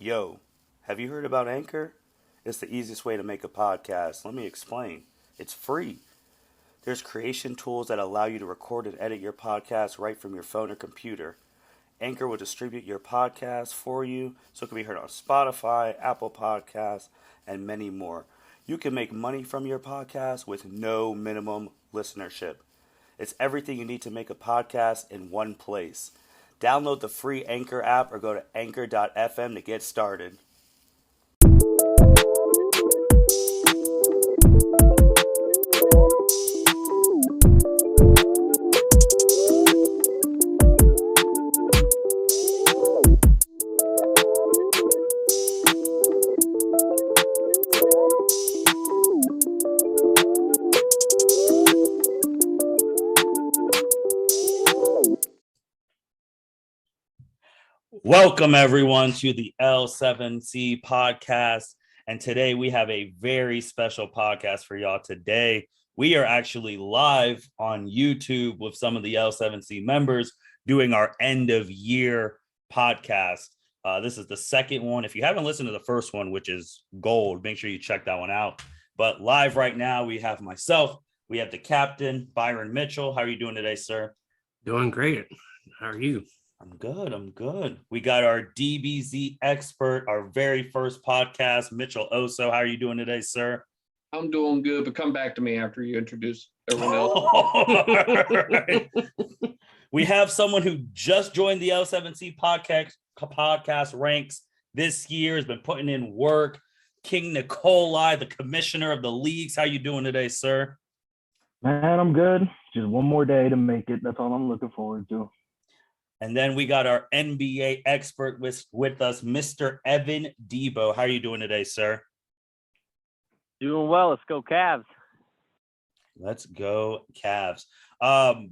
Yo, have you heard about Anchor? It's the easiest way to make a podcast. Let me explain. It's free. There's creation tools that allow you to record and edit your podcast right from your phone or computer. Anchor will distribute your podcast for you so it can be heard on Spotify, Apple Podcasts, and many more. You can make money from your podcast with no minimum listenership. It's everything you need to make a podcast in one place. Download the free Anchor app or go to anchor.fm to get started. Welcome, everyone, to the L7C podcast. And today we have a very special podcast for y'all today. We are actually live on YouTube with some of the L7C members doing our end of year podcast. This is the second one. If you haven't listened to the first one, which is gold, make sure you check that one out. But live right now, we have myself. We have the captain, Byron Mitchell. How are you doing today, sir? Doing great. How are you? I'm good. We got our DBZ expert, our very first podcast, Mitchell Osso. How are you doing today, sir? I'm doing good, but come back to me after you introduce everyone else. Right. We have someone who just joined the L7C podcast ranks this year, has been putting in work. King Nikolai, the commissioner of the leagues. How you doing today, sir? Man, I'm good. Just one more day to make it. That's all I'm looking forward to. And then we got our NBA expert with us, Mr. Evan Debo. How are you doing today, sir? Doing well. Let's go Cavs. Let's go Cavs.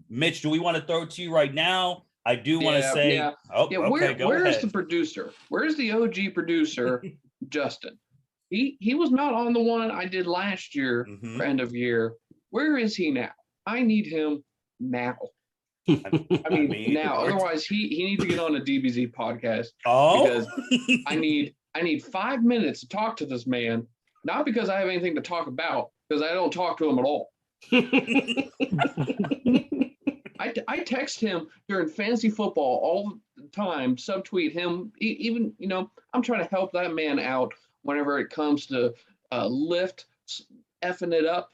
Mitch, do we want to throw it to you right now? I do want to say, okay, where is the producer? Where's the OG producer, Justin? He was not on the one I did last year for end of year. Where is he now? I need him now. I mean now. Otherwise, he needs to get on a DBZ podcast. Oh, because I need 5 minutes to talk to this man. Not because I have anything to talk about, because I don't talk to him at all. I text him during fantasy football all the time, subtweet him. Even, I'm trying to help that man out whenever it comes to lift, effing it up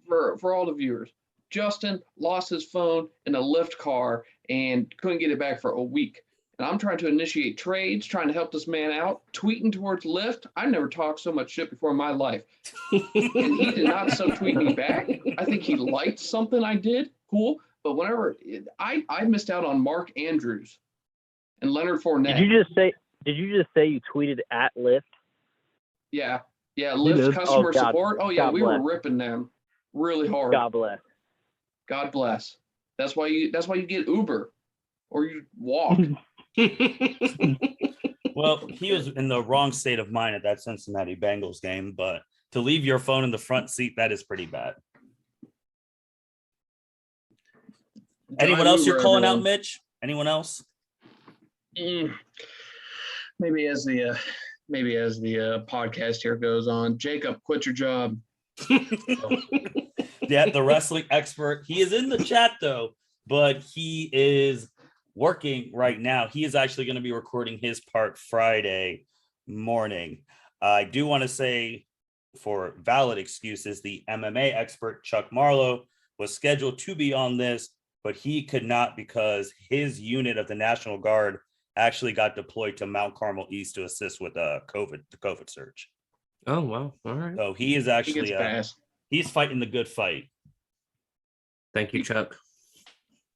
for all the viewers. Justin lost his phone in a Lyft car and couldn't get it back for a week. And I'm trying to initiate trades, trying to help this man out, tweeting towards Lyft. I never talked so much shit before in my life. And he did not subtweet me back. I think he liked something I did. Cool. But whenever I missed out on Mark Andrews and Leonard Fournette. Did you just say you tweeted at Lyft? Yeah. Lyft customer support. Oh yeah, God we bless. Were ripping them really hard. God bless. That's why you get Uber or you walk. Well, he was in the wrong state of mind at that Cincinnati Bengals game, but to leave your phone in the front seat, that is pretty bad. Anyone else you're calling out, Mitch? Anyone else? Maybe as the podcast here goes on, Jacob, quit your job. Yeah, the wrestling expert. He is in the chat though, but he is working right now. He is actually going to be recording his part Friday morning. I do want to say, for valid excuses, the MMA expert Chuck Marlowe was scheduled to be on this, but he could not because his unit of the National Guard actually got deployed to Mount Carmel East to assist with the COVID surge. Oh, wow. All right. So he is actually he's fighting the good fight. Thank you, Chuck.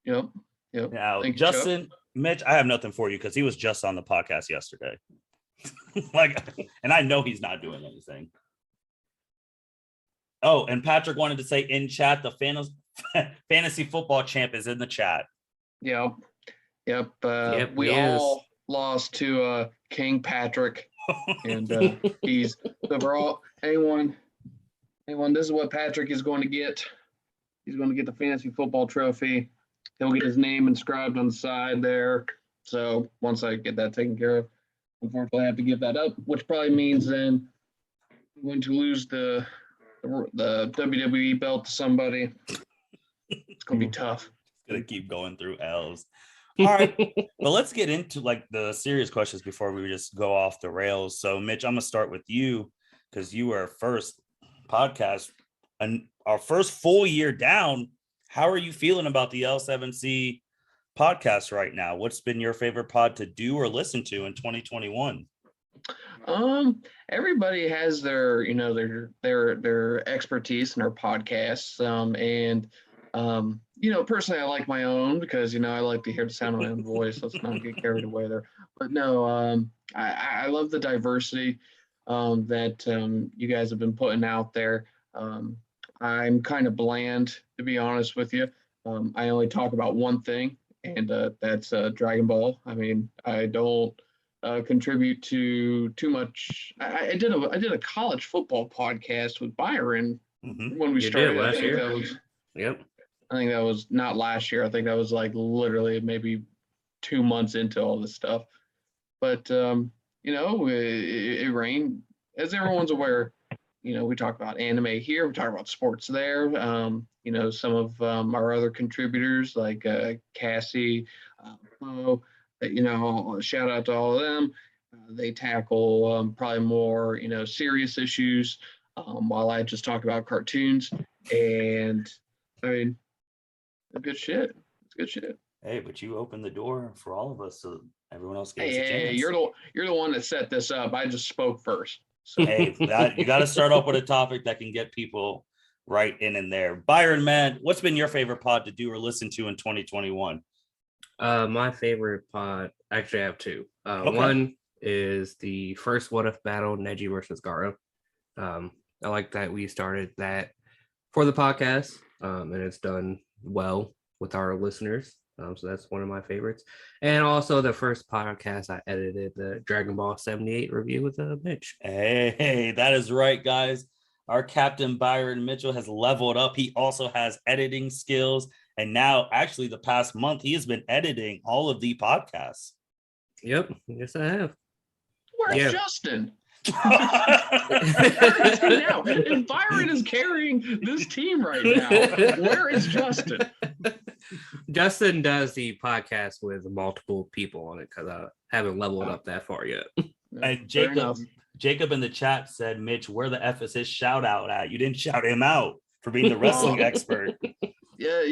Yep. Now, Justin, Chuck. Mitch, I have nothing for you because he was just on the podcast yesterday. And I know he's not doing anything. Oh, and Patrick wanted to say in chat, the fantasy football champ is in the chat. Yep. We all lost to King Patrick. And he's overall anyone, this is what Patrick is going to get. He's going to get the fantasy football trophy. He'll get his name inscribed on the side there. So once I get that taken care of, unfortunately, I have to give that up, which probably means then I'm going to lose the WWE belt to somebody. It's going to be tough. Gonna keep going through L's. All right. Well, let's get into like the serious questions before we just go off the rails. So, Mitch, I'm gonna start with you because you were our first podcast and our first full year down. How are you feeling about the L7C podcast right now? What's been your favorite pod to do or listen to in 2021? Everybody has their, their expertise in their podcasts. Personally, I like my own because, I like to hear the sound of my own voice. Let's not get carried away there. But no, I love the diversity that you guys have been putting out there. I'm kind of bland, to be honest with you. I only talk about one thing, and that's Dragon Ball. I mean, I don't contribute to too much. I did a college football podcast with Byron when we started last year. Yep. I think that was not last year. I think that was like literally maybe 2 months into all this stuff. But, it rained. As everyone's aware, we talk about anime here. We talk about sports there. Some of our other contributors like Cassie, Mo, shout out to all of them. They tackle probably more, serious issues while I just talk about cartoons. And, I mean, good shit. It's good shit. Hey, but you opened the door for all of us, so everyone else gets a chance. Hey, you're the one that set this up. I just spoke first. So. Hey, you got to start off with a topic that can get people right in there. Byron, man, what's been your favorite pod to do or listen to in 2021? My favorite pod, actually, I have two. Okay. One is the first What If battle, Neji versus Garo. I like that we started that for the podcast, and it's done well with our listeners. So that's one of my favorites. And also the first podcast I edited, the Dragon Ball 78 review with Mitch. Hey, that is right, guys. Our captain Byron Mitchell has leveled up. He also has editing skills. And now, actually, the past month, he has been editing all of the podcasts. Yep. Yes, I have. Where's Justin? Now, if Byron is carrying this team right now, where is Justin? Justin does the podcast with multiple people on it because I haven't leveled up that far yet. And Jacob in the chat said, Mitch, where the F is his shout out at? You didn't shout him out for being the wrestling expert. Yeah,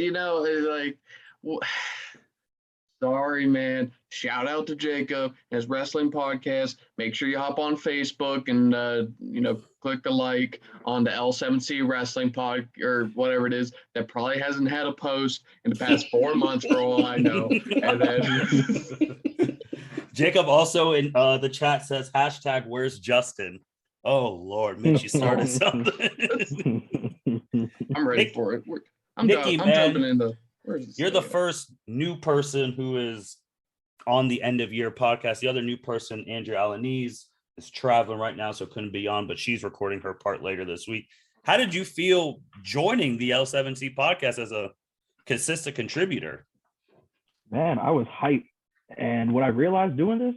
sorry, man. Shout out to Jacob and his wrestling podcast. Make sure you hop on Facebook and, click the like on the L7C wrestling pod or whatever it is that probably hasn't had a post in the past 4 months for all I know. And then Jacob also in the chat says, # where's Justin? Oh, Lord, Mitch, you started something. I'm ready for it. I'm Niki, jumping into. You're the first new person who is on the end of year podcast. The other new person, Andrea Alaniz, is traveling right now, so couldn't be on, but she's recording her part later this week. How did you feel joining the L7C podcast as a consistent contributor? Man, I was hyped. And what I realized doing this,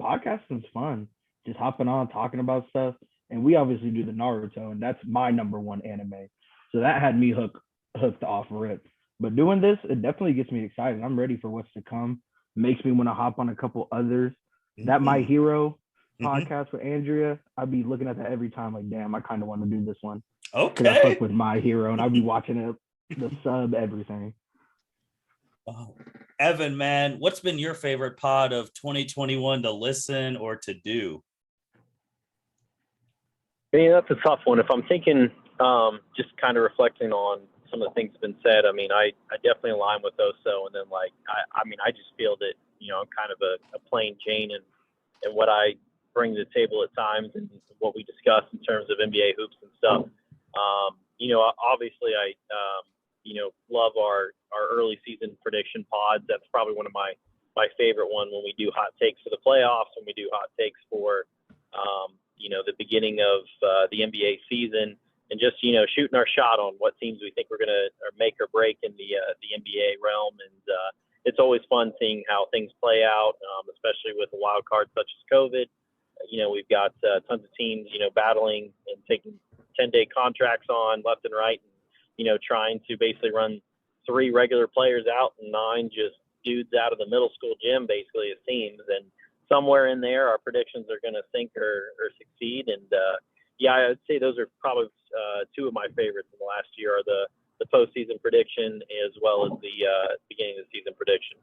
podcasting is fun. Just hopping on, talking about stuff. And we obviously do the Naruto, and that's my number one anime. So that had me hooked off rip. But doing this, it definitely gets me excited. I'm ready for what's to come. Makes me want to hop on a couple others. That My Hero podcast with Andrea, I'd be looking at that every time like, damn, I kind of want to do this one. Okay. I fuck with My Hero, and I'd be watching it, the sub, everything. Oh. Evan, man, what's been your favorite pod of 2021 to listen or to do? I mean, that's a tough one. If I'm thinking, just kind of reflecting on some of the things that have been said, I mean, I definitely align with Osso. And then, I just feel that, I'm kind of a plain Jane and what I bring to the table at times and what we discuss in terms of NBA hoops and stuff. Obviously, I love our early season prediction pods. That's probably one of my favorite one when we do hot takes for the playoffs, when we do hot takes for, the beginning of the NBA season, and just, shooting our shot on what teams we think we're going to make or break in the NBA realm. And, it's always fun seeing how things play out, especially with a wild card such as COVID. We've got tons of teams, battling and taking 10-day contracts on left and right, and, trying to basically run 3 regular players out and 9 just dudes out of the middle school gym, basically, it seems. And somewhere in there, our predictions are going to sink or succeed. And, I would say those are probably 2 of my favorites in the last year are the postseason prediction as well as the beginning of the season prediction.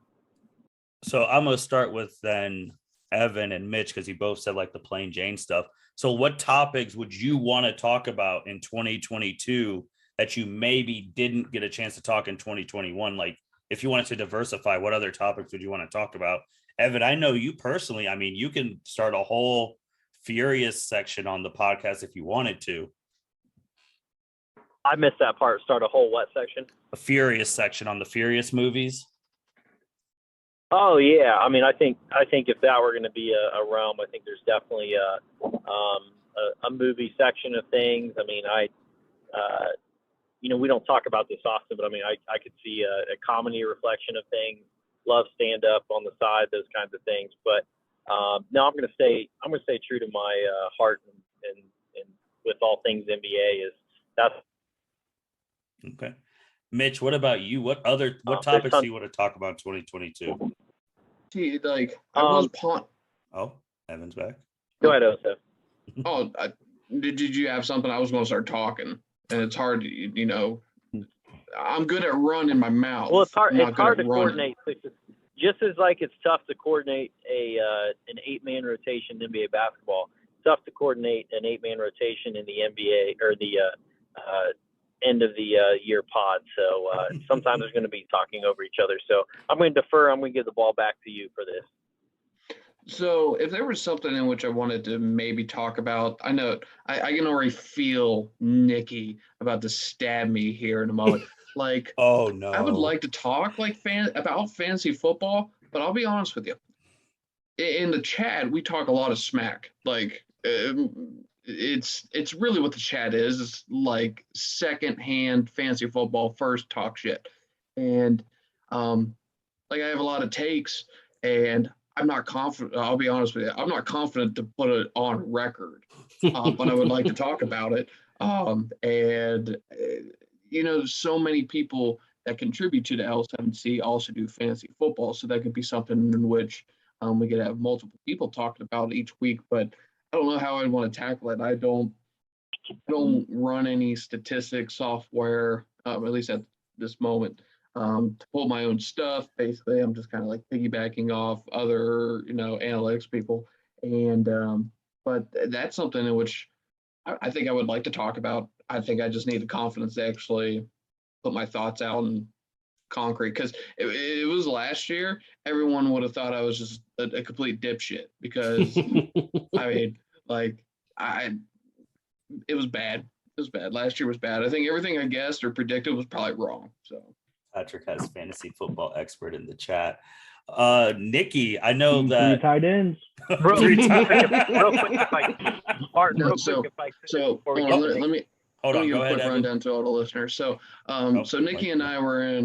So I'm going to start with then Evan and Mitch, because you both said like the plain Jane stuff. So what topics would you want to talk about in 2022 that you maybe didn't get a chance to talk in 2021? Like if you wanted to diversify, what other topics would you want to talk about? Evan, I know you personally, I mean, you can start a whole Furious section on the podcast if you wanted to. I missed that part. Start a whole what section? A Furious section on the Furious movies. Oh yeah, I mean, I think if that were going to be a realm, I think there's definitely a movie section of things. I mean, we don't talk about this often, but I mean, I could see a comedy reflection of things, love stand up on the side, those kinds of things. But no, I'm going to stay true to my heart and with all things NBA is that's okay. Mitch, what about you? What topics do you want to talk about in 2022? See, like I was Oh, Evan's back. Go ahead, Osso. Oh, did you have something? I was going to start talking, and it's hard. I'm good at running my mouth. Well, it's hard to coordinate. Just as like it's tough to coordinate an 8-man rotation in NBA basketball, it's tough to coordinate an 8-man rotation in the NBA or the end of the year pod. So sometimes there's going to be talking over each other. So I'm going to defer. I'm going to give the ball back to you for this. So if there was something in which I wanted to maybe talk about, I know I can already feel Niki about to stab me here in a moment. Like, oh no, I would like to talk about fantasy football, but I'll be honest with you. In the chat, we talk a lot of smack. Like, it's really what the chat is. It's like secondhand fantasy football, first talk shit, and like I have a lot of takes, and I'm not confident. I'll be honest with you. I'm not confident to put it on record, but I would like to talk about it. There's so many people that contribute to the L7C also do fantasy football, so that could be something in which we could have multiple people talking about each week. But I don't know how I'd want to tackle it. I don't run any statistics software, at least at this moment, to pull my own stuff. Basically, I'm just kind of like piggybacking off other, analytics people. And but that's something in which I think I would like to talk about. I think I just need the confidence to actually put my thoughts out in concrete. Because it was last year, everyone would have thought I was just a complete dipshit because I mean, it was bad. It was bad. Last year was bad. I think everything I guessed or predicted was probably wrong. So Patrick has fantasy football expert in the chat. Niki, I know that 3 tight ends. Real quick, let me hold on. give Go a ahead, quick Evan. rundown to all the listeners. So Niki and I were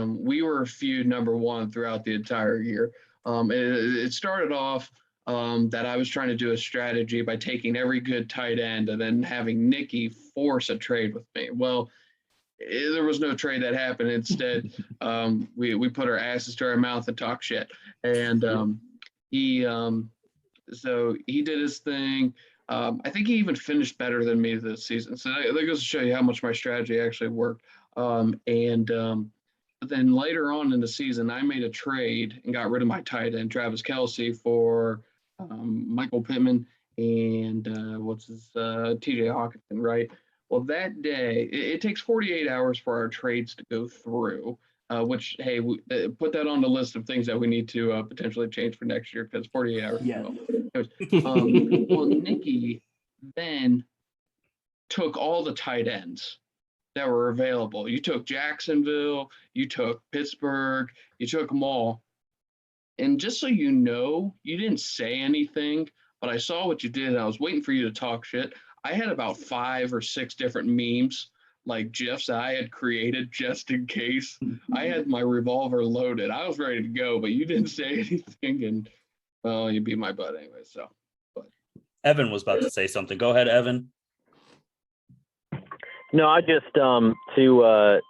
we were feud number 1 throughout the entire year. It started off that I was trying to do a strategy by taking every good tight end and then having Niki force a trade with me. Well, there was no trade that happened. Instead, we put our asses to our mouth and talk shit. And he did his thing. I think he even finished better than me this season. So that goes to show you how much my strategy actually worked. But then later on in the season, I made a trade and got rid of my tight end, Travis Kelce, for Michael Pittman and TJ Hawkinson, right? Well, that day, it takes 48 hours for our trades to go through, which, hey, put that on the list of things that we need to potentially change for next year because 48 hours. Yes. Well, Niki then took all the tight ends that were available. You took Jacksonville, you took Pittsburgh, you took them all. And just so you know, you didn't say anything, but I saw what you did. And I was waiting for you to talk shit. I had about 5 or 6 different memes like GIFs that I had created just in case. I had my revolver loaded. I was ready to go, but you didn't say anything, and well, you beat my butt anyway. So, but Evan was about to say something. Go ahead, Evan. No, I just to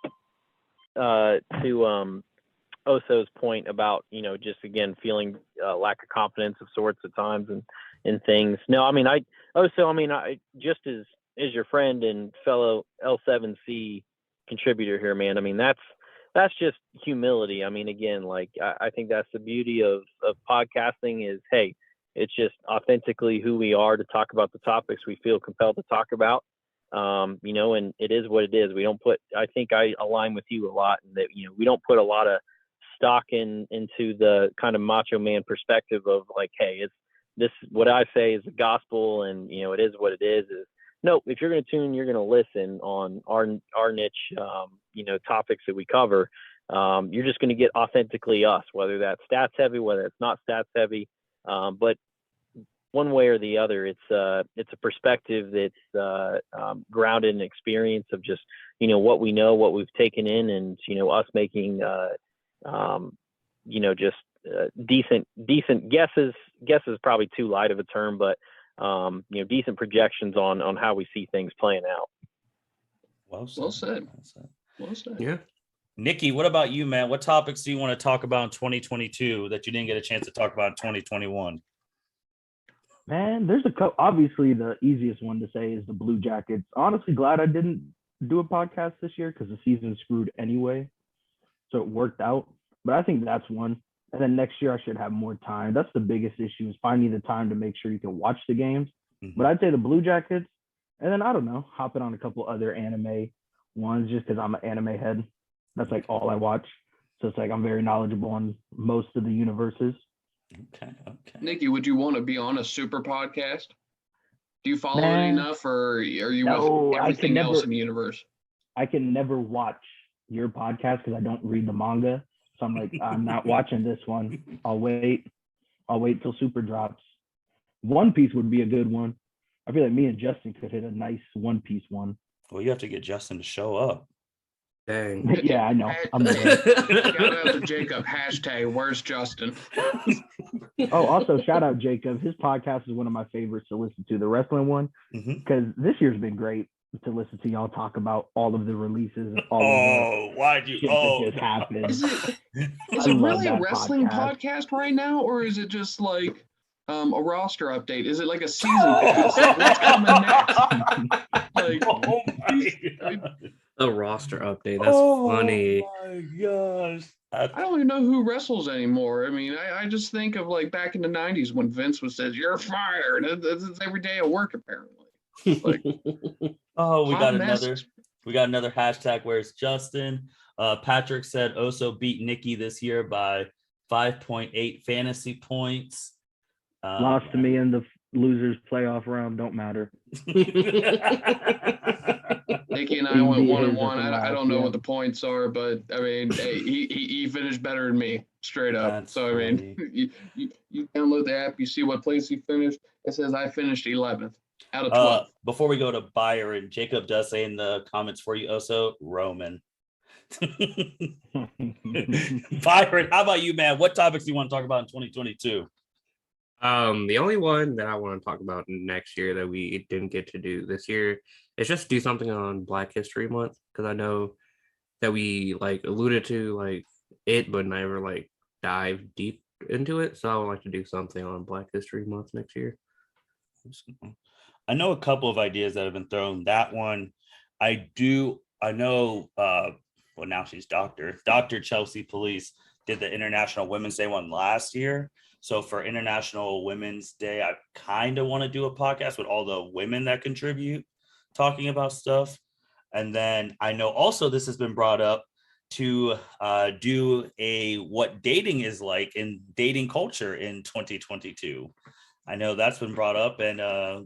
Osso's point about, just again feeling lack of confidence of sorts at times and things. No, I mean I just as your friend and fellow L7C contributor here, man. I mean that's just humility. I mean, again, like I think that's the beauty of podcasting is, hey, it's just authentically who we are to talk about the topics we feel compelled to talk about. And it is what it is. We don't I think I align with you a lot in that, we don't put a lot of stock into the kind of macho man perspective of like, hey, it's this, what I say is the gospel and, it is what it is no, if you're going to tune, you're going to listen on our niche, topics that we cover. You're just going to get authentically us, whether that's stats heavy, whether it's not stats heavy. But one way or the other, it's a perspective that's grounded in experience of just, what we know, what we've taken in, and, us making, just decent guesses. Guess is probably too light of a term, but, decent projections on how we see things playing out. Well said. Yeah. Niki, what about you, man? What topics do you want to talk about in 2022 that you didn't get a chance to talk about in 2021? Man, there's obviously the easiest one to say is the Blue Jackets. Honestly, glad I didn't do a podcast this year because the season's screwed anyway. So it worked out. But I think that's one. And then next year I should have more time. That's the biggest issue is finding the time to make sure you can watch the games. Mm-hmm. But I'd say the Blue Jackets. And then, I don't know, hopping on a couple other anime ones just because I'm an anime head. That's like all I watch. So it's like I'm very knowledgeable on most of the universes. Okay. Niki, would you want to be on a super podcast? Do you follow it enough, or are you with everything else in the universe? I can never watch your podcast because I don't read the manga. So I'm like, I'm not watching this one. I'll wait till super drops. One Piece would be a good one. I feel like me and Justin could hit a nice One Piece one. Well, you have to get Justin to show up. Dang. Yeah, I know. Shout out to Jacob. # where's Justin? Also shout out Jacob. His podcast is one of my favorites to listen to, the wrestling one, because this year's been great to listen to y'all talk about all of the releases. Why'd you? That just happened. Is it really a wrestling podcast right now, or is it just like a roster update? Is it like a season pass? What's coming next? A roster update. That's funny. Oh my gosh. I don't even know who wrestles anymore. I mean, I just think of like back in the 90s when Vince was says, "You're fired." It's every day at work, apparently. Like, we got another hashtag where it's Justin. Patrick said Osso beat Niki this year by 5.8 fantasy points. Lost to me in the losers playoff round. Don't matter. Niki and I went 1-1. I don't know what the points are, but I mean, hey, he finished better than me, straight up. That's so I mean, you download the app, you see what place he finished. It says I finished 11th out of 12. Before we go to Byron, Jacob does say in the comments for you also Roman. Byron, how about you, man? What topics do you want to talk about in 2022? The only one that I want to talk about next year that we didn't get to do this year is just do something on Black History Month, because I know that we like alluded to like it, but never like dive deep into it. So I would like to do something on Black History Month next year. I know a couple of ideas that have been thrown. That one, I know. Well, now she's Dr. Chelsea Police did the International Women's Day one last year. So for International Women's Day, I kind of want to do a podcast with all the women that contribute, talking about stuff. And then I know also this has been brought up to do what dating is like in dating culture in 2022. I know that's been brought up, and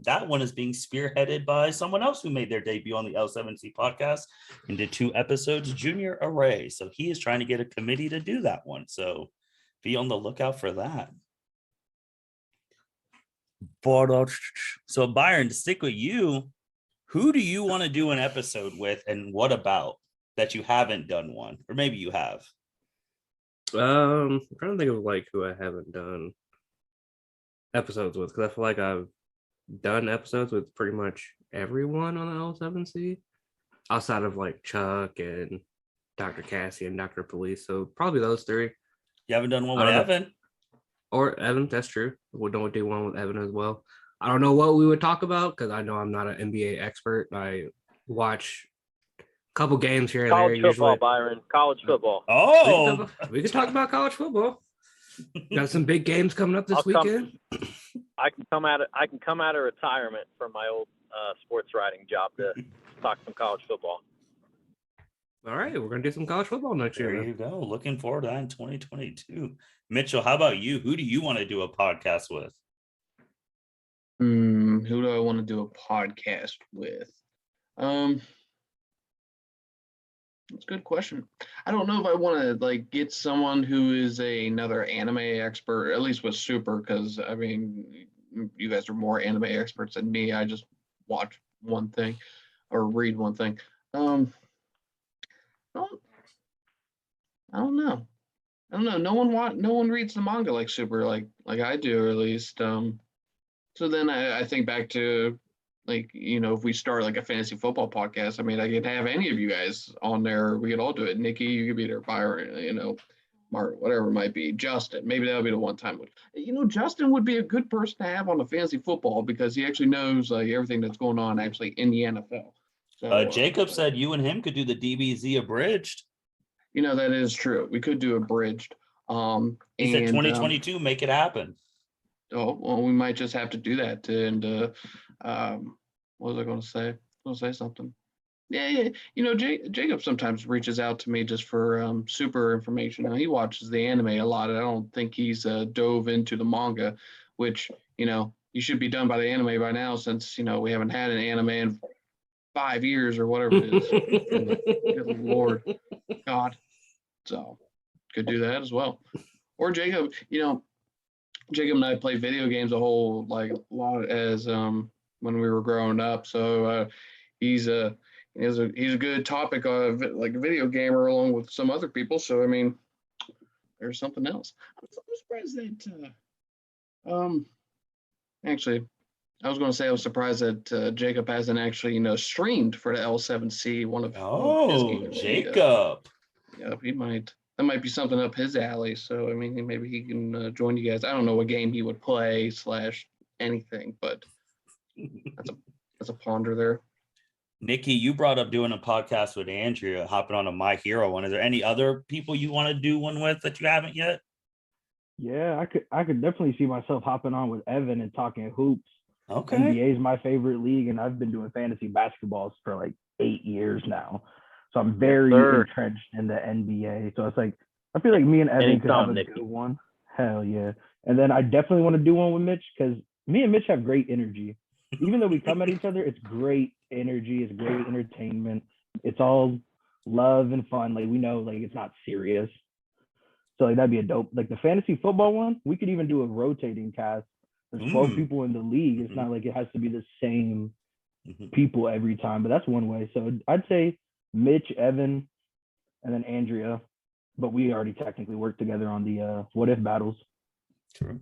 that one is being spearheaded by someone else who made their debut on the L7C podcast and did 2 episodes, Junior Array. So he is trying to get a committee to do that one. So be on the lookout for that. But so Byron, to stick with you, Who do you want to do an episode with, and what about that you haven't done one, or maybe you have? I'm trying to think of like who I haven't done episodes with, because I feel like I've done episodes with pretty much everyone on the L7C outside of like Chuck and Dr. Cassie and Dr. Police. So probably those three. You haven't done one I with don't know. Evan? Or Evan, that's true. We don't do one with Evan as well. I don't know what we would talk about because I know I'm not an NBA expert. I watch a couple games here and there. College football, Usually, Byron. College football. Oh, we can talk about college football. Got some big games coming up this weekend. I can come out of retirement from my old sports writing job to talk some college football. All right, we're gonna do some college football next year. there you go. Looking forward to that in 2022. Mitchell, how about you? Who do you want to do a podcast with? Who do I want to do a podcast with? That's a good question. I don't know if I want to like get someone who is another anime expert, at least with Super, because I mean, you guys are more anime experts than me. I just watch one thing or read one thing. I don't know. No one reads the manga like Super, like I do, or at least. So then I think back to, like, if we start like a fantasy football podcast, I mean, I could have any of you guys on there. We could all do it. Niki, you could be there. Byron, Mark, whatever it might be. Justin, maybe that'll be the one time. Justin would be a good person to have on the fantasy football because he actually knows like everything that's going on actually in the NFL. So Jacob said you and him could do the DBZ abridged. That is true. We could do abridged. He said 2022, make it happen. Oh, well, we might just have to do that. And what was I going to say? I was going to say something. Yeah. Jacob sometimes reaches out to me just for super information. Now, he watches the anime a lot. I don't think he's dove into the manga, which, you should be done by the anime by now since, we haven't had an anime in 5 years or whatever it is. Good Lord. God. So could do that as well. Or Jacob, Jacob and I played video games a lot as when we were growing up. So he's a good topic of like a video gamer along with some other people. So I mean, there's something else. I'm surprised that actually, I was going to say I was surprised that Jacob hasn't actually streamed for the L7C. One of his games. Jacob. Yeah, he might. That might be something up his alley. So, I mean, maybe he can join you guys. I don't know what game he would play / anything, but that's a ponder there. Niki, you brought up doing a podcast with Andrea, hopping on a My Hero one. Is there any other people you want to do one with that you haven't yet? Yeah, I could definitely see myself hopping on with Evan and talking hoops. Okay. NBA is my favorite league, and I've been doing fantasy basketballs for like 8 years now. So I'm very entrenched in the NBA. So it's like, I feel like me and Evan could have a good one. Hell yeah. And then I definitely want to do one with Mitch because me and Mitch have great energy. Even though we come at each other, it's great energy. It's great entertainment. It's all love and fun. Like, we know, like, it's not serious. So like, that'd be a dope, like the fantasy football one, we could even do a rotating cast. There's 12 people in the league. It's not like it has to be the same people every time, but that's one way. So I'd say Mitch, Evan, and then Andrea, but we already technically work together on the what if battles. True.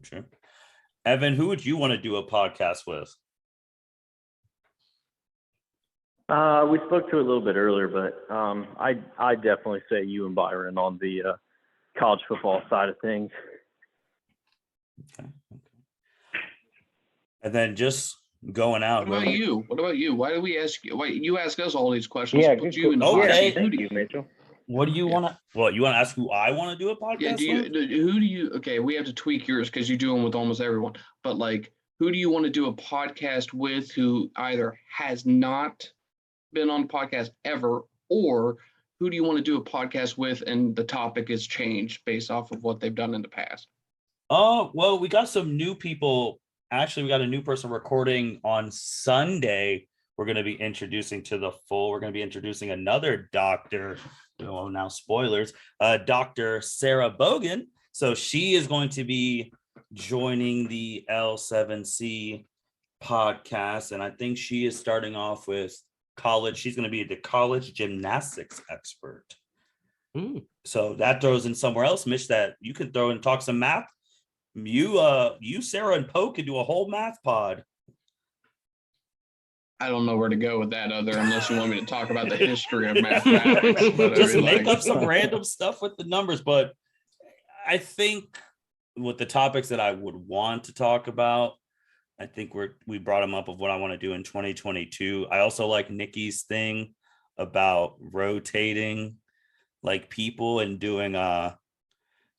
Evan, who would you want to do a podcast with? We spoke to it a little bit earlier, but I definitely say you and Byron on the college football side of things. Okay. And then just going out. What about you? Why do we ask you? Why you ask us all these questions? Yeah, Put you in the okay. Thank you, Mitchell. What do you want to? Well, you want to ask who I want to do a podcast with? Okay, we have to tweak yours because you do them with almost everyone. But like, who do you want to do a podcast with who either has not been on the podcast ever, or who do you want to do a podcast with and the topic is changed based off of what they've done in the past? Oh, well, we got some new people. Actually, we got a new person recording on Sunday. We're going to be introducing we're going to be introducing another doctor. Well, now spoilers, Dr. Sarah Bogan. So she is going to be joining the L7C podcast, and I think she is starting off with college. She's going to be the college gymnastics expert. So that throws in somewhere else, Mitch, that you could throw and talk some math. You, Sarah, and Poe could do a whole math pod. I don't know where to go with that unless you want me to talk about the history of mathematics. But Just make up some random stuff with the numbers. But I think with the topics that I would want to talk about, I think we brought them up of what I want to do in 2022. I also like Niki's thing about rotating like people and doing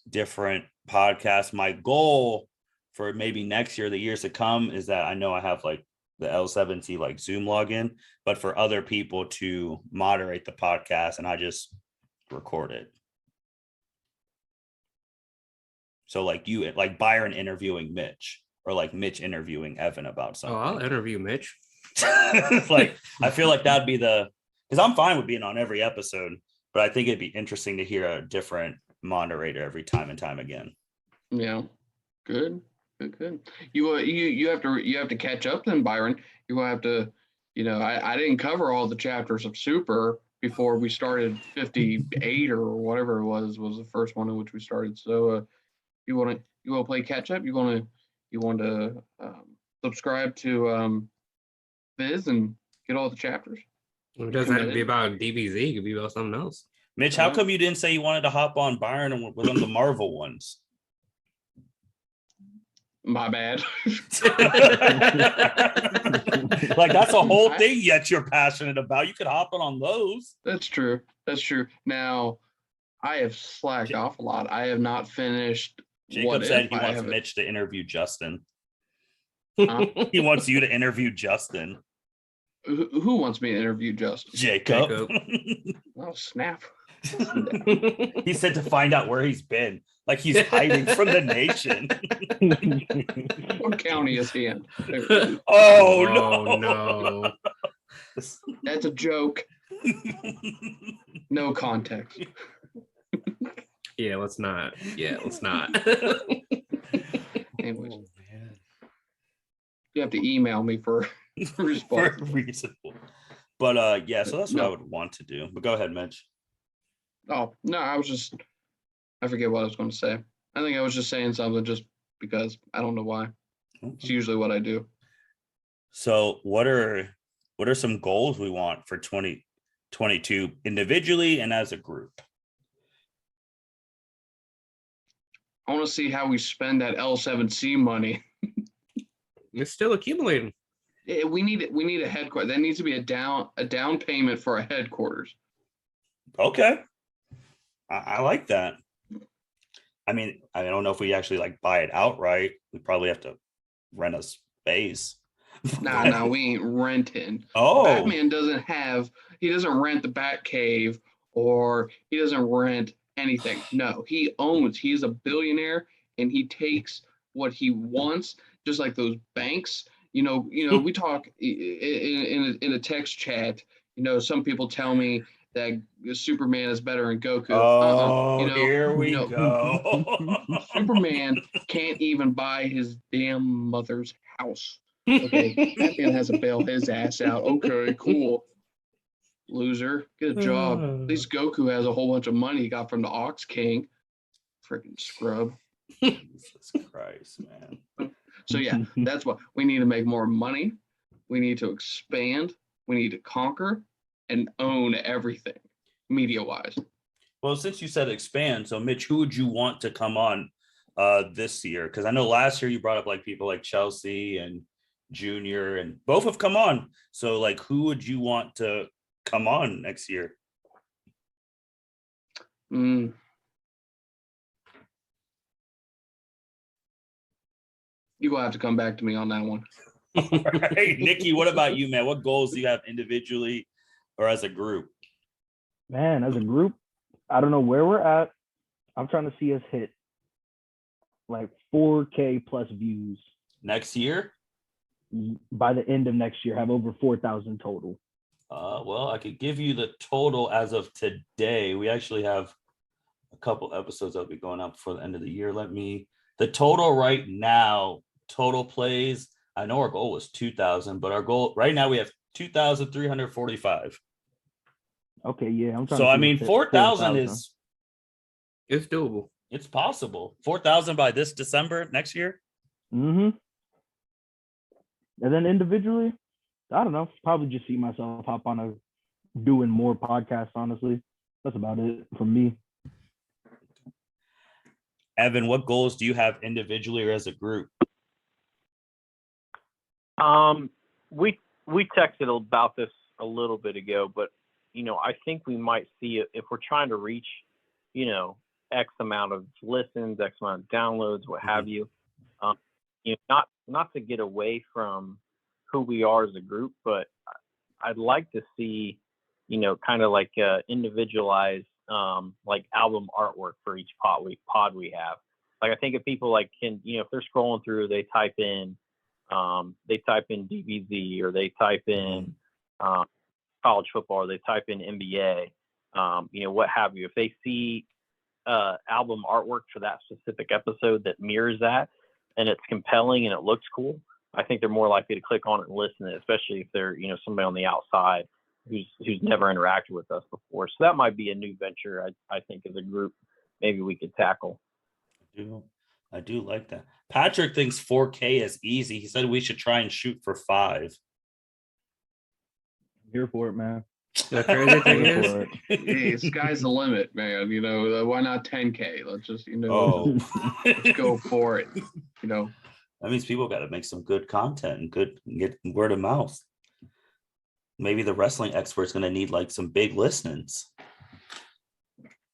different podcasts. My goal for maybe next year, the years to come, is that I know I have like the L7C like Zoom login, but for other people to moderate the podcast and I just record it. So like you, like Byron interviewing Mitch, or like Mitch interviewing Evan about something. Oh, I'll interview Mitch. Like, I feel like that'd be because I'm fine with being on every episode, but I think it'd be interesting to hear a different moderator every time and time again. Yeah, good. You have to catch up then, Byron. You will have to, I didn't cover all the chapters of Super before we started 58 or whatever it was the first one in which we started. So you want to play catch up? You want to subscribe to Viz and get all the chapters? It doesn't have to be about DBZ. It could be about something else. Mitch, how come you didn't say you wanted to hop on Byron and with them the Marvel ones? My bad. Like, that's a whole thing yet you're passionate about. You could hop on those. That's true. Now, I have slacked off a lot. I have not finished. Jacob said he wants Mitch to interview Justin. He wants you to interview Justin. Who wants me to interview Justin? Jacob. Oh, snap. He said to find out where he's been. Like he's hiding from the nation. What county is he in? Oh, no. That's a joke. No context. Yeah, let's not. Anyways, you have to email me for response. Reasonable. But yeah, so that's what I would want to do. But go ahead, Mitch. Oh, no, I forget what I was going to say. I think I was just saying something just because I don't know why. It's usually what I do. So what are some goals we want for 2022 individually and as a group? I want to see how we spend that L7C money. It's still accumulating. We need a headquarters. That needs to be a down payment for a headquarters. Okay. I like that. I mean, I don't know if we actually like buy it outright. We probably have to rent a space. No, we ain't renting. Oh, Batman doesn't rent the Batcave, or he doesn't rent anything. No, he owns. He's a billionaire, and he takes what he wants, just like those banks. We talk in a text chat. Some people tell me that Superman is better than Goku. Here we go. Superman can't even buy his damn mother's house. Okay, Batman has to bail his ass out. Okay, cool. Loser. Good job. At least Goku has a whole bunch of money he got from the Ox King. Freaking scrub. Jesus Christ, man. So yeah, that's what we need to make more money. We need to expand. We need to conquer and own everything media-wise. Well, since you said expand, so Mitch, who would you want to come on this year? Because I know last year you brought up like people like Chelsea and Junior, and both have come on. So like, who would you want to come on next year? You will have to come back to me on that one. All right, Niki, what about you, man? What goals do you have individually or as a group? Man, as a group, I don't know where we're at. I'm trying to see us hit like 4K plus views Next year? by the end of next year. Have over 4,000 total. Well, I could give you the total as of today. We actually have a couple episodes that'll be going up before the end of the year. The total right now, total plays, I know our goal was 2,000, but our goal right now we have 2,345. Okay, yeah. I'm trying So to I mean, 4,000 is It's doable. it's possible. 4,000 by this December next year. Mm-hmm. And then individually, I don't know. Probably just see myself hop on doing more podcasts. Honestly, that's about it for me. Evan, what goals do you have individually or as a group? We texted about this a little bit ago, but I think we might see it if we're trying to reach, X amount of listens, X amount of downloads, what have you. Not to get away from who we are as a group, but I'd like to see, kind of like individualized like album artwork for each pod we have. Like I think if people like can, if they're scrolling through, they type in DBZ or they type in college football or they type in NBA, what have you. If they see album artwork for that specific episode that mirrors that and it's compelling and it looks cool, I think they're more likely to click on it and listen to it, especially if they're, somebody on the outside who's never interacted with us before. So that might be a new venture, I think, as a group, maybe we could tackle. I do like that. Patrick thinks 4K is easy. He said we should try and shoot for 5. Here for it, man. The crazy thing Here is, for it. Hey, sky's the limit, man. Why not 10K? Let's just, let's go for it. That means people got to make some good content and get word of mouth. Maybe the wrestling expert's going to need like some big listenings.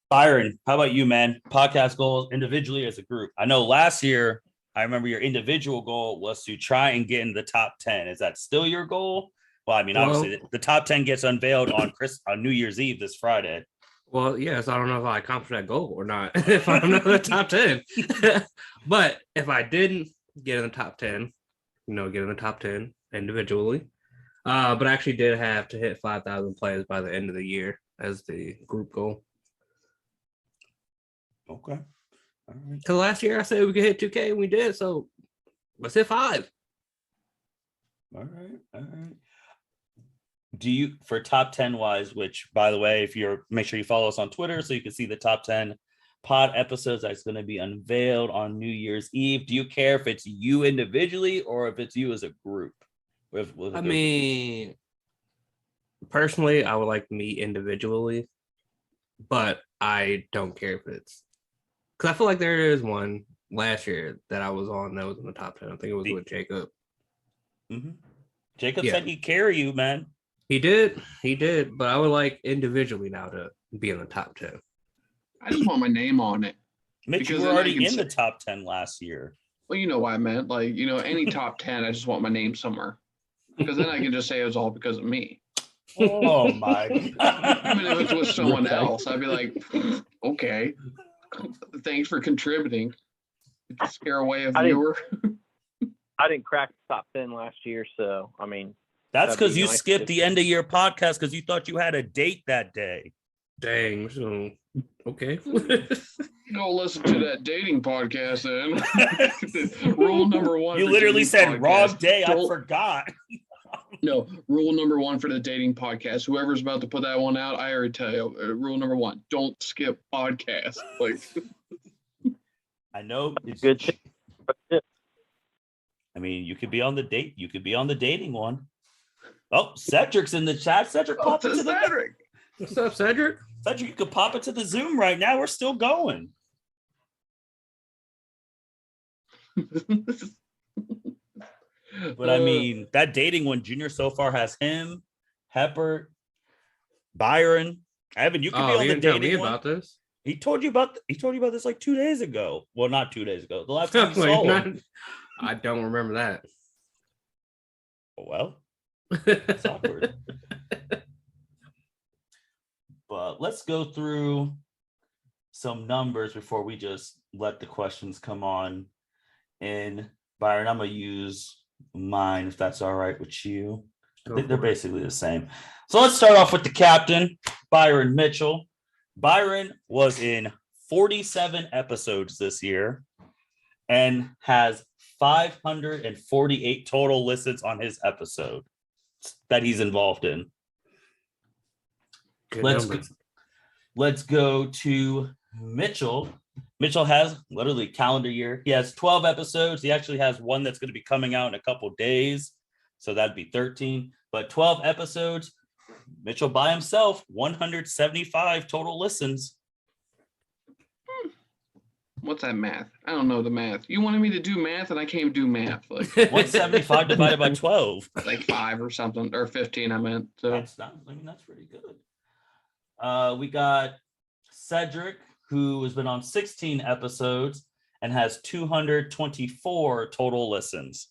Byron, how about you, man? Podcast goals individually as a group. I know last year, I remember your individual goal was to try and get in the top 10. Is that still your goal? Well, I mean, obviously the top 10 gets unveiled on New Year's Eve this Friday. Well, yes, I don't know if I accomplished that goal or not. If I'm not in the top 10. But if I didn't get in the top 10, get in the top 10 individually. But I actually did have to hit 5,000 plays by the end of the year as the group goal. Okay. All right. Because last year I said we could hit 2K and we did. So let's hit 5. All right. Do you, for top 10 wise, which by the way, make sure you follow us on Twitter so you can see the top 10 pod episodes that's going to be unveiled on New Year's Eve. Do you care if it's you individually or if it's you as a group? I mean, personally, I would like me individually, but I don't care if it's because I feel like there is one last year that I was on that was in the top 10. I think it was with Jacob. Mm-hmm. Jacob said he'd carry you, man. He did, but I would like individually now to be in the top 10. I just want my name on it. Mitch, you were already in the top 10 last year. Well, you know what I meant. Like, any top 10, I just want my name somewhere. Because then I can just say it was all because of me. Oh, my God. I mean, if it's with someone else, I'd be like, okay, thanks for contributing. Scare away a viewer. I didn't crack the top 10 last year, so, I mean. That's because you skipped the end of your podcast because you thought you had a date that day. Dang. So, okay. Go listen to that dating podcast then. Rule number 1. You literally said wrong day. I forgot. No, rule number 1 for the dating podcast. Whoever's about to put that one out, I already tell you. Rule number 1: don't skip podcasts. Like, I know it's good. I mean, you could be on the date. You could be on the dating one. Oh, Cedric's in the chat. Cedric, pop into Cedric. What's up, Cedric? Cedric, you could pop into the Zoom right now. We're still going. But I mean, that dating one, Junior so far has him, Hepper, Byron. Evan, you could be on the dating one. About this. He told you about this like 2 days ago. Well, not 2 days ago. The last time you saw him. I don't remember that. Well, it's awkward. But let's go through some numbers before we just let the questions come on. And Byron, I'm gonna use mine if that's all right with you. I think they're basically the same. So let's start off with the captain, Byron Mitchell. Byron was in 47 episodes this year and has 548 total listens on his episode that he's involved in. Let's go to Mitchell. Mitchell has literally calendar year. He has 12 episodes. He actually has one that's going to be coming out in a couple days. So that'd be 13. But 12 episodes. Mitchell by himself, 175 total listens. What's that math? I don't know the math. You wanted me to do math, and I can't even do math. Like 175 divided by 12. Like 5 or something, or 15, I meant. So That's pretty good. We got Cedric, who has been on 16 episodes and has 224 total listens.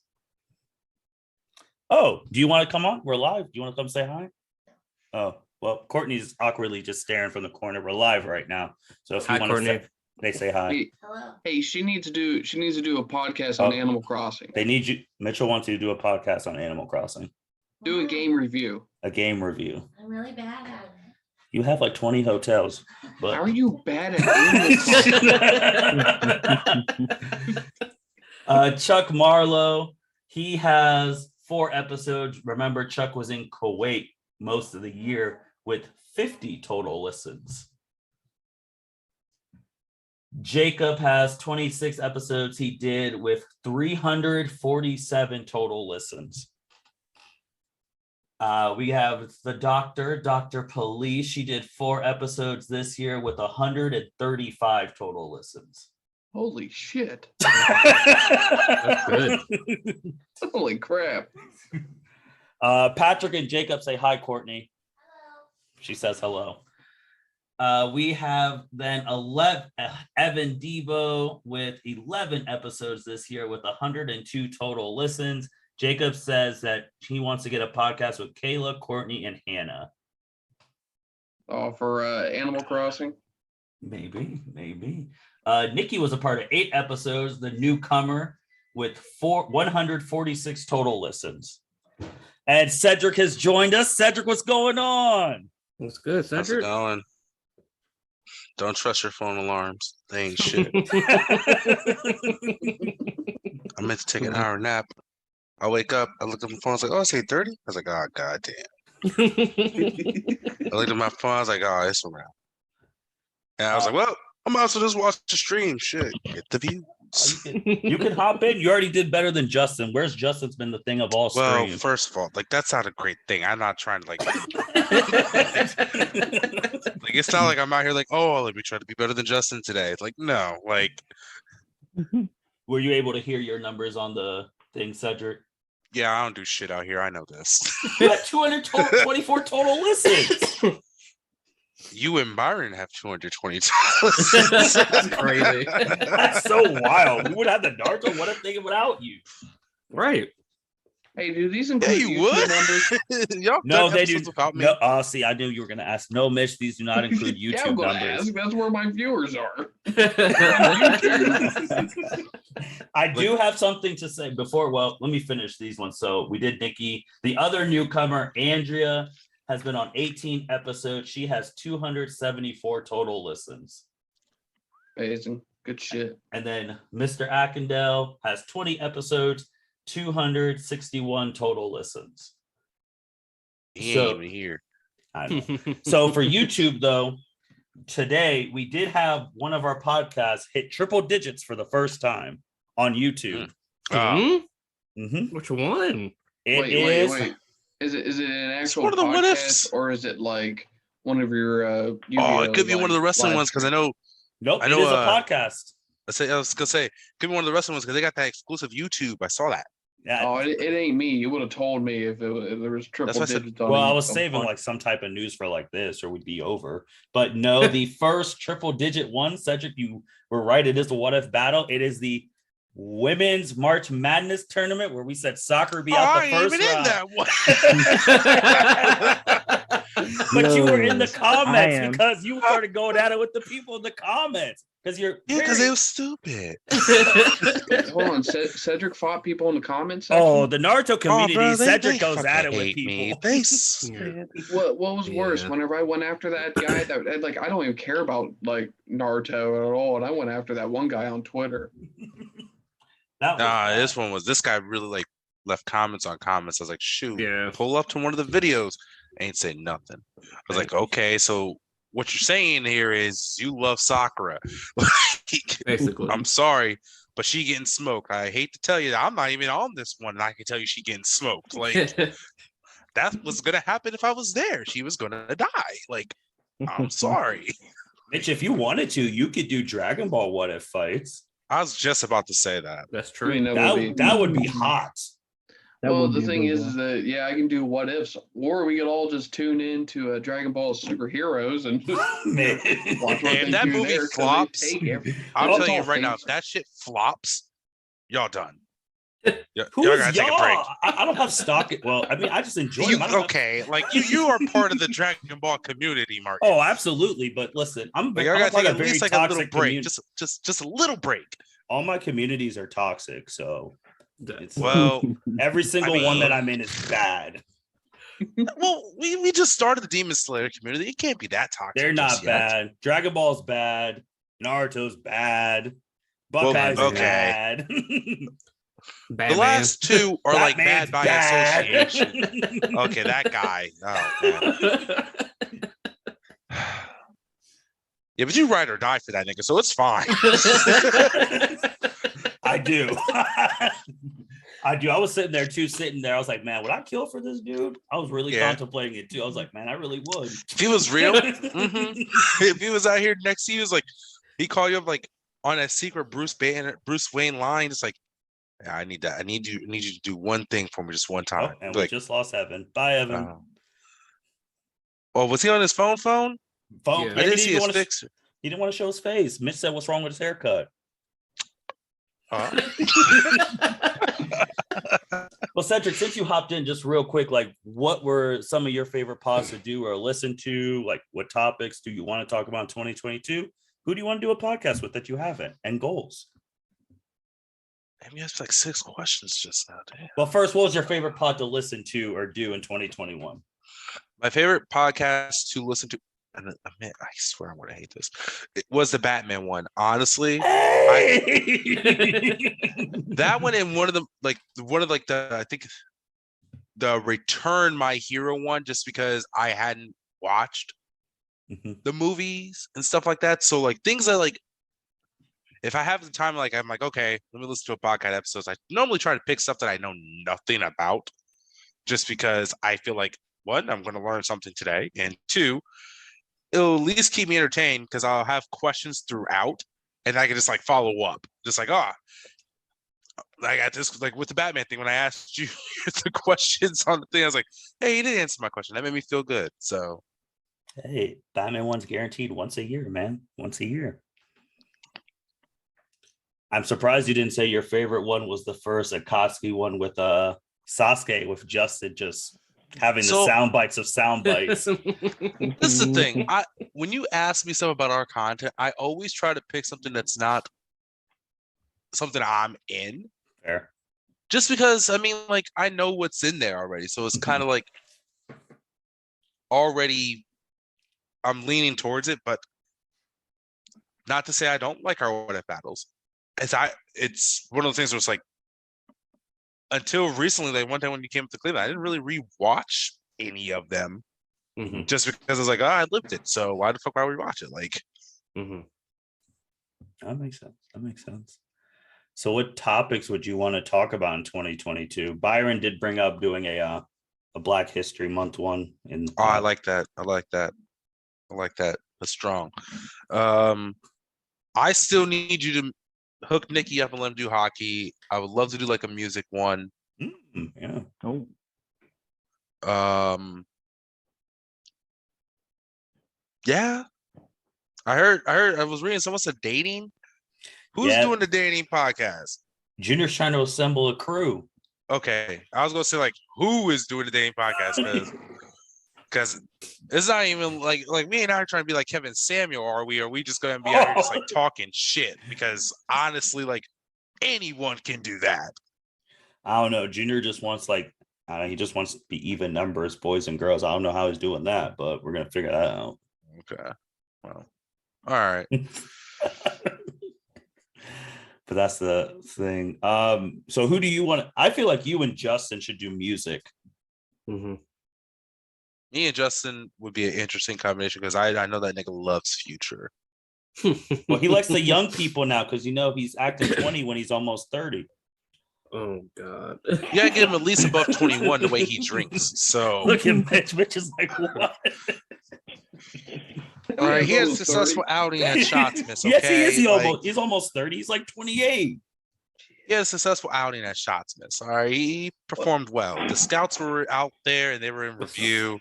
Oh, do you want to come on? We're live. Do you want to come say hi? Oh, well, Courtney's awkwardly just staring from the corner. We're live right now. So if you want to say hi. Hey, she needs to do a podcast on Animal Crossing. They need you. Mitchell wants you to do a podcast on Animal Crossing. Do a game review. A game review. I'm really bad at it. You have like 20 hotels. But... How are you bad at Animal Chuck Marlowe, he has 4 episodes. Remember, Chuck was in Kuwait most of the year with 50 total listens. Jacob has 26 episodes he did with 347 total listens. We have the Dr. Police. She did 4 episodes this year with 135 total listens. Holy shit. That's good. Holy crap. Patrick and Jacob say hi, Courtney. Hello. She says hello. We have then Evan Debo with 11 episodes this year with 102 total listens. Jacob says that he wants to get a podcast with Kayla, Courtney, and Hannah. Oh, for Animal Crossing? Maybe. Niki was a part of 8 episodes, the newcomer, with 146 total listens. And Cedric has joined us. Cedric, what's going on? That's good, Cedric. How's it going? Don't trust your phone alarms. They ain't shit. I meant to take an hour nap. I wake up, I look at my phone, I was like, oh, it's 8:30? I was like, oh, god damn. I looked at my phone, I was like, oh, it's around. And I was like, well, I'm also just watch the stream. Shit, get the views. You can hop in. You already did better than Justin. Where's Justin's been the thing of all streams? Well, first of all, like that's not a great thing. I'm not trying to like it's not like I'm out here like, oh, let me try to be better than Justin today. It's like, no, like. Were you able to hear your numbers on the thing, Cedric? Yeah, I don't do shit out here. I know this. You got 224 total listens. You and Byron have 220 That's crazy. That's so wild. We would have the Naruto. What if they without you? Right. Hey, do these include YouTube numbers? Y'all No, they do. without me. No, see, I knew you were going to ask. No, Mitch, these do not include YouTube Yeah, I'm gonna numbers. ask. That's where my viewers are. I do have something to say before. Well, let me finish these ones. So we did Niki. The other newcomer, Andrea, has been on 18 episodes. She has 274 total listens. Amazing. Good shit. And then Mr. Ackendale has 20 episodes, 261 total listens. He ain't even here. I know. So for YouTube, though, today we did have one of our podcasts hit triple digits for the first time on YouTube. Mm-hmm. Which one? Wait. Is it an actual one of the podcast, what ifs. or is it like one of your? It could be one of the wrestling ones because I know. Nope, I know, it is a podcast. I was gonna say, could be one of the wrestling ones because they got that exclusive YouTube. I saw that. Yeah. Oh, it ain't me. You would have told me if there was triple That's what I said. digits on. Well, I was saving like some type of news for like this, or we'd be over. But no, the first triple digit one, Cedric, you were right. It is the What If Battle. It is the Women's March Madness tournament where we said soccer would be out the first round. But you were in the comments because you started going at it with the people in the comments. Because it was stupid. Hold on, Cedric fought people in the comments section? section? The Naruto community, bro, Cedric goes at it with people. What was worse? Whenever I went after that guy, that like I don't even care about like Naruto at all, and I went after that one guy on Twitter. That was This one was, this guy really like left comments on comments. I was like, shoot, Yeah. pull up to one of the videos. Ain't say nothing. I was like, okay, so what you're saying here is you love Sakura. Basically. I'm sorry, but she getting smoked. I hate to tell you that I'm not even on this one, and I can tell you she getting smoked. Like, that was gonna happen if I was there. She was gonna die. Like, I'm sorry. Mitch, if you wanted to, you could do Dragon Ball What If fights. I was just about to say that. That's I true. mean, That would be hot. well, would the be a thing good is one. that, yeah, I can do what ifs, or we could all just tune in to Dragon Ball Superheroes and Man. watch what If they that do movie there, 'cause they flops, take every- I'm it's telling you all right now, things. if that shit flops, y'all done. Y'all Who's gotta take a break. y'all? I don't have stock. Well, I mean, I just enjoy You, them. I don't have- okay, like you are part of the Dragon Ball community, Mark. Oh, absolutely. But listen, I'm But y'all I'm gotta part take of at a very least like a little toxic break, community. just a little break. All my communities are toxic, so it's Well, every single I one that mean- I'm in is bad. well, we just started the Demon Slayer community. It can't be that toxic. They're not just yet. bad. Dragon Ball's bad. Naruto's bad. Well, Buckeyes okay. bad. The Batman. last two are like Batman's bad by bad. association. Okay, that guy. Oh man. Yeah, but you ride or die for that nigga, so it's fine. I do. I do. I was sitting there. I was like, man, would I kill for this dude? I was really Yeah. contemplating it too. I was like, man, I really would. If he was real, if he was out here next to you, was like he called you up like on a secret Bruce Wayne line, just like, yeah, I need that. I need you to do one thing for me, just one Oh, time. and we Like, just lost Evan. Bye, Evan. oh, was he on his phone? Phone. Yeah. Man, I didn't he see didn't his want to. fix. He didn't want to show his face. Mitch said, "What's wrong with his haircut?" Well, Cedric, since you hopped in, just real quick, like, what were some of your favorite pods to do or listen to? Like, what topics do you want to talk about in 2022? Who do you want to do a podcast with that you haven't? And goals. Maybe that's like 6 questions just now. Damn. Well, first, what was your favorite pod to listen to or do in 2021? My favorite podcast to listen to, and I swear I'm gonna hate this. It was the Batman one. Honestly, that one and one of the I think the Return My Hero one, just because I hadn't watched the movies and stuff like that. So like things that like, if I have the time, like I'm like, okay, let me listen to a podcast episodes. I normally try to pick stuff that I know nothing about, just because I feel like, one, I'm going to learn something today, and two, it'll at least keep me entertained because I'll have questions throughout, and I can just like follow up, just like, I got this, like with the Batman thing, when I asked you the questions on the thing, I was like, hey, you didn't answer my question. That made me feel good. So, hey, Batman one's guaranteed once a year, man. Once a year. I'm surprised you didn't say your favorite one was the first Akatsuki one with Sasuke, with Justin just having the sound bites of sound bites. this is the thing. When you ask me something about our content, I always try to pick something that's not something I'm in. Fair. Just because, I mean, like, I know what's in there already. So it's kind of like already I'm leaning towards it, but not to say I don't like our what if battles. It's one of those things where it's like, until recently, like one time when you came up to Cleveland, I didn't really rewatch any of them, just because I was like, I lived it, so why the fuck would I rewatch it? Like, that makes sense. So, what topics would you want to talk about in 2022? Byron did bring up doing a Black History Month one. I like that. That's strong. I still need you to hook Niki up and let him do hockey. I would love to do like a music one. Yeah. Oh. Yeah. I was reading someone said dating. Who's doing the dating podcast? Junior's trying to assemble a crew. Okay. I was gonna say like who is doing the dating podcast because it's not even like me and I are trying to be like Kevin Samuel, are we? Are we just gonna be out here just like talking shit? Because honestly, like anyone can do that. I don't know. Junior just wants he just wants to be even numbers, boys and girls. I don't know how he's doing that, but we're gonna figure that out. Okay. Well, all right. But that's the thing. So who do you want? I feel like you and Justin should do music. Mm-hmm. Me and Justin would be an interesting combination because I know that nigga loves Future. Well, he likes the young people now because he's acting 20 when he's almost 30. Oh God! You gotta get him at least above 21 the way he drinks. So Look at Mitch. Mitch is like, what? all right, he had a successful outing at Shotsmith. Okay? Yes, he is. Like, He's almost 30. He's like 28. he had a successful outing at Shotsmith. All right, he performed well. The scouts were out there and they were in review.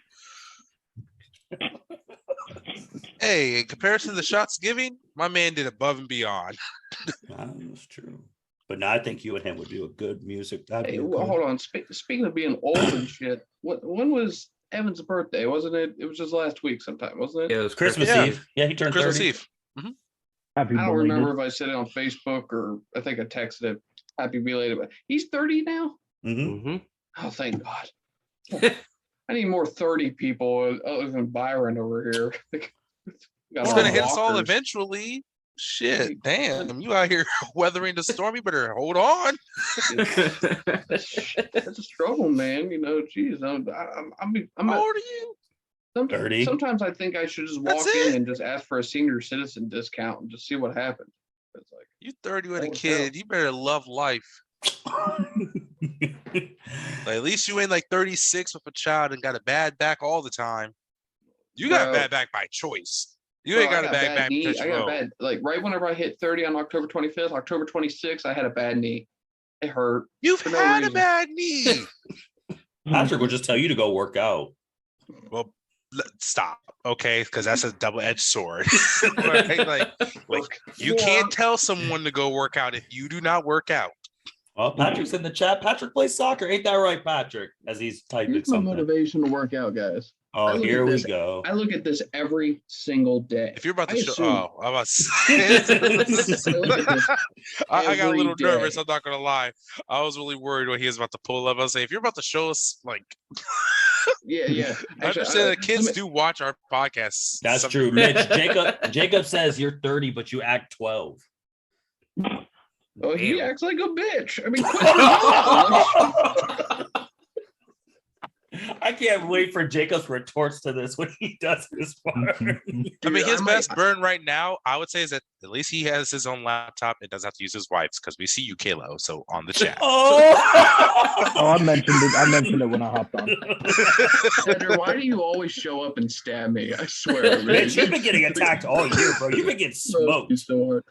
Hey, in comparison to the shots giving, my man did above and beyond. That's true. But now I think you and him would do a good music. Hey, well, hold on. Speaking of being old and shit, when was Evan's birthday? Wasn't it? It was just last week sometime, wasn't it? Yeah, it was Christmas Yeah. Eve. Yeah, he turned Christmas 30. Eve. Happy I don't belated. remember if I said it on Facebook or I think I texted it. Happy belated. But he's 30 now? Mm-hmm. Mm-hmm. Oh, thank God. I need more 30 people other than Byron over here. It's gonna hit us all eventually. Shit, damn, you out here weathering the storm. You better hold on. It's a struggle, man. Geez, I'm How old are you? 30. Sometimes I think I should just walk That's it? in and just ask for a senior citizen discount and just see what happens. It's like, You 30 with a Holy kid. You better love life. Like, at least you ain't like 36 with a child and got a bad back all the time. You got a Bro. bad back by choice. You bro, ain't got I a bad back knee. because I you got a old. bad, like right whenever I hit 30 on October 25th, October 26th, I had a bad knee. It hurt. You've for no had a reason. bad knee. Patrick will just tell you to go work out. Well, stop, okay? Because that's a double-edged sword. Right? Like you can't tell someone to go work out if you do not work out. Well, Patrick's in the chat. Patrick plays soccer. Ain't that right, Patrick? As he's typing Here's my something. motivation to work out, guys. I Oh, look here at we this. go. I look at this every single day. If you're about to I show, assume- I'm about to I look at this I got a little every nervous. day. I'm not gonna lie. I was really worried what he was about to pull up. I was saying, if you're about to show us, like, Yeah. I understand that kids do watch our podcasts. That's true. Mitch, Jacob says you're 30, but you act 12. Oh, he Damn. acts like a bitch. I mean, quit I can't wait for Jacob's retorts to this when he does this part. I mean, Dude, his I best might- burn right now, I would say, is that at least he has his own laptop and doesn't have to use his wife's because we see you, Kalo. So on the chat. Oh, I mentioned it. I mentioned it when I hopped on. Cedric, why do you always show up and stab me? I swear. Mitch, you've been getting attacked all year, bro. You've been getting smoked. You so hard.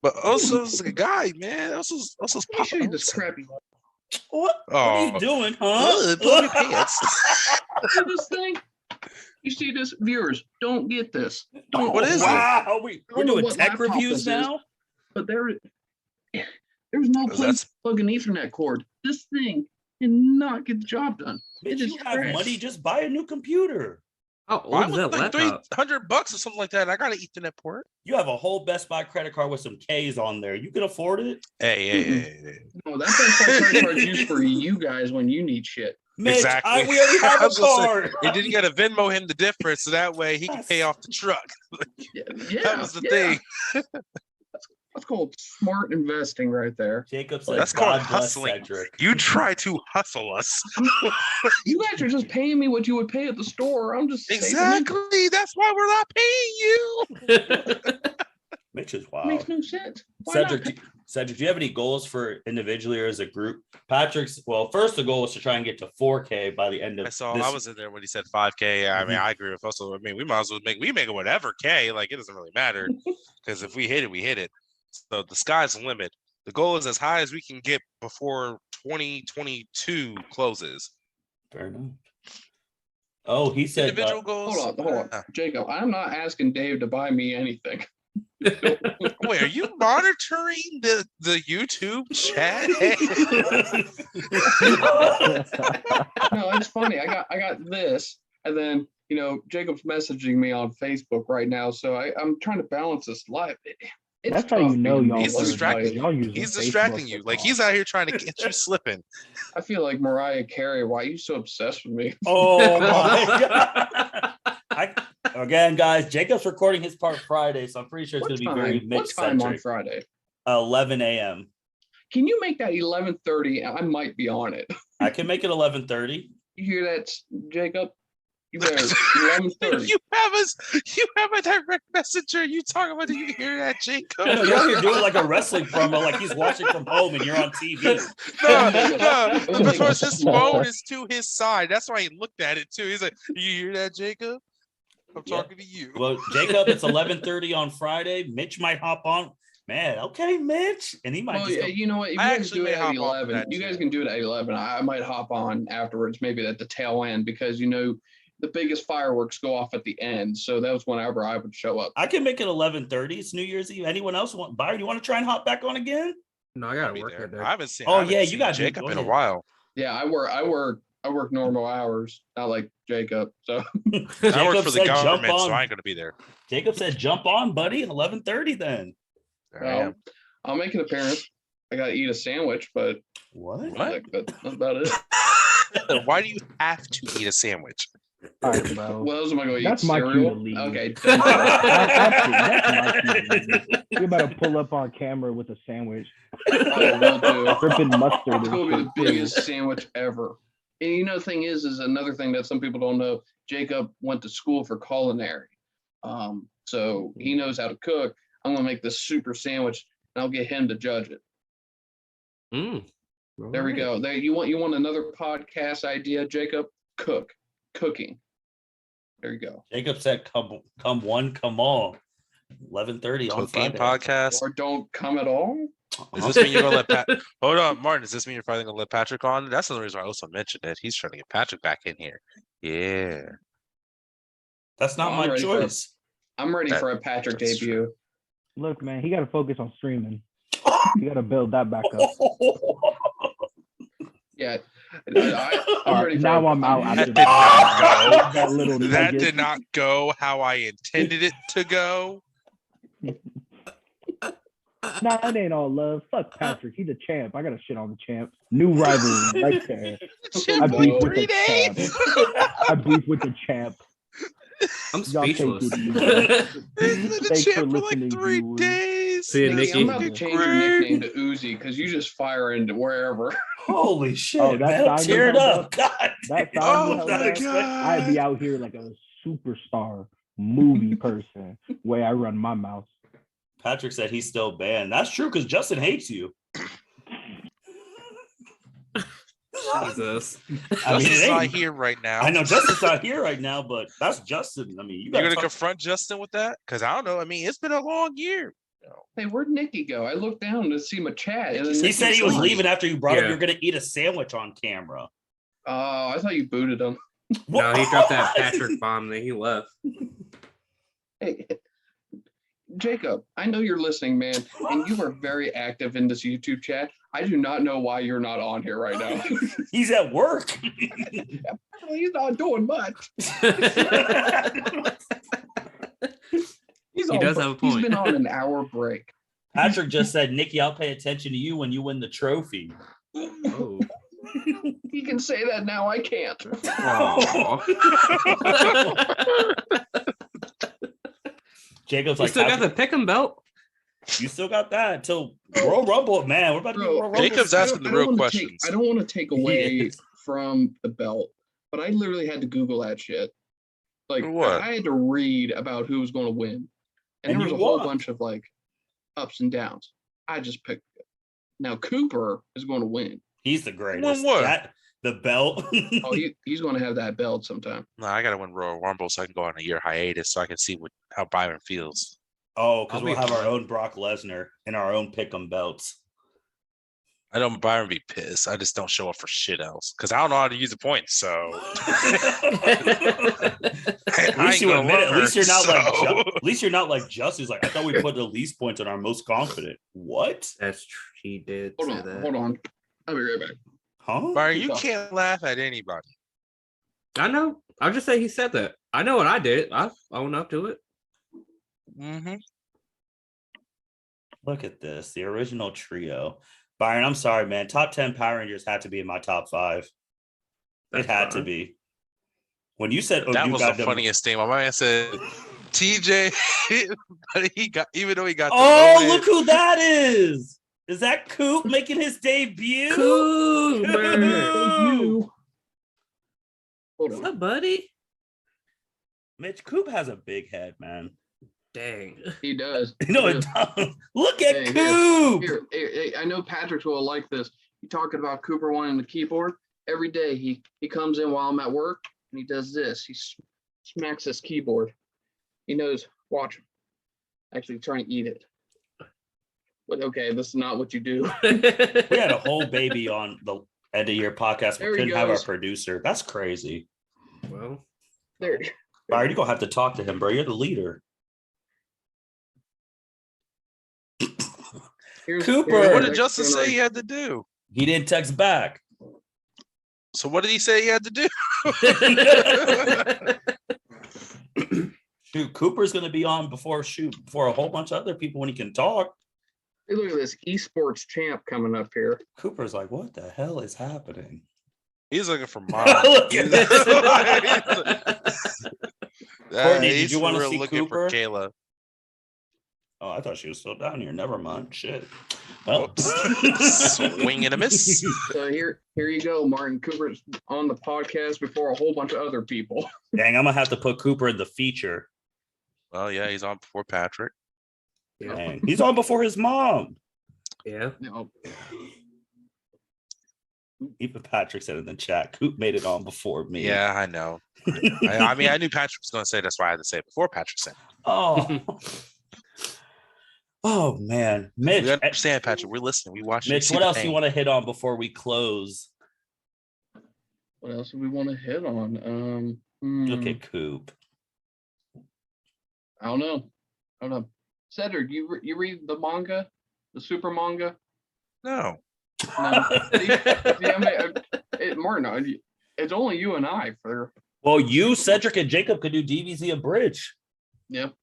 But Osso's a guy, man. Osso's Let me show you this crappy one. What are you Oh. doing, huh? Blow your pants. See this thing? You see this? Viewers, don't get this. Don't. What is it? Wow, we're don't know doing what tech laptop reviews this is. now. But there's no place That's- to plug an Ethernet cord. This thing cannot get the job done. Bitch, It you is have trash. money, just buy a new computer. How old Mine is was that like laptop? $300 or something like that. I got an Ethernet port. You have a whole Best Buy credit card with some K's on there. You can afford it. Hey. No, that's what credit cards used for you guys when you need shit. Mitch, Exactly. we already have I a was gonna say, card. And then you got to Venmo him the difference so that way he can pay off the truck. Yeah, That was the thing. That's called smart investing right there. Jacob said, That's called God bless hustling. Cedric. You try to hustle us. You guys are just paying me what you would pay at the store. I'm just saving it. Exactly. That's why we're not paying you. Mitch is It wild. makes no sense. Why not? Cedric, do you have any goals for individually or as a group? Patrick's, well, first the goal was to try and get to 4K by the end of I was in there when he said 5K. I mean, Mhm. I agree with also. I mean, we might as well make it whatever K. Like, it doesn't really matter because if we hit it, we hit it. So the sky's the limit. The goal is as high as we can get before 2022 closes. Fair enough. Oh, he said Individual goals. Hold on. Jacob, I'm not asking Dave to buy me anything. Wait, are you monitoring the YouTube chat? No, it's funny. I got this, and then Jacob's messaging me on Facebook right now, so I'm trying to balance this life. It's That's how tough you know being y'all. me, He's let me distracted. tell you. Y'all using He's Facebook distracting to you. Like, talk. he's out here trying to get you slipping. I feel like Mariah Carey. Why are you so obsessed with me? Oh my God. Again, guys, Jacob's recording his part Friday, so I'm pretty sure it's going to be very What time on Mitch-centric. Friday? 11 a.m. Can you make that 11:30? I might be on it. I can make it 11:30. You hear that, Jacob? You better 11:30. You have a direct messenger. You talking about? Do you hear that, Jacob? No, you're out here doing like a wrestling promo, like he's watching from home and you're on TV. No, because his phone is to his side. That's why he looked at it too. He's like, "You hear that, Jacob? I'm talking to you." Well, Jacob, it's 11:30 on Friday. Mitch might hop on. Man, okay, Mitch, and he might. Well, just go, you know what? If you I guys actually do it may at hop on 11, that you too. guys can do it at 11. I might hop on afterwards, maybe at the tail end, because the biggest fireworks go off at the end. So that was whenever I would show up. I can make it 11:30. It's New Year's Eve. Anyone else want? Byron, you want to try and hop back on again? No, I I'll gotta be work there. that day. I haven't seen. Oh, I haven't yeah, you seen gotta do- Jacob go in a ahead. while. Yeah, I work normal hours, not like Jacob. So I work Jacob for the said jump government, so on. I ain't gonna be there. Jacob said, "Jump on, buddy." 11:30 then. There I am. I'll make an appearance. I gotta eat a sandwich, but What? that's about it. Why do you have to eat a sandwich? All right, bro. What else am I gonna eat? That's my cue Cereal? to leave. Okay. Actually, that's my cue to leave. You're about to pull up on camera with a sandwich. I will do. Dripping mustard. It's and gonna be the shit, too. biggest sandwich ever. And the thing is another thing that some people don't know. Jacob went to school for culinary, so he knows how to cook. I'm gonna make this super sandwich, and I'll get him to judge it. There we go. There you want another podcast idea, Jacob? Cooking. There you go. Jacob said, "Come one, come all." 11:30 on Cooking Friday. podcast. Or don't come at all. Does this mean you're gonna let Pat? Hold on, Martin. Does this mean you're finally gonna let Patrick on? That's the reason why I also mentioned it. He's trying to get Patrick back in here. Yeah. That's not I'm my ready for it. choice. I'm ready for a Patrick That's true. debut. Look, man, he got to focus on streaming. You got to build that back up. Yeah. I'm All ready right, for now a- I'm out. That after did not go. that little That nugget. did not go how I intended it to go. Nah, it ain't all love. Fuck Patrick. He's a champ. I got to shit on the champ. New rivalry right there. I beef with the 3 champ. days. I beef with the champ. I'm Y'all take speechless. it easy. The Thanks champ for for like listening, 3 viewers. days. See you, Niki, Niki. I'm about to change your nickname to Uzi because you just fire into wherever. Holy shit! Oh, that man, I'm sound teared you held up. God. That damn. sound you Oh held my up, god. I'd be out here like a superstar movie person. Way I run my mouth. Patrick said he's still banned. That's true because Justin hates you. Jesus. I mean, Justin's it not ain't- here right now. I know Justin's not here right now, but that's Justin. I mean, you You're got gonna to confront Justin with that? Because I don't know. I mean, it's been a long year. Hey, where'd Niki go? I looked down to see my chat. And then He Niki's said he was gone. leaving after you brought up Yeah. you're going to eat a sandwich on camera. Oh, I thought you booted him. No, he dropped that Patrick bomb, then he left. Hey, Jacob, I know you're listening, man, and you are very active in this YouTube chat. I do not know why you're not on here right now. He's at work. He's not doing much. He does have a He's point. been on an hour break. Patrick just said, Niki, I'll pay attention to you when you win the trophy. Oh. He can say that now. I can't. Jacob's You like, still got the Patrick, pick'em belt? you still got that until Royal Rumble. Man, we're about to do Bro, Royal Rumble. Jacob's asking the real questions. I don't want to take away He is. from the belt, but I literally had to Google that shit. Like, For what? I had to read about who was going to win, and And there was you a whole won. bunch of like ups and downs. I just picked it. Now Cooper is going to win. He's the greatest. what? That, the belt. Oh, he's going to have that belt sometime. No, I gotta win Royal Rumble so I can go on a year hiatus so I can see how Byron feels. Oh, because I'll we'll be have our fine. own Brock Lesnar and our own pick'em belts. I know Byron be pissed. I just don't show up for shit else because I don't know how to use the points. So At least you admit it. At least you're not like so- at least you're not like Justice. Like I thought we put the least points on our most confident. What? That's true. He did Hold say on, that. hold on. I'll be right back. Huh? Byron, you can't laugh at anybody. I know. I'll just say he said that. I know what I did. I own up to it. Mm-hmm. Look at this. The original trio. Byron, I'm sorry, man. Top 10 Power Rangers had to be in my top 5. That's it had to fine. be. When you said That you was got the them- funniest thing. My man said TJ, but he got even though he got. Oh, look who that is! Is that Coop making his debut? Coop. Hold What's on. up, buddy? Mitch, Coop has a big head, man. Dang. He does. No, He it does. doesn't. Look at Hey, Coop. Here, I know Patrick's will like this. You talking about Cooper wanting the keyboard? Every day he comes in while I'm at work and he does this. He smacks his keyboard. He knows. Watch him. Actually, trying to eat it. But okay, this is not what you do. We had a whole baby on the end of your podcast. We There he couldn't have our goes. producer. That's crazy. Well, There. Byron, you're gonna have to talk to him, bro. You're the leader. Cooper. What did Justin say he had to do? He didn't text back. So what did he say he had to do? Shoot, Cooper's gonna be on before a whole bunch of other people when he can talk. Hey, look at this esports champ coming up here. Cooper's like, what the hell is happening? He's looking for mom. Look at that. Courtney, did He's you want to real see looking Cooper? for Kayla? Oh, I thought she was still down here. Never mind. Shit. Well, Swing and a miss. So here you go, Martin. Cooper's on the podcast before a whole bunch of other people. dang, I'm gonna have to put Cooper in the feature. Well, yeah, he's on before Patrick. yeah. Dang. He's on before his mom. Yeah. No, Even Patrick said in the chat, Coop made it on before me. Yeah, I know. I mean, I knew Patrick was going to say. That's why I had to say it before Patrick said. Oh. Oh man, Mitch. We understand, Patrick. We're listening. We watch. Mitch, what else you want to hit on before we close? what else do we want to hit on? Look at Coop. I don't know. Cedric, you read the manga, the super manga? No. No. Martin, it's only you and I for. Well, you, Cedric, and Jacob could do DBZ Abridged. Yep.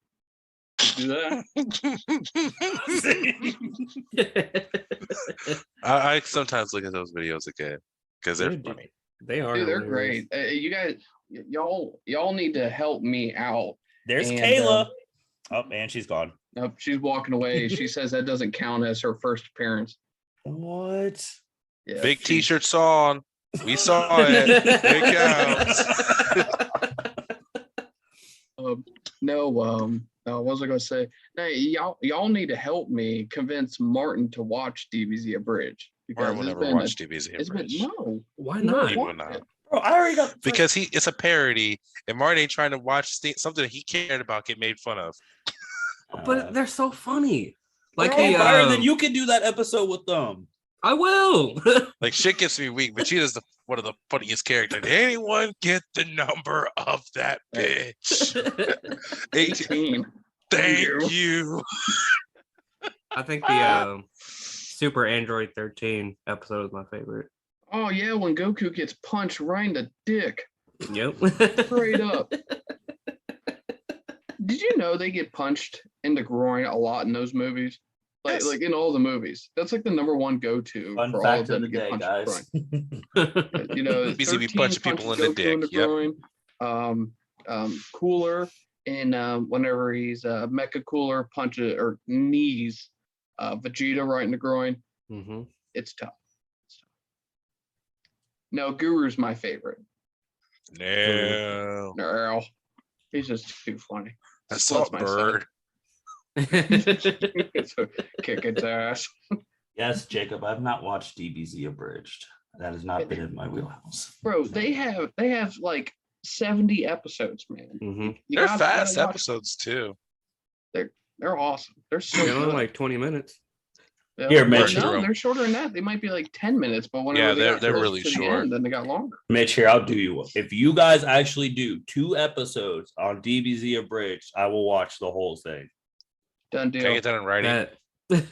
Do that. I sometimes look at those videos again because they're funny. They are. Dude, they're hilarious. great. You guys, y'all need to help me out. There's And, Kayla. Oh, and she's gone. Nope, she's walking away. She says that doesn't count as her first appearance. What? Yeah, Big she- T-shirt song. We saw it. It counts. No, what was I gonna say? Hey, y'all need to help me convince Martin to watch DBZ Abridged Or will never watch DBZ. It's been no. Why No, not? He will not. Bro, I already got Because it's a parody, and Martin ain't trying to watch something that he cared about get made fun of. But they're so funny. Like Like, he, Byron, then you can do that episode with them. I will. Like shit gets me weak, but she is one of the funniest characters. Did anyone get the number of that bitch? 18. Thank you. I think the Super Android 13 episode is my favorite. Oh yeah, when Goku gets punched right in the dick, Yep. straight up. Did you know they get punched in the groin a lot in those movies? Yes. Like in all the movies. That's like the number one go-to Fun for all fact of them of to the get day, punched guys. in the groin. You know, Busy be 13 punching people punches in the Goku dick, groin. Cooler and whenever he's Mecha Cooler punches or knees Vegeta right in the groin. Mm-hmm. It's tough. No, Guru's my favorite. No. No, he's just too funny. That's Bless not my bird. So, kick its ass. Yes, Jacob, I've not watched DBZ Abridged. That has not been in my wheelhouse. Bro, they have like 70 episodes, man. Mm-hmm. You They're gotta fast watch episodes too. them. They're awesome. They're so They're only good. like 20 minutes. Yeah. Here, Well, Mitch. no, they're shorter than that. They might be like 10 minutes, but whenever Yeah, they got they're close really to the short. end, then they got longer. Mitch, here, I'll do you one. If you guys actually do 2 episodes on DBZ Abridged, I will watch the whole thing. Done Can I deal. get that in writing? That,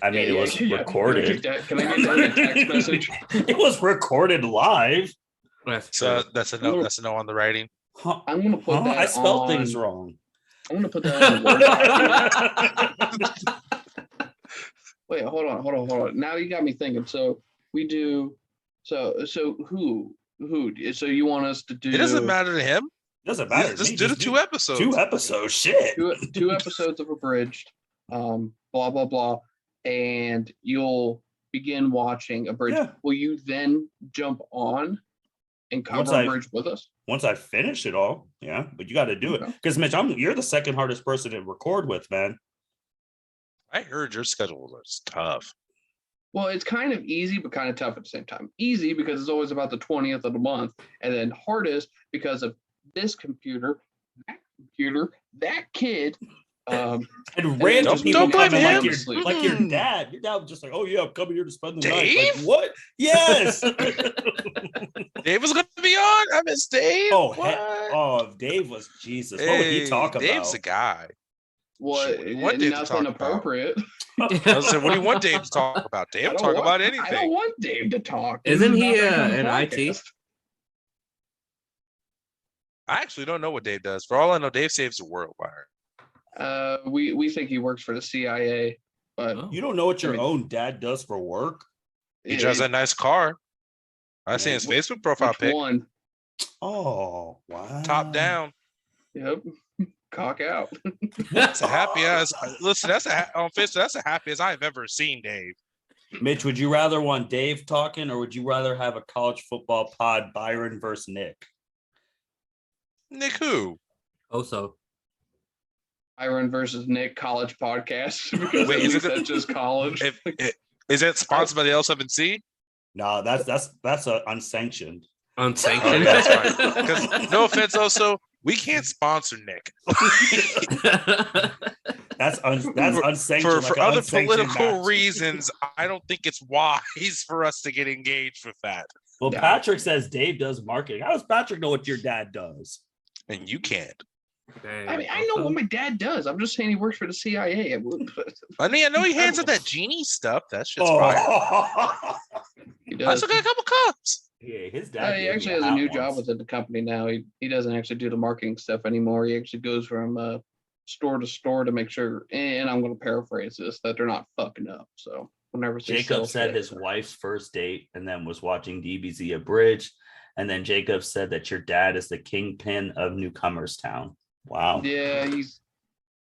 I mean, it was recorded. Can I get that in a text message? It was recorded live. that's So true. that's a no. That's a no on the writing. Huh? I'm gonna put Huh? that I spelled on, things wrong. I'm gonna put that on a Word document. Wait, hold on. Now you got me thinking. So we do. So who? So you want us to do? It doesn't matter to him. Doesn't matter. Just do the 2 episodes. 2 episodes. Shit. Two episodes of Abridged. Blah blah blah, and you'll begin watching Abridged. Yeah. Will you then jump on and cover Abridged with us? Once I finish it all, yeah. But you got to do it because Mitch, you're the second hardest person to record with, man. I heard your schedule was tough. Well, it's kind of easy, but kind of tough at the same time. Easy because it's always about the 20th of the month, and then hardest because of this computer, that kid. And random don't people blame coming him. like your dad. Your dad was just like, "Oh yeah, I'm coming here to spend the Dave? night." Like, what? Yes. Dave was going to be on. I miss Dave. If Dave was Jesus. What would he talk about? Dave's a guy. What? What Dave to Nothing talk appropriate. I said, what do you want Dave to talk about? Dave talk about anything. I don't want Dave to talk. Isn't he an an IT? I actually don't know what Dave does. For all I know, Dave saves the world, Byron. We think he works for the CIA, but You don't know what your own dad does for work? He drives that nice car. I see his Facebook profile pic. One. Oh, wow. Top down. Yep. Cock out. That's a happy as. Listen, on Facebook. That's the happiest I've ever seen Dave. Mitch, would you rather want Dave talking or would you rather have a college football pod Byron versus Nick? Nick who? Osso. Byron versus Nick college podcast. Wait, is it just college? Is it sponsored by the L7C? No, that's unsanctioned. Unsanctioned. Okay, that's fine. Because no offense, also, we can't sponsor Nick. That's unsanctioned. For other political reasons, I don't think it's wise for us to get engaged with that. Well, Patrick says Dave does marketing. How does Patrick know what your dad does? And you can't. I mean, I know what my dad does. I'm just saying he works for the CIA. I know he hands out that genie stuff. That shit's fire. He I does. still got a couple cups. Yeah, his dad. He actually has a new job within the company now. He doesn't actually do the marketing stuff anymore. He actually goes from store to store to make sure, and I'm going to paraphrase this, that they're not fucking up. So whenever Jacob said his wife's first date and then was watching DBZ Abridged. And then Jacob said that your dad is the kingpin of Newcomers Town. Wow. Yeah,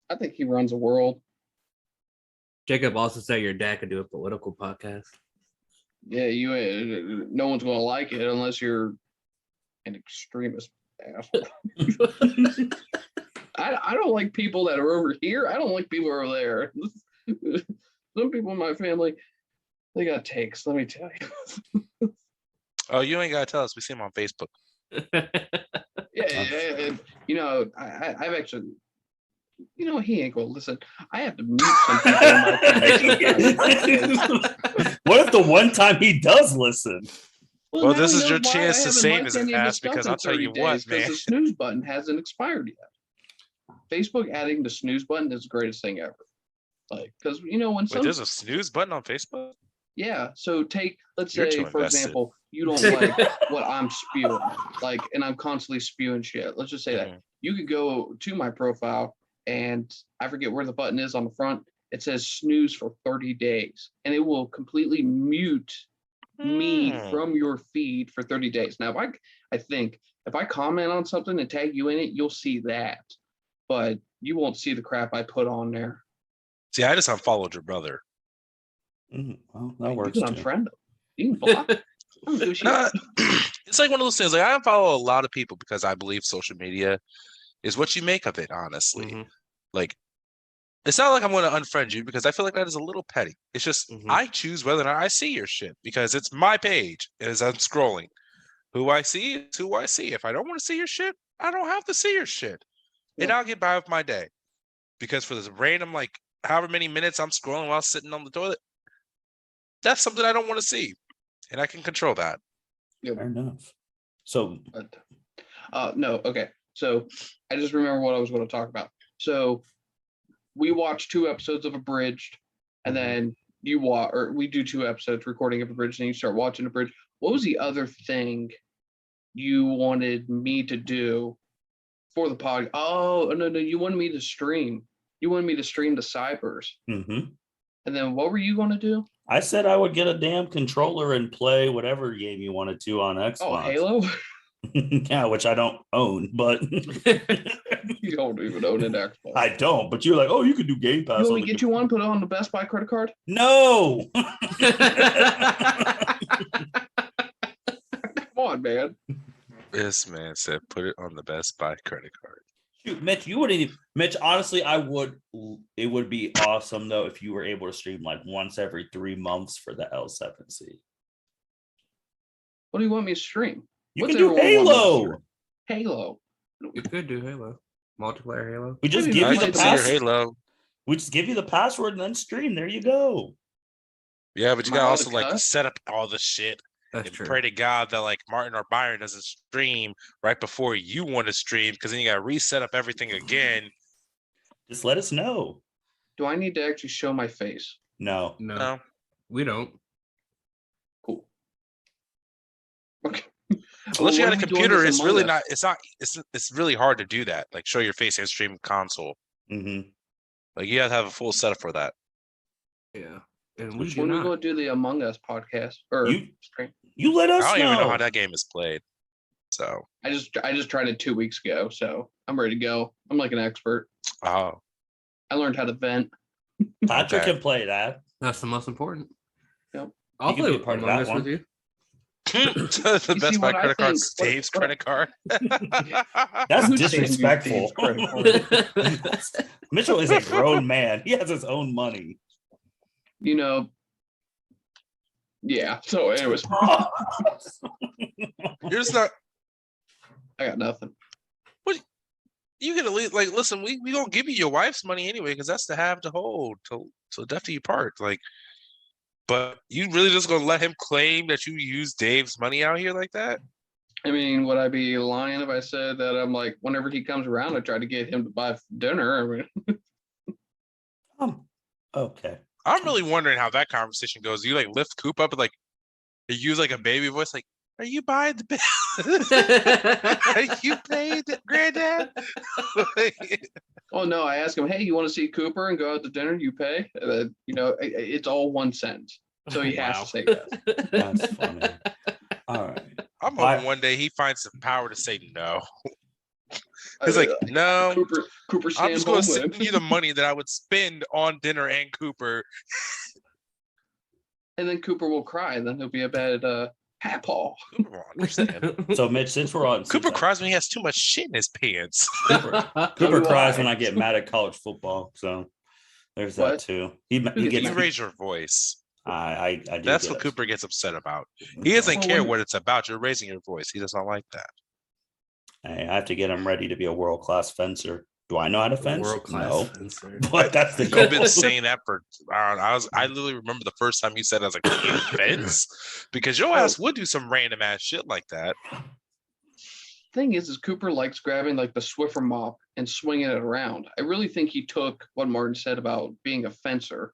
I think he runs a world. Jacob also said your dad could do a political podcast. Yeah, no one's going to like it unless you're an extremist asshole. I don't like people that are over here. I don't like people over there. Some people in my family, they got takes, let me tell you. Oh, you ain't gotta tell us. We see him on Facebook. Yeah. I've actually, he ain't gonna listen. I have to mute some people in my family. What if the one time he does listen? Well, this is your chance to save his ass, because I'll tell you what, man. The snooze button hasn't expired yet. Facebook adding the snooze button is the greatest thing ever. Like, because when there's a snooze button on Facebook. Yeah. So let's You're say, too for invested. example, you don't like what I'm spewing, and I'm constantly spewing shit. Let's just say that you could go to my profile, and I forget where the button is on the front. It says snooze for 30 days, and it will completely mute me from your feed for 30 days. Now, I think if I comment on something and tag you in it, you'll see that, but you won't see the crap I put on there. See, I just unfollowed your brother. Well, that works. You can unfriend them. You can block. It's like one of those things. Like, I unfollow a lot of people because I believe social media is what you make of it. Honestly, like, it's not like I'm going to unfriend you because I feel like that is a little petty. It's just I choose whether or not I see your shit because it's my page as I'm scrolling. Who I see is who I see. If I don't want to see your shit, I don't have to see your shit, and I'll get by with my day. Because for this random, like, however many minutes I'm scrolling while sitting on the toilet, that's something I don't want to see, and I can control that. Fair enough. So, no, okay. So I just remember what I was going to talk about. So we watched 2 episodes of Abridged, and then we do 2 episodes recording of Abridged, and you start watching Abridged. What was the other thing you wanted me to do for the pod? Oh, no, you wanted me to stream. You wanted me to stream the Cybers. And then what were you going to do? I said I would get a damn controller and play whatever game you wanted to on Xbox. Oh, Halo? Yeah, which I don't own, but You don't even own an Xbox. I don't. But you're like, oh, you could do Game Pass. You want me to get you one? Put it on the Best Buy credit card? No. Come on, man. This man said, "Put it on the Best Buy credit card." Shoot, Mitch, you wouldn't even. Mitch, honestly, I would. It would be awesome though if you were able to stream like once every 3 months for the L7C. What do you want me to stream? You What's can do everyone want me to Halo. stream? Halo. You could do Halo. Multiplayer Halo. We just I give I you the can see your pass. Halo. We just give you the password and then stream. There you go. Yeah, but you Am I gotta allowed also to like cuss? set up all the shit That's and true. pray to God that like Martin or Byron doesn't stream right before you want to stream, because then you gotta reset up everything again. Just let us know. Do I need to actually show my face? No. No, No. we don't. Cool. Okay. Unless you What got a are we doing computer, this it's really Among Us? not. It's really hard to do that. Like show your face and stream console. Mm-hmm. Like you have to have a full setup for that. Yeah, and we do When we not. go do the Among Us podcast or You- stream? You let us I don't know. even know how that game is played. So, I just tried it 2 weeks ago, so I'm ready to go. I'm like an expert. oh, I learned how to vent. Patrick Okay. can play that. That's the most important. Yep. I'll You can play be a part of Among that Us one. with you. the You Best see Buy what I credit card, think- what- Dave's what- credit card. That's Who's saying you disrespectful. Dave's credit card? Mitchell is a grown man. He has his own money. You know. Yeah. So, anyways, You're just not. I got nothing. You can at least like listen. We gonna give you your wife's money anyway, because that's to have to hold till death do you part. Like, but you really just gonna let him claim that you use Dave's money out here like that? I mean, would I be lying if I said that I'm like, whenever he comes around, I try to get him to buy dinner? I mean, Okay. I'm really wondering how that conversation goes. You like lift Coop up and like you use like a baby voice, like, "Are you buying the bill? Are you paid, Granddad?" oh no, I ask him, hey, you want to see Cooper and go out to dinner? You pay? It's all 1 cent. So he has Wow. to say yes. That's funny. All right. I'm Why- hoping one day he finds the power to say no. He's like, no, Cooper I'm stand just going to home send with. you the money that I would spend on dinner and Cooper. And then Cooper will cry, and then he'll be a bad papaw. Cooper won't understand. So Mitch, since we're on Cooper cries when he has too much shit in his pants. Cooper do cries I. when I get mad at college football. So there's that What? too. He gets gets You raise your voice. I do. That's get what it. Cooper gets upset about. He doesn't Well, care when- what it's about. You're raising your voice. He does not like that. Hey, I have to get him ready to be a world class fencer. Do I know how to fence? World class No, fencer. but that's the goal. You've been saying that for I literally remember the first time you said it, I was like, "You fence?" Because your ass would do some random ass shit like that. Thing is Cooper likes grabbing like the Swiffer mop and swinging it around. I really think he took what Martin said about being a fencer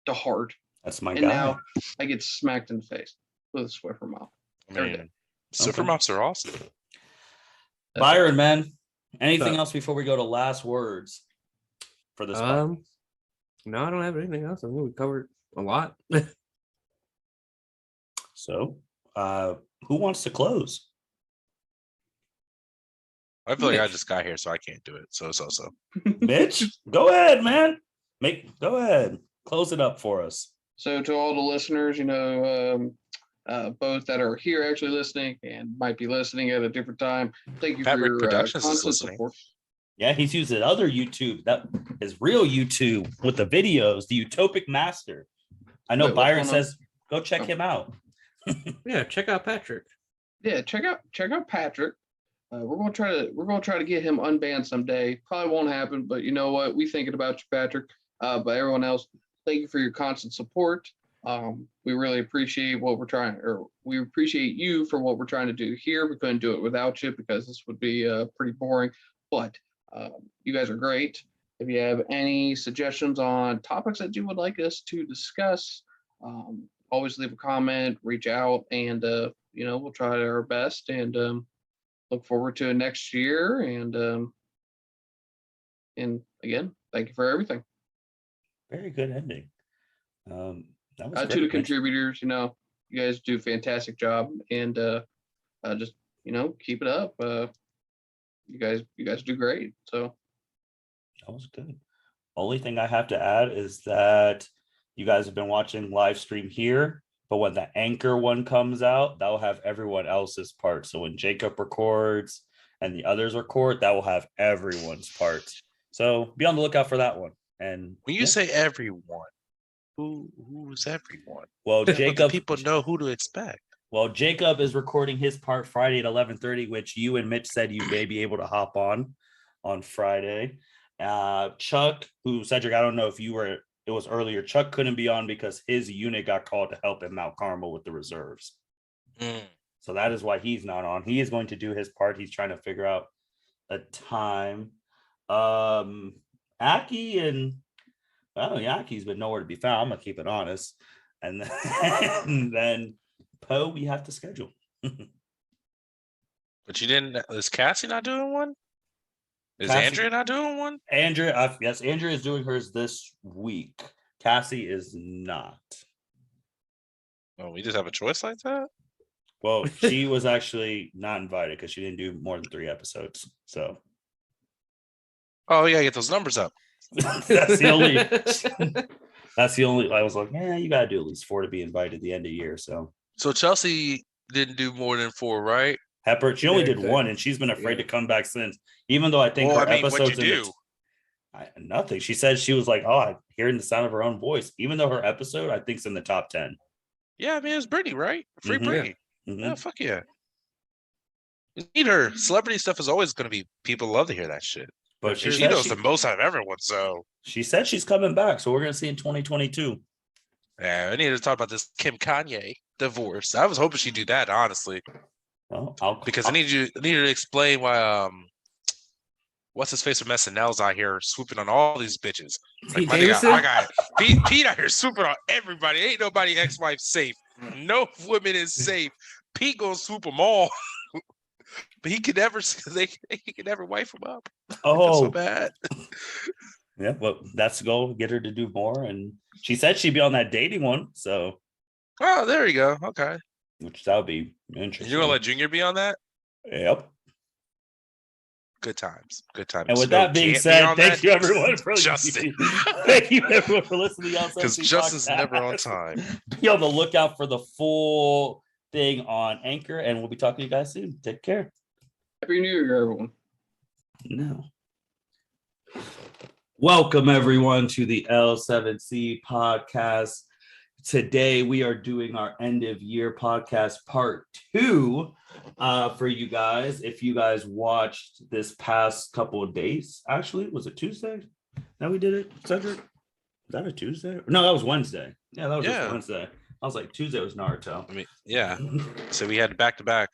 to heart. That's my And guy. now I get smacked in the face with a Swiffer mop. I mean, Okay. super mops are awesome. Byron, man. Anything So- else before we go to last words for this? podcast? No, I don't have anything else. I think we covered a lot. So, who wants to close? I feel like I Mitch. just got here, so I can't do it. So it's also Mitch, go ahead, man. Go ahead. Close it up for us. So to all the listeners, both that are here actually listening and might be listening at a different time, thank you Fabric for your Productions is constant listening. support. Yeah, he's using other YouTube. That is real YouTube with the videos, the Utopic Master. I know Wait, what's Byron going on? says go check Oh. him out. Yeah, check out Patrick. Yeah, check out Patrick. We're gonna try to get him unbanned someday. Probably won't happen, but you know what? We thinking about you, Patrick. But everyone else, thank you for your constant support. We really appreciate we appreciate you for what we're trying to do here. We couldn't do it without you because this would be pretty boring. But you guys are great. If you have any suggestions on topics that you would like us to discuss, always leave a comment, reach out, and we'll try our best and look forward to next year. And again, thank you for everything. Very good ending. That was To great, the Mitch. contributors, you guys do a fantastic job, and just keep it up. You guys do great. So that was good. Only thing I have to add is that you guys have been watching live stream here, but when the Anchor one comes out, that will have everyone else's part. So when Jacob records and the others record, that will have everyone's parts. So be on the lookout for that one. And when you say everyone, who's everyone? Well, Jacob, people know who to expect. Well, Jacob is recording his part Friday at 11:30, which you and Mitch said you may be able to hop on Friday. Chuck, who Cedric, I don't know if it was earlier. Chuck couldn't be on because his unit got called to help in Mount Carmel with the reserves. So that is why he's not on. He is going to do his part. He's trying to figure out a time. Aki's been nowhere to be found. I'm gonna keep it honest. And then Poe, we have to schedule. But you didn't. Is Cassie not doing one? Is Andrea not doing one? Andrea is doing hers this week. Cassie is not. Oh, we just have a choice like that? Well, she was actually not invited because she didn't do more than 3 episodes. So. Oh, we gotta get those numbers up. That's the only. I was like, you gotta do at least 4 to be invited at the end of the year. So Chelsea didn't do more than 4, right? Pepper, she only did 1, and she's been afraid to come back since. Even though I think her episodes what'd you do? Nothing. She said she was like, hearing the sound of her own voice. Even though her episode, I think, is in the top 10. Yeah, I mean, it's Brittany, right? Free Brittany. Mm-hmm. Yeah, fuck yeah. You need her. Celebrity stuff is always going to be. People love to hear that shit. But she knows the most out of everyone. So she said she's coming back. So we're gonna see in 2022. Yeah, I need to talk about this Kim Kanye divorce. I was hoping she'd do that, honestly. Well, I need you to explain why what's his face from SNL's out here swooping on all these bitches. Like, I got Pete out here swooping on everybody. Ain't nobody ex-wife safe. No woman is safe. Pete gonna swoop them all. But he could never wife him up. Oh, so bad. Yeah, well, that's the goal. Get her to do more, and she said she'd be on that dating one. So, there you go. Okay, which that would be interesting. You're gonna let Junior be on that? Yep. Good times. And with that being said, thank you everyone for Justin. Thank you everyone for listening to the because Justin's never on time. Be on the lookout for the full thing on Anchor, and we'll be talking to you guys soon. Take care. Happy New Year, everyone. No. Welcome everyone to the L7C podcast. Today we are doing our end of year podcast part 2 for you guys. If you guys watched this past couple of days, actually, was it Tuesday that we did it, Cedric? Was that a Tuesday? No, that was Wednesday. Yeah, that was just Wednesday. I was like, Tuesday was Naruto. I mean, yeah. So we had back to back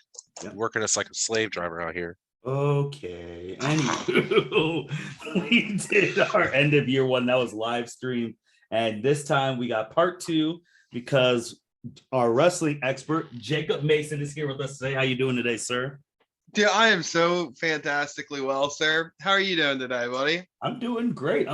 working us like a slave driver out here. Okay. Anywho, we did our end of year one. That was live stream. And this time we got part 2 because our wrestling expert, Jacob Mason, is here with us today. How you doing today, sir? Dude, I am so fantastically well, sir. How are you doing today, buddy? I'm doing great.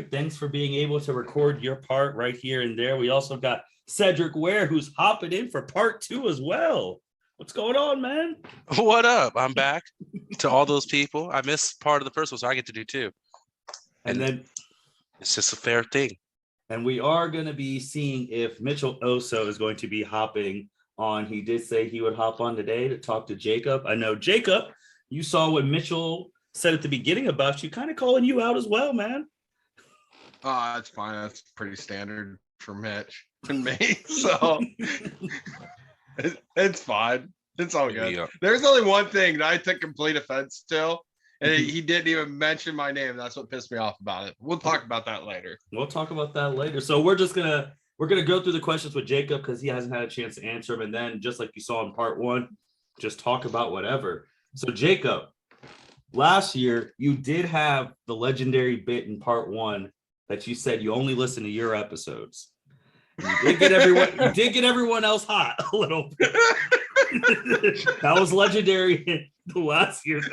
Thanks for being able to record your part right here and there. We also got Cedric Ware, who's hopping in for part 2 as well. What's going on, man? What up? I'm back. To all those people. I missed part of the first one, so I get to do 2. And then it's just a fair thing. And we are going to be seeing if Mitchell Osso is going to be hopping on. He did say he would hop on today to talk to Jacob. I know, Jacob, you saw what Mitchell said at the beginning about you, kind of calling you out as well, man. Oh, that's fine. That's pretty standard for Mitch and me. So it's fine. It's all good. Yeah. There's only one thing that I took complete offense to, and he didn't even mention my name. That's what pissed me off about it. We'll talk about that later. So we're gonna go through the questions with Jacob because he hasn't had a chance to answer them, and then just like you saw in part 1, just talk about whatever. So Jacob, last year you did have the legendary bit in part 1 that you said you only listen to your episodes. You did get everyone else hot a little bit. That was legendary in the last year's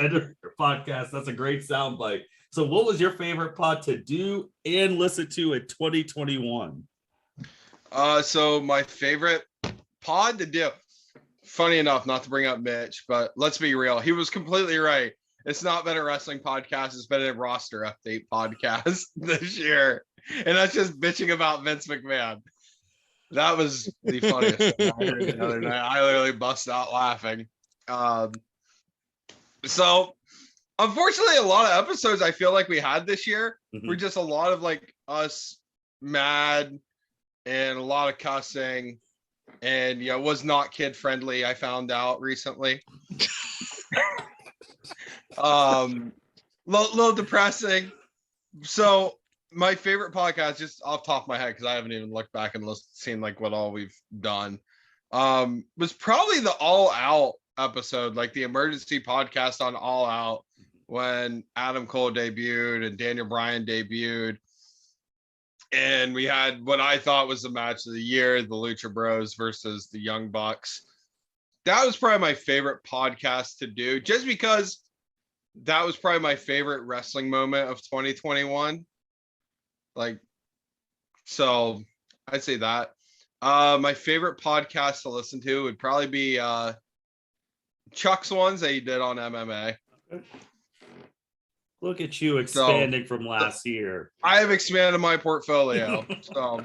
podcast. That's a great soundbite. So what was your favorite pod to do and listen to in 2021? So my favorite pod to do. funny enough, not to bring up Mitch, but let's be real. He was completely right. It's not been a wrestling podcast. It's been a roster update podcast this year. And that's just bitching about Vince McMahon. That was the funniest thing I heard the other night. I literally bust out laughing. So, unfortunately, a lot of episodes I feel like we had this year were just a lot of like us mad and a lot of cussing. And, it was not kid friendly. I found out recently. Little depressing. So, my favorite podcast, just off the top of my head, because I haven't even looked back and seen like what all we've done, was probably the All Out episode, like the emergency podcast on All Out when Adam Cole debuted and Daniel Bryan debuted. And we had what I thought was the match of the year, the Lucha Bros versus the Young Bucks. That was probably my favorite podcast to do, just because that was probably my favorite wrestling moment of 2021. Like, so I'd say that. My favorite podcast to listen to would probably be Chuck's ones that he did on MMA. Look at you expanding from last year. I have expanded my portfolio. So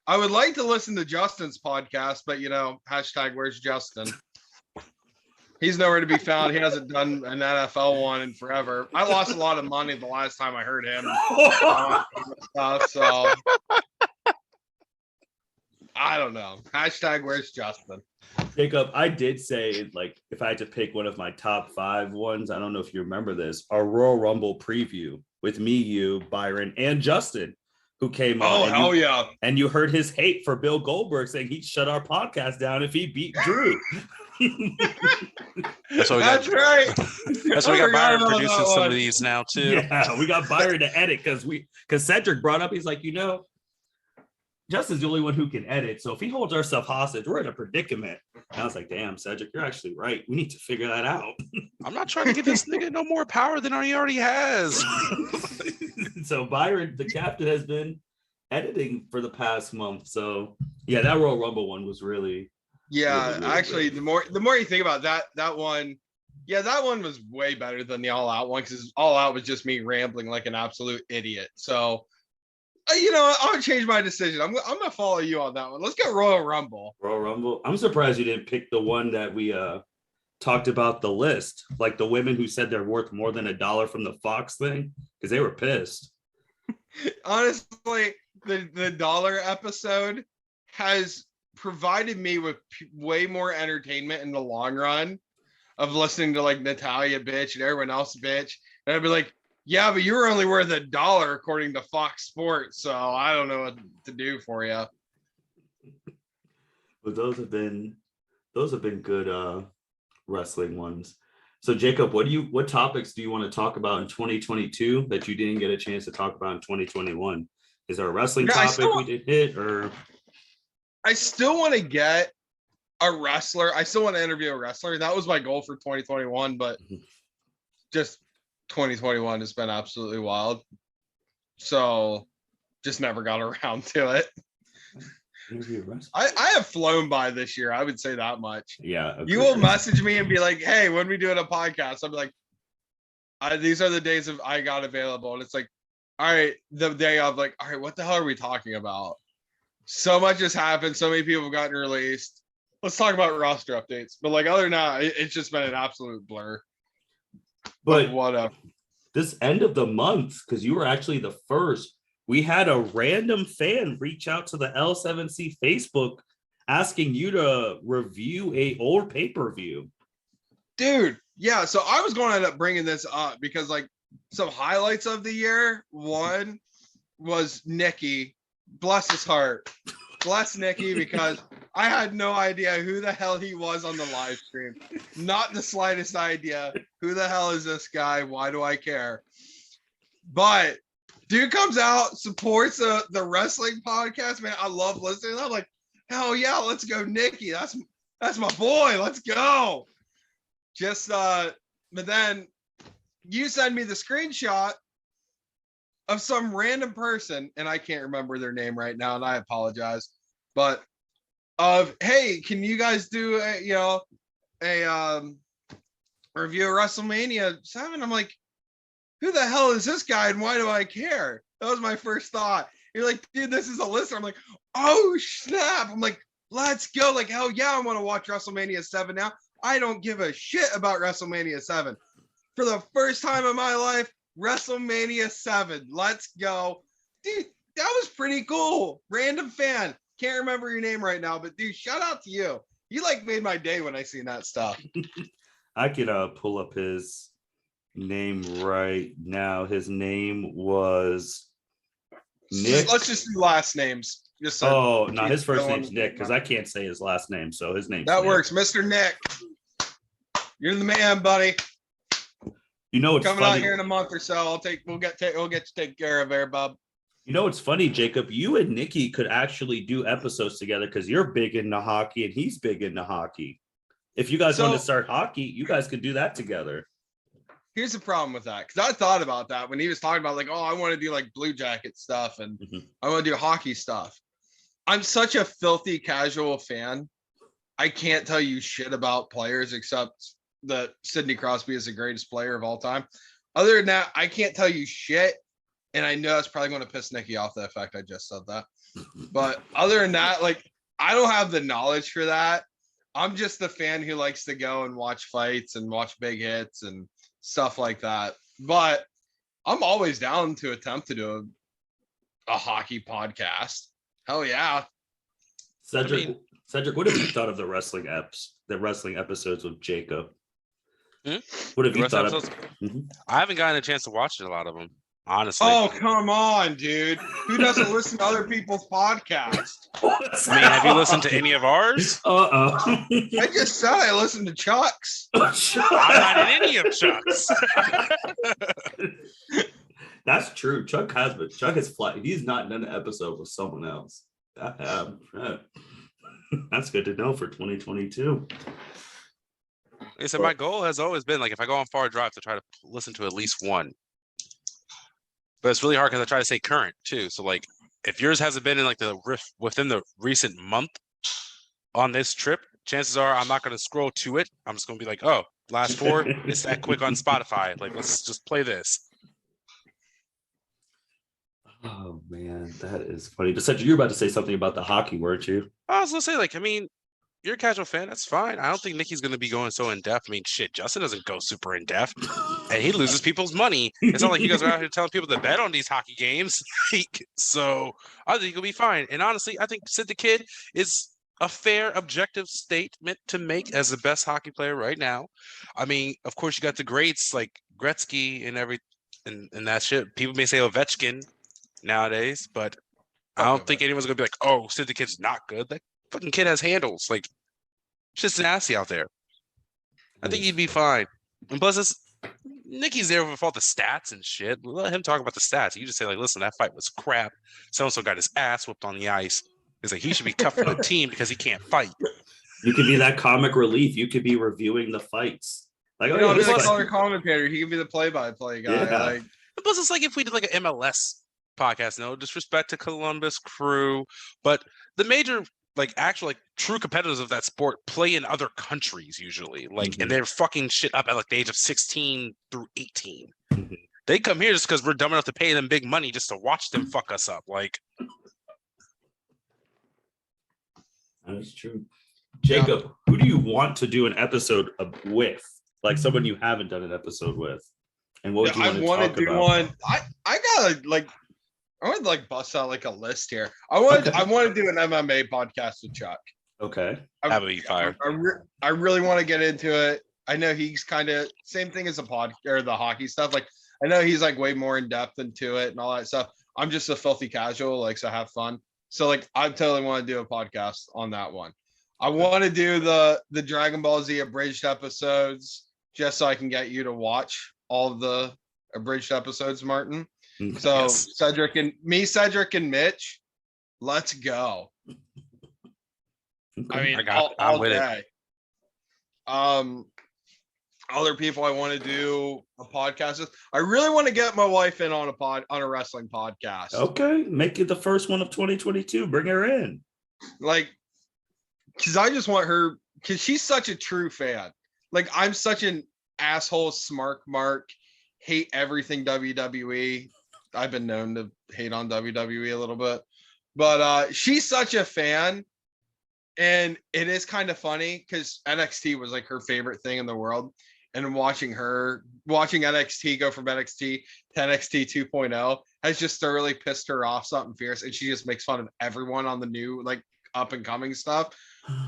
I would like to listen to Justin's podcast, but hashtag where's Justin? He's nowhere to be found. He hasn't done an NFL one in forever. I lost a lot of money the last time I heard him. So I don't know. Hashtag where's Justin? Jacob, I did say, like, if I had to pick one of my top 5 ones, I don't know if you remember this, our Royal Rumble preview with me, you, Byron, and Justin, who came on. Oh, hell yeah. And you heard his hate for Bill Goldberg saying he'd shut our podcast down if he beat Drew. That's right. That's why we got Byron producing some of these now too. Yeah, we got Byron to edit because Cedric brought up, he's like, Justin's the only one who can edit. So if he holds ourselves hostage, we're in a predicament. And I was like, damn, Cedric, you're actually right. We need to figure that out. I'm not trying to give this nigga no more power than he already has. So Byron, the captain, has been editing for the past month. So yeah, that Royal Rumble one was really. Yeah, really actually, great. the more you think about that one, yeah, that one was way better than the All Out one, because All Out was just me rambling like an absolute idiot. So, I'm gonna change my decision. I'm gonna follow you on that one. Let's get Royal Rumble. Royal Rumble. I'm surprised you didn't pick the one that we talked about, the list, like the women who said they're worth more than $1 from the Fox thing, because they were pissed. Honestly, the dollar episode has provided me with way more entertainment in the long run of listening to like Natalia bitch and everyone else bitch. And I'd be like, yeah, but you were only worth $1 according to Fox Sports. So I don't know what to do for you. But those have been good wrestling ones. So Jacob, what topics do you want to talk about in 2022 that you didn't get a chance to talk about in 2021? Is there a wrestling topic we did hit, or? I still want to get a wrestler. I still want to interview a wrestler. That was my goal for 2021, but just 2021 has been absolutely wild. So just never got around to it. I have flown by this year. I would say that much. Yeah. You will message me and be like, hey, when we doing a podcast? I'll be like, these are the days of I got available. And it's like, all right, the day of like, all right, what the hell are we talking about? So much has happened. So many people have gotten released. Let's talk about roster updates. But like other than that, it's just been an absolute blur. But whatever. This end of the month, because you were actually the first, we had a random fan reach out to the L7C Facebook asking you to review a old pay-per-view. Dude, yeah. So I was going to end up bringing this up because like some highlights of the year. One was Niki. Bless his heart. Bless Niki, because I had no idea who the hell he was on the live stream. Not the slightest idea. Who the hell is this guy? Why do I care? But dude comes out, supports the wrestling podcast. Man, I love listening. I'm like, hell yeah, let's go, Niki. That's my boy. Let's go. Just but then you send me the screenshot of some random person, and I can't remember their name right now, and I apologize. But of, hey, can you guys do a review of WrestleMania 7? I'm like, who the hell is this guy and why do I care? That was my first thought. You're like, dude, this is a listener. I'm like, oh snap. I'm like, let's go. Like, hell yeah, I want to watch WrestleMania 7 now. I don't give a shit about WrestleMania 7. For the first time in my life, WrestleMania 7. Let's go. Dude, that was pretty cool. Random fan. Can't remember your name right now, but dude, shout out to you. You like made my day when I seen that stuff. I could pull up his name right now. His name was Nick. Let's just do last names. Just so no, his first name's Nick because I can't say his last name, so his name's that Nick. works, Mr. Nick. You're the man, buddy. You know what's coming funny? out here in a month or so. We'll get you taken care of there, bub. You know what's funny, Jacob? You and Niki could actually do episodes together because you're big into hockey and he's big into hockey. If you guys want to start hockey, you guys could do that together. Here's the problem with that, because I thought about that when he was talking about like, oh, I want to do like Blue Jacket stuff and I want to do hockey stuff. I'm such a filthy casual fan. I can't tell you shit about players except that Sidney Crosby is the greatest player of all time. Other than that, I can't tell you shit. And I know it's probably going to piss Niki off the fact I just said that. But other than that, like, I don't have the knowledge for that. I'm just the fan who likes to go and watch fights and watch big hits and stuff like that. But I'm always down to attempt to do a hockey podcast. Hell yeah. Cedric, what have you thought of the wrestling episodes with Jacob? What have you thought of? I haven't gotten a chance to watch a lot of them, honestly. Oh, come on, dude. Who doesn't listen to other people's podcasts? I mean, have you listened to any of ours? I just said I listened to Chuck's. I'm not in any of Chuck's. That's true. Chuck has flight. He's not done an episode with someone else. That's good to know for 2022. Like I said, my goal has always been, like, if I go on far drive, to try to listen to at least one. But it's really hard because I try to stay current too. So, like, if yours hasn't been in like within the recent month on this trip, chances are I'm not going to scroll to it. I'm just going to be like, oh, last 4, it's that quick on Spotify. Like, let's just play this. Oh man, that is funny. But Cedric, you're about to say something about the hockey, weren't you? I was going to say, like, I mean, you're a casual fan. That's fine. I don't think Niki's going to be going so in depth. I mean, shit, Justin doesn't go super in depth, and he loses people's money. It's not like you guys are out here telling people to bet on these hockey games. So I think you'll be fine. And honestly, I think Sid the Kid is a fair, objective statement to make as the best hockey player right now. I mean, of course, you got the greats like Gretzky and that shit. People may say Ovechkin nowadays, but I don't think anyone's going to be like, oh, Sid the Kid's not good. That fucking kid has handles. Like, it's just nasty out there. I think he'd be fine. And plus, Niki's there with all the stats and shit. Let him talk about the stats. You just say, like, listen, that fight was crap. So-and-so got his ass whooped on the ice. He's like, he should be tough for the team because he can't fight. You could be that comic relief. You could be reviewing the fights. Like, oh, he's like color commentator. He could be the play-by-play guy. Yeah. Like, plus, it's like if we did like an MLS podcast. No disrespect to Columbus Crew, but the major, like, actual, like, true competitors of that sport play in other countries usually. Like, and they're fucking shit up at like the age of 16 through 18. They come here just because we're dumb enough to pay them big money just to watch them fuck us up. Like, that's true. Jacob, who do you want to do an episode with? Like someone you haven't done an episode with, and what would you want to talk about? One. I gotta like. I want to like bust out like a list here. I want to do an MMA podcast with Chuck. Okay. That would be fire. I really want to get into it. I know he's kind of same thing as the hockey stuff. Like, I know he's like way more in depth into it and all that stuff. I'm just a filthy casual, like, so have fun. So like, I totally want to do a podcast on that one. I want to do the Dragon Ball Z abridged episodes just so I can get you to watch all of the abridged episodes, Martin. So yes. Cedric and Mitch, let's go. I mean, I'm with it. Other people I want to do a podcast with. I really want to get my wife in on a wrestling podcast. Okay, make it the first one of 2022. Bring her in. Like, because I just want her, because she's such a true fan. Like, I'm such an asshole, smart mark, hate everything WWE. I've been known to hate on WWE a little bit, but she's such a fan. And it is kind of funny because NXT was like her favorite thing in the world. And watching NXT go from NXT to NXT 2.0 has just thoroughly pissed her off something fierce. And she just makes fun of everyone on the new, like, up and coming stuff.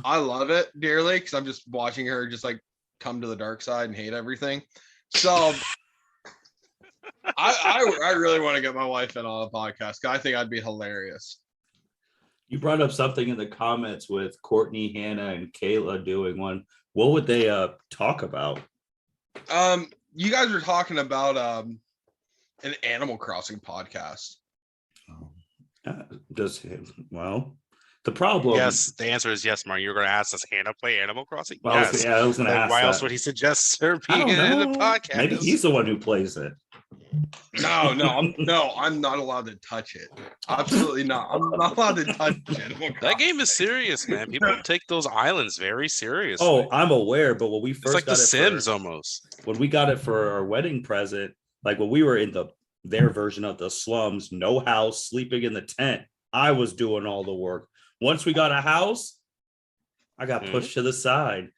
I love it dearly because I'm just watching her just like come to the dark side and hate everything. So I really want to get my wife in on a podcast. I think I'd be hilarious. You brought up something in the comments with Courtney, Hannah, and Kayla doing one. What would they talk about? You guys were talking about an Animal Crossing podcast. The problem. Yes, the answer is yes, Mark. You're going to ask us Hannah play Animal Crossing? Well, yes. I was going to ask. Why that. else would he suggest her being in the podcast? Maybe he's the one who plays it. No, I'm not allowed to touch it. Absolutely not. I'm not allowed to touch it. That game is serious, man. People take those islands very seriously. Oh, I'm aware, but when we first it's like got The Sims almost. When we got it for our wedding present, like when we were in their version of the slums, no house, sleeping in the tent, I was doing all the work. Once we got a house, I got pushed to the side.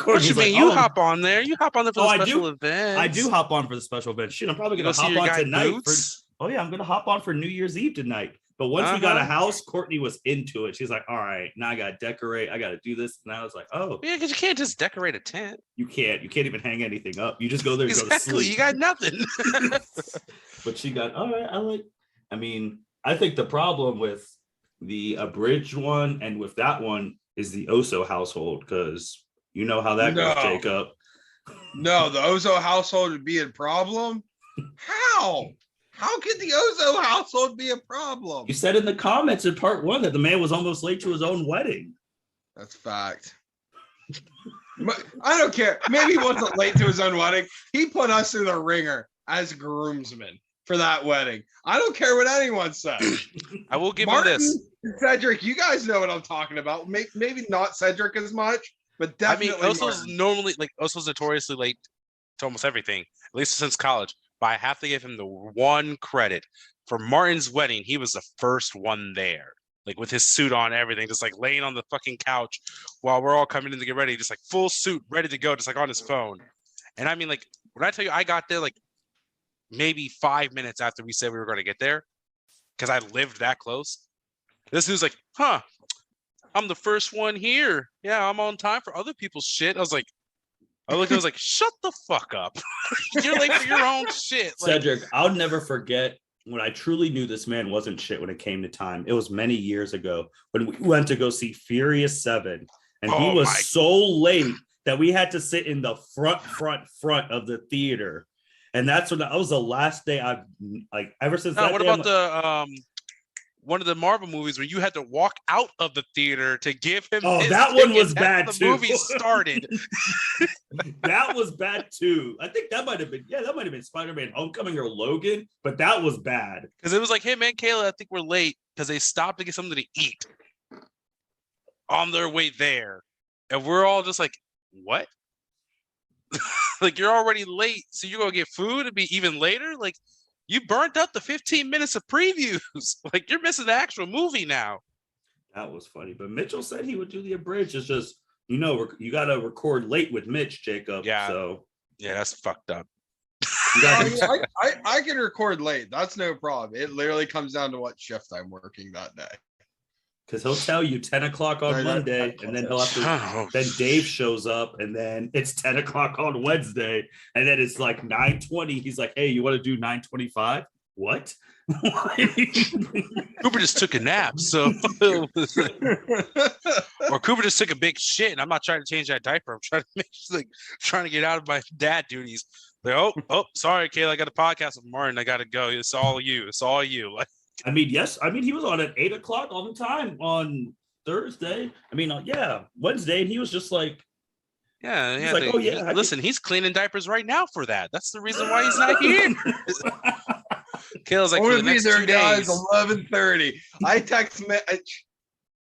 What you mean? You hop on there. You hop on there for the special event. I do hop on for the special event. Shit, I'm probably going to hop on tonight. I'm going to hop on for New Year's Eve tonight. But once we got a house, Courtney was into it. She's like, all right, now I got to decorate. I got to do this. And I was like, oh. Yeah, because you can't just decorate a tent. You can't. You can't even hang anything up. You just go there and go to sleep. You got nothing. But she got, all right, I think the problem with the abridged one and with that one is the Osso household, because you know how that goes, Jacob. No, the Osso household would be a problem. How? How could the Osso household be a problem? You said in the comments in part 1 that the man was almost late to his own wedding. That's fact. I don't care. Maybe he wasn't late to his own wedding. He put us through the ringer as groomsmen for that wedding. I don't care what anyone says. I will give you this. Cedric, you guys know what I'm talking about. Maybe not Cedric as much, but definitely. Osso's notoriously late to almost everything, at least since college. But I have to give him the one credit for Martin's wedding. He was the first one there, like with his suit on, everything, just like laying on the fucking couch while we're all coming in to get ready, just like full suit, ready to go, just like on his phone. And I mean, like when I tell you, I got there like maybe 5 minutes after we said we were going to get there, because I lived that close. This dude's like, I'm the first one here. Yeah, I'm on time for other people's shit. I looked and I was like, shut the fuck up. You're late for your own shit. Cedric, I'll never forget when I truly knew this man wasn't shit when it came to time. It was many years ago when we went to go see Furious 7. And he was so late that we had to sit in the front of the theater. And that was the last day I've ever since that. What about the one of the Marvel movies where you had to walk out of the theater to give him? Oh, that one was bad too. The movie started. That was bad too. I think that might have been Spider-Man: Homecoming or Logan, but that was bad because it was like, hey man, Kayla, I think we're late because they stopped to get something to eat on their way there, and we're all just like, what? Like, you're already late, so you're gonna get food and be even later? Like, you burnt up the 15 minutes of previews. Like, you're missing the actual movie now. That was funny. But Mitchell said he would do the abridged. It's just, you got to record late with Mitch, Jacob. Yeah. So yeah, that's fucked up. I can record late. That's no problem. It literally comes down to what shift I'm working that day. Because he'll tell you 10 o'clock on Monday, and then he'll have to. Then Dave shows up, and then it's 10 o'clock on Wednesday, and then it's like 9:20. He's like, "Hey, you want to do 9:25?" What? Cooper just took a nap, so or Cooper just took a big shit, and I'm not trying to change that diaper. I'm trying to get out of my dad duties. Like, oh, sorry, Kayla, I got a podcast with Martin. I got to go. It's all you. Like. I mean, yes. I mean, he was on at 8 o'clock all the time on Thursday. I mean, Wednesday, and he was just like, he's like, listen, he's cleaning diapers right now for that. That's the reason why he's not here. Kayla's like, I want to be there, guys. 11:30. I text Mitch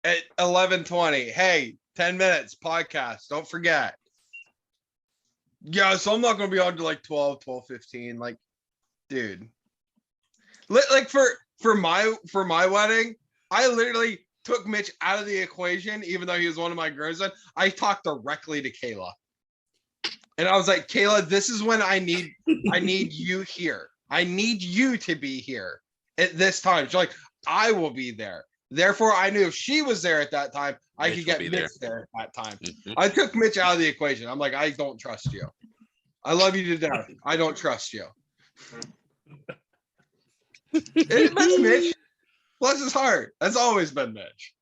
at 11:20. Hey, 10 minutes podcast. Don't forget. Yeah, so I'm not gonna be on to like 12:15. Like, dude. Like for my wedding, I literally took Mitch out of the equation, even though he was one of my groomsmen. I talked directly to Kayla. And I was like, Kayla, this is when I need you here. I need you to be here at this time. She's like, I will be there. Therefore, I knew if she was there at that time, I could get Mitch there at that time. Mm-hmm. I took Mitch out of the equation. I'm like, I don't trust you. I love you to death. I don't trust you. That's Mitch. Bless his heart. That's always been Mitch.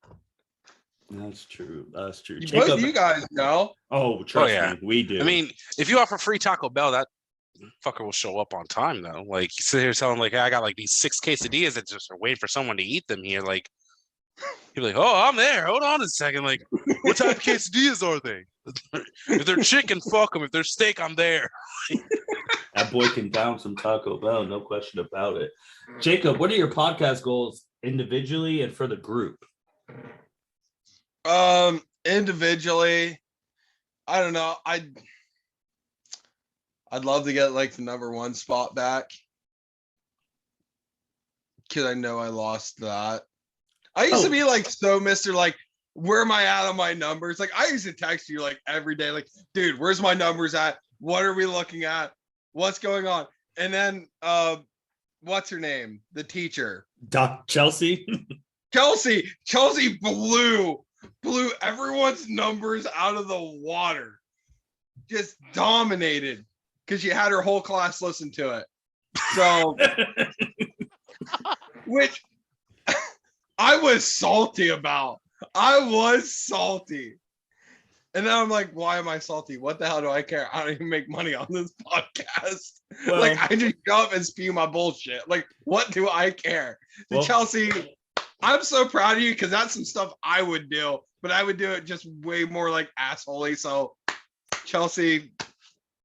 That's true. That's true. Both you guys know. Oh, trust me, we do. I mean, if you offer free Taco Bell, that fucker will show up on time, though. Like, you sit here telling, like, hey, I got like these 6 quesadillas that just are waiting for someone to eat them here. Like, you're like, oh, I'm there. Hold on a second. Like, what type of quesadillas are they? If they're chicken, fuck them. If they're steak, I'm there. That boy can down some Taco Bell, no question about it. Jacob, what are your podcast goals individually and for the group? Individually, I don't know. I'd love to get like the #1 spot back, because I know I lost that. I used to be like so Mr. like, where am I at on my numbers? Like, I used to text you like every day, like, dude, where's my numbers at? What are we looking at? What's going on? And then what's her name? The teacher. Chelsea. Chelsea blew everyone's numbers out of the water. Just dominated, because she had her whole class listen to it. So, which I was salty about. I was salty. And then I'm like, why am I salty? What the hell do I care? I don't even make money on this podcast. Well, like, I just go up and spew my bullshit. Like, what do I care? Well, Chelsea, I'm so proud of you, because that's some stuff I would do, but I would do it just way more like assholey. So, Chelsea,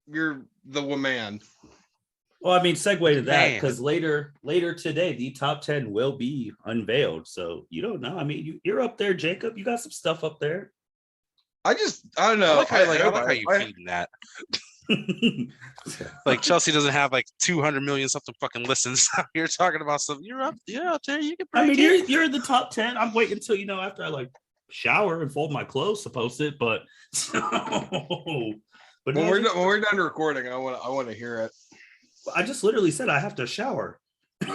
you're the woman. Well, I mean, segue to that, because later today, the top 10 will be unveiled. So you don't know. I mean, you're up there, Jacob. You got some stuff up there. I don't know. I like how you feeding that. Like, Chelsea doesn't have like 200 million something fucking listens. You're talking about something. You're up there. You can. I mean, you're in the top 10. I'm waiting until after I like shower and fold my clothes to post it. But when we're done recording, I want to hear it. I just literally said I have to shower. You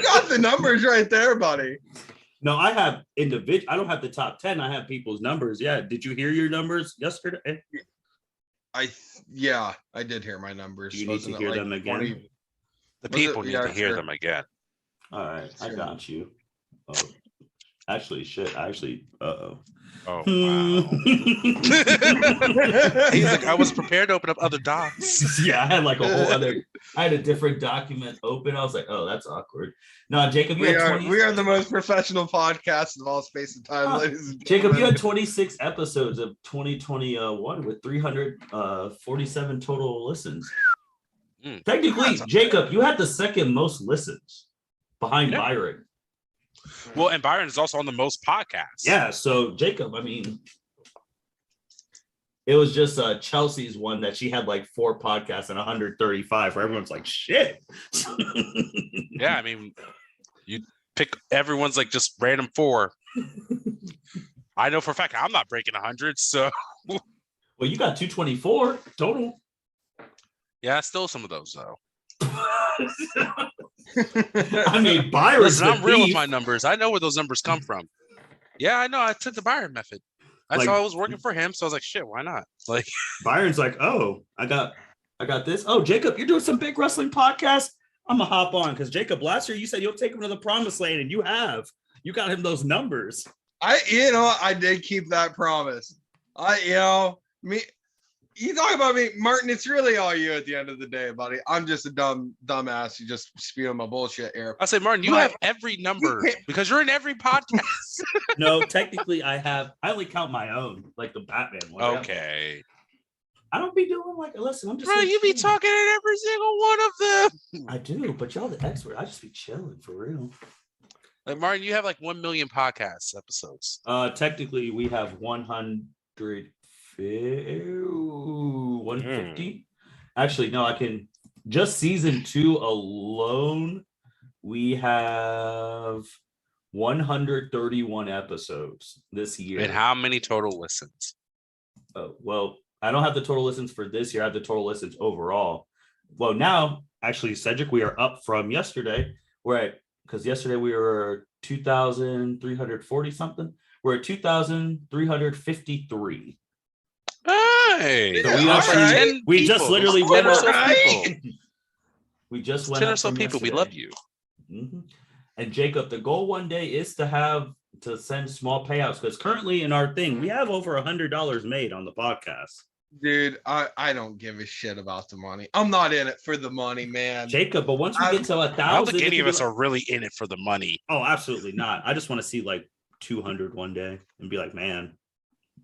got the numbers right there, buddy. No, I have individual. I don't have the top 10. I have people's numbers. Yeah. Did you hear your numbers yesterday? I did hear my numbers. You need to hear them again. The people need to hear them again. All right, I got you. Oh, actually, shit. Oh, wow. He's like, I was prepared to open up other docs. Yeah, I had like I had a different document open. I was like, oh, that's awkward. No, Jacob, we are the most professional podcast of all space and time, ladies and Jacob, you had 26 episodes of 2021 with 347 total listens. Technically, Jacob, you had the second most listens behind Byron. Well, and Byron is also on the most podcasts. Yeah, so Jacob, I mean, it was just Chelsea's one that she had like 4 podcasts and 135, where everyone's like, shit. Yeah, I mean, you pick everyone's like just random 4. I know for a fact I'm not breaking 100, so. Well, you got 224 total. Yeah, I stole some of those though. I mean, Byron. Listen, I'm real with my numbers. I know where those numbers come from. Yeah, I know. I took the Byron method. I saw I was working for him, so I was like, shit, why not? Like, Byron's like, oh, I got this. Oh, Jacob, you're doing some big wrestling podcast. I'm gonna hop on, because Jacob, last year you said you'll take him to the promised land, and you got him those numbers. I did keep that promise. You talk about me, Martin. It's really all you at the end of the day, buddy. I'm just a dumbass. You just spewing my bullshit here. I say, Martin, you have every number because you're in every podcast. No, technically, I only count my own, like the Batman one. Okay. I don't be doing like, listen, I'm just. Bro, you be talking in every single one of them. I do, but y'all the expert. I just be chilling for real. Like Martin, you have like 1 million podcast episodes. Technically, we have 150. Actually, no, I can just season 2 alone. We have 131 episodes this year. And how many total listens? Well, I don't have the total listens for this year. I have the total listens overall. Well, now, actually, Cedric, we are up from yesterday. Because yesterday we were 2,340 something. We're at 2,353. Hey, So we just literally went up. People. We just went 10 up or so people. yesterday. We love you. Mm-hmm. And Jacob, the goal one day is to send small payouts, because currently in our thing we have over $100 made on the podcast. Dude, I don't give a shit about the money. I'm not in it for the money, man. Jacob, but once we get to 1,000, I don't think any of us are really in it for the money. Oh, absolutely not. I just want to see like 200 one day and be like, man,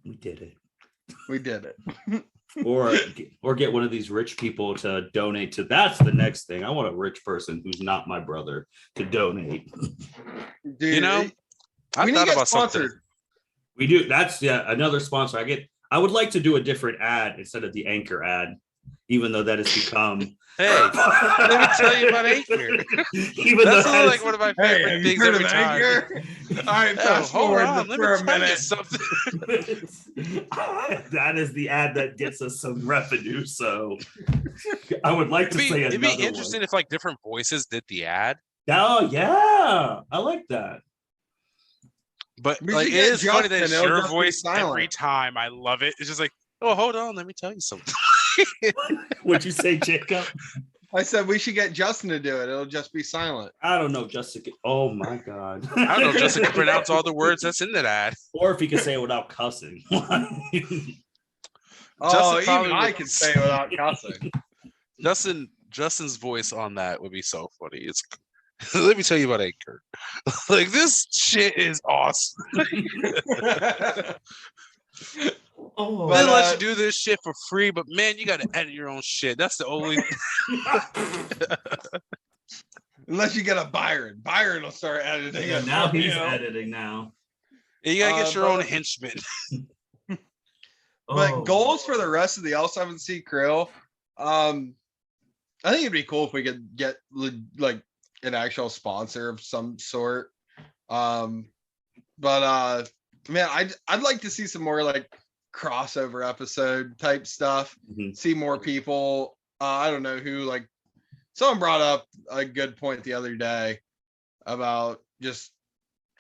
we did it. We did it. or get one of these rich people to donate to. That's the next thing. I want a rich person who's not my brother to donate. Dude, You know, we need to get sponsored. We do. That's another sponsor. I would like to do a different ad instead of the Anchor ad, even though that has become. Hey, let me tell you about Anchor. That's like one of my favorite things every time. All right, fast forward for a minute. Something. That is the ad that gets us some revenue. So I would like to say another one. It'd be interesting if like different voices did the ad. Oh yeah, I like that. But like, it is funny that it's your voice every time. I love it. It's just like, oh, hold on, let me tell you something. What'd you say, Jacob? I said we should get Justin to do it. It'll just be silent. I don't know, Justin. Oh my god. I don't know. Justin can pronounce all the words that's in that ad. Or if he can say it without cussing. Even I can say it without cussing. Justin's voice on that would be so funny. It's let me tell you about Anchor. Like, this shit is awesome. Oh, they let you do this shit for free, but man, you got to edit your own shit. That's the only. Unless you get a Byron. Byron will start editing. Yeah, now he's editing now. You gotta get your own henchman. But goals for the rest of the L7C crew. I think it'd be cool if we could get like an actual sponsor of some sort. Man, I'd like to see some more like crossover episode type stuff. Mm-hmm. See more people. I don't know who, like someone brought up a good point the other day about just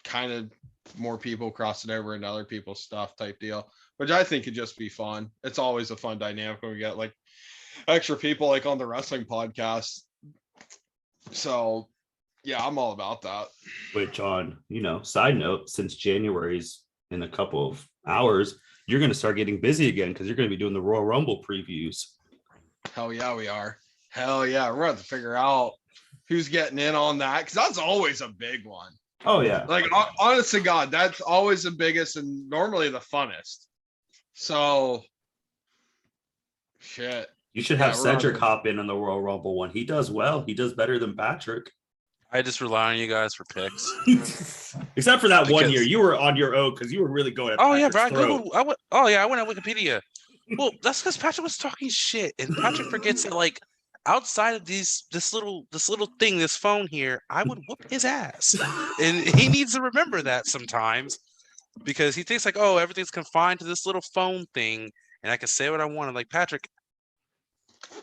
kind of more people crossing over into other people's stuff type deal, which I think could just be fun. It's always a fun dynamic when we get like extra people like on the wrestling podcast. So yeah, I'm all about that. Which on, side note, since January's in a couple of hours, you're going to start getting busy again because you're going to be doing the Royal Rumble previews. Hell yeah, we are. Hell yeah. We're going to have to figure out who's getting in on that, because that's always a big one. Oh, yeah. Like, honest to God, that's always the biggest and normally the funnest. So, shit. You should have Cedric hop in on the Royal Rumble one. He does well. He does better than Patrick. I just rely on you guys for picks. Except for that 1 year. You were on your own because you were really going at Patrick's throat. I went on Wikipedia. Well, that's because Patrick was talking shit. And Patrick forgets that, like, outside of this little thing, this phone here, I would whoop his ass. And he needs to remember that sometimes, because he thinks like, oh, everything's confined to this little phone thing and I can say what I want. I'm like, Patrick,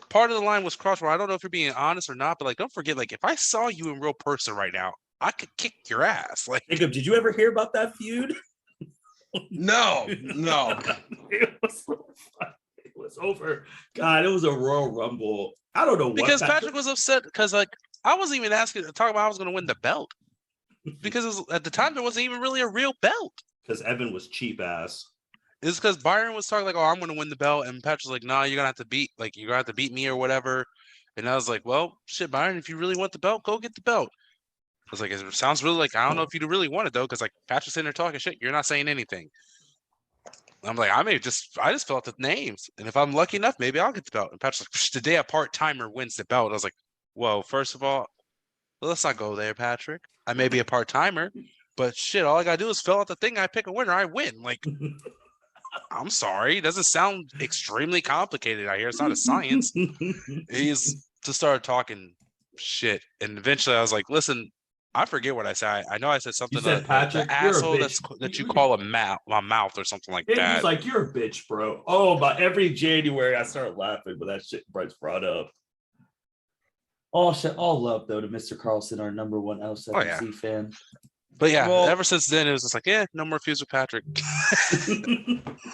part of the line was crossed where I don't know if you're being honest or not, but like, don't forget, like, if I saw you in real person right now, I could kick your ass. Like, Jacob, did you ever hear about that feud? No. It was so fun. It was over. God, it was a Royal Rumble. I don't know what. Because Patrick was upset because, like, I wasn't even asking to talk about how I was going to win the belt. Because at the time, there wasn't even really a real belt. Because Evan was cheap ass. It's because Byron was talking like, "Oh, I'm going to win the belt," and Patrick's like, "Nah, you're gonna have to beat me or whatever." And I was like, "Well, shit, Byron, if you really want the belt, go get the belt." I was like, "It sounds really like I don't know if you really want it though, because like Patrick's sitting there talking shit, you're not saying anything." I'm like, I just fill out the names, and if I'm lucky enough, maybe I'll get the belt. And Patrick's like, "The day a part timer wins the belt." I was like, "Well, first of all, Well, let's not go there, Patrick. I may be a part-timer, but shit, all I gotta do is fill out the thing. I pick a winner, I win. Like, I'm sorry, it doesn't sound extremely complicated. I hear it's not a science. He's just started talking shit, and eventually I was like, listen, I forget what I said. I know I said something. You said, Patrick, the you're a asshole bitch. that you call my mouth or something like He that. was like, you're a bitch, bro. Oh, but every January I start laughing, but that shit Bryce brought up. All shit, all love though to Mr. Carlson, our number one L7C fan. But yeah, Well, ever since then, it was just like, yeah, no more fuse with Patrick. all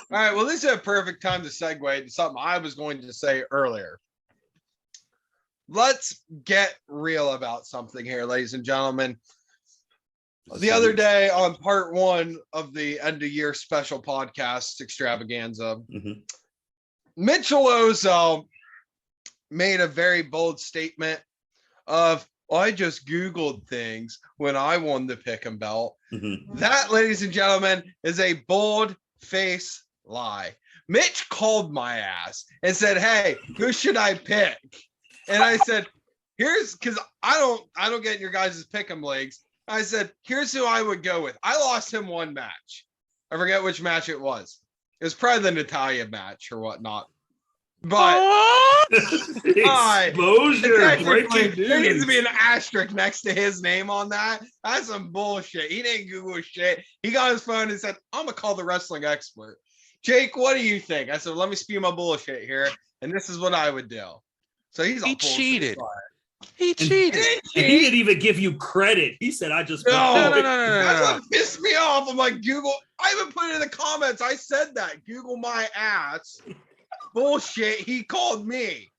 right. Well, this is a perfect time to segue to something I was going to say earlier. Let's get real about something here, ladies and gentlemen. The other day on part 1 of the end of year special podcast extravaganza, Mitchell Osso made a very bold statement of, I just Googled things when I won the Pick'em belt. That, ladies and gentlemen, is a bold face lie. Mitch called my ass and said, hey, who should I pick? And I said, here's, because I don't get in your guys' Pick'em leagues. I said, here's who I would go with. I lost him one match. I forget which match it was. It was probably the Natalia match or whatnot. But exposure, breaking news. There needs to be an asterisk next to his name on that. That's some bullshit. He didn't Google shit. He got his phone and said, I'm gonna call the wrestling expert. Jake, what do you think? I said, let me spew my bullshit here, and this is what I would do. So he cheated. He cheated. He didn't even give you credit. He said, I just no. That's what pissed me off. I'm like, Google. I even put it in the comments. I said that. Google my ass. Bullshit. He called me.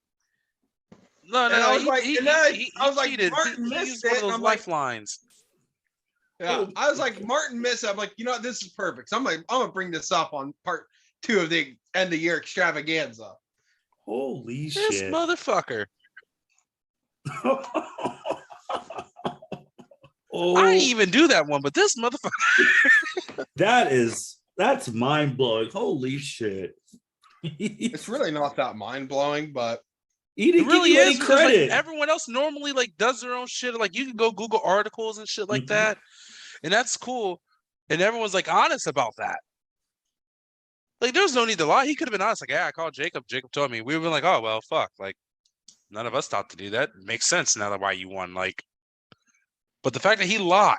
No. I was like, I was like, cheated. Martin he missed used it. one of those I'm like, lifelines. yeah. I was like, Martin missed it. I'm like, you know what? This is perfect. So I'm gonna bring this up on part 2 of the end of year extravaganza. Holy This shit. motherfucker. Oh, I didn't even do that one, but this motherfucker. that's mind blowing. Holy shit. It's really not that mind blowing, but he didn't It really give you is any because, like, credit. everyone else normally like does their own shit. Like you can go Google articles and shit like that, and that's cool. And everyone's like honest about that. Like there's no need to lie. He could have been honest. Like, yeah, I called Jacob. Jacob told me. We were like, oh well, fuck. Like none of us thought to do that. It makes sense now that why you won. Like, but the fact that he lied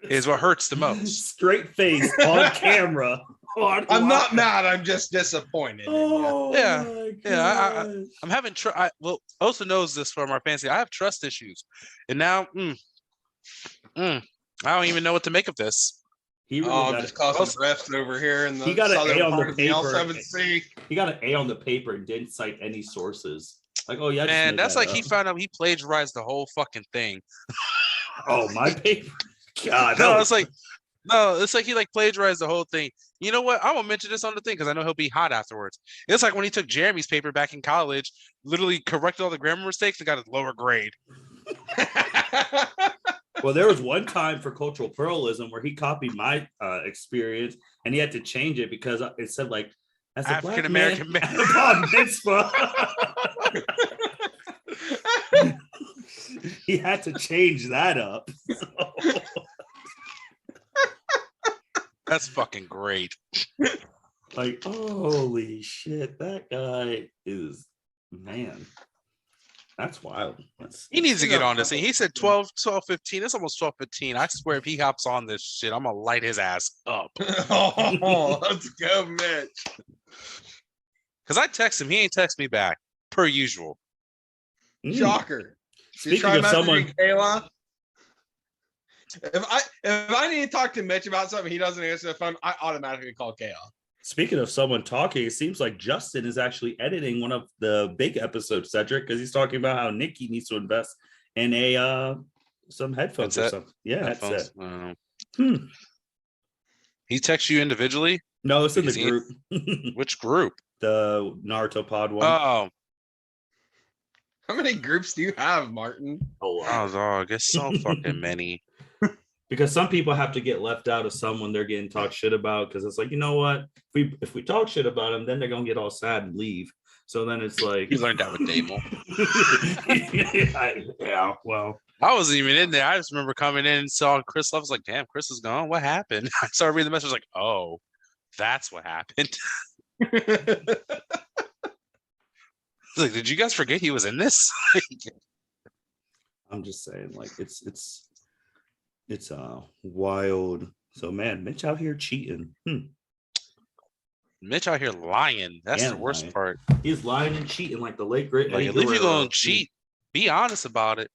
is what hurts the most. Straight face on camera. I'm not mad. I'm just disappointed. Oh, yeah. I'm having well, Osso knows this from our fantasy. I have trust issues, and now I don't even know what to make of this. He really I'm just causing rifts over here in the he got an southern A on part the of the paper. L7C. He got an A on the paper and didn't cite any sources. Like, oh yeah, And that's like he found out he plagiarized the whole fucking thing. Oh, my paper. God, it's like he like plagiarized the whole thing. You know what? I'm gonna mention this on the thing because I know he'll be hot afterwards. It's like when he took Jeremy's paper back in college, literally corrected all the grammar mistakes and got a lower grade. Well, there was one time for cultural pluralism where he copied my experience and he had to change it because it said like as a African American man. Bar mitzvah. He had to change that up. So. That's fucking great. Like, holy shit, that guy is, man. That's wild. He needs to get on this thing. He said 12, 15. It's almost 12:15. I swear if he hops on this shit, I'm gonna light his ass up. Oh, let's go, Mitch. Because I text him, he ain't text me back, per usual. Shocker. Speaking of someone, Kayla. If I need to talk to Mitch about something, he doesn't answer the phone, I automatically call Kayla. Speaking of someone talking, it seems like Justin is actually editing one of the big episodes, Cedric, because he's talking about how Niki needs to invest in some headphones or something. Yeah, headphones. That's it. He texts you individually? No, it's in the group. Which group? The Naruto Pod one. Oh. How many groups do you have, Martin? Oh, dog. It's so fucking many. Because some people have to get left out of someone they're getting talked shit about because it's like, you know what? If we talk shit about them, then they're gonna get all sad and leave. So then it's like You learned that with Dable. Yeah, well, I wasn't even in there. I just remember coming in and saw Chris. I was like, damn, Chris is gone. What happened? I started reading the message like, oh, that's what happened. Like, did you guys forget he was in this? I'm just saying, like, it's wild. So man, Mitch out here cheating. Mitch out here lying. That's And the worst lying. part. He's lying and cheating like the late great. Like, Eddie at least you're Guerrero. gonna cheat. Be honest about it.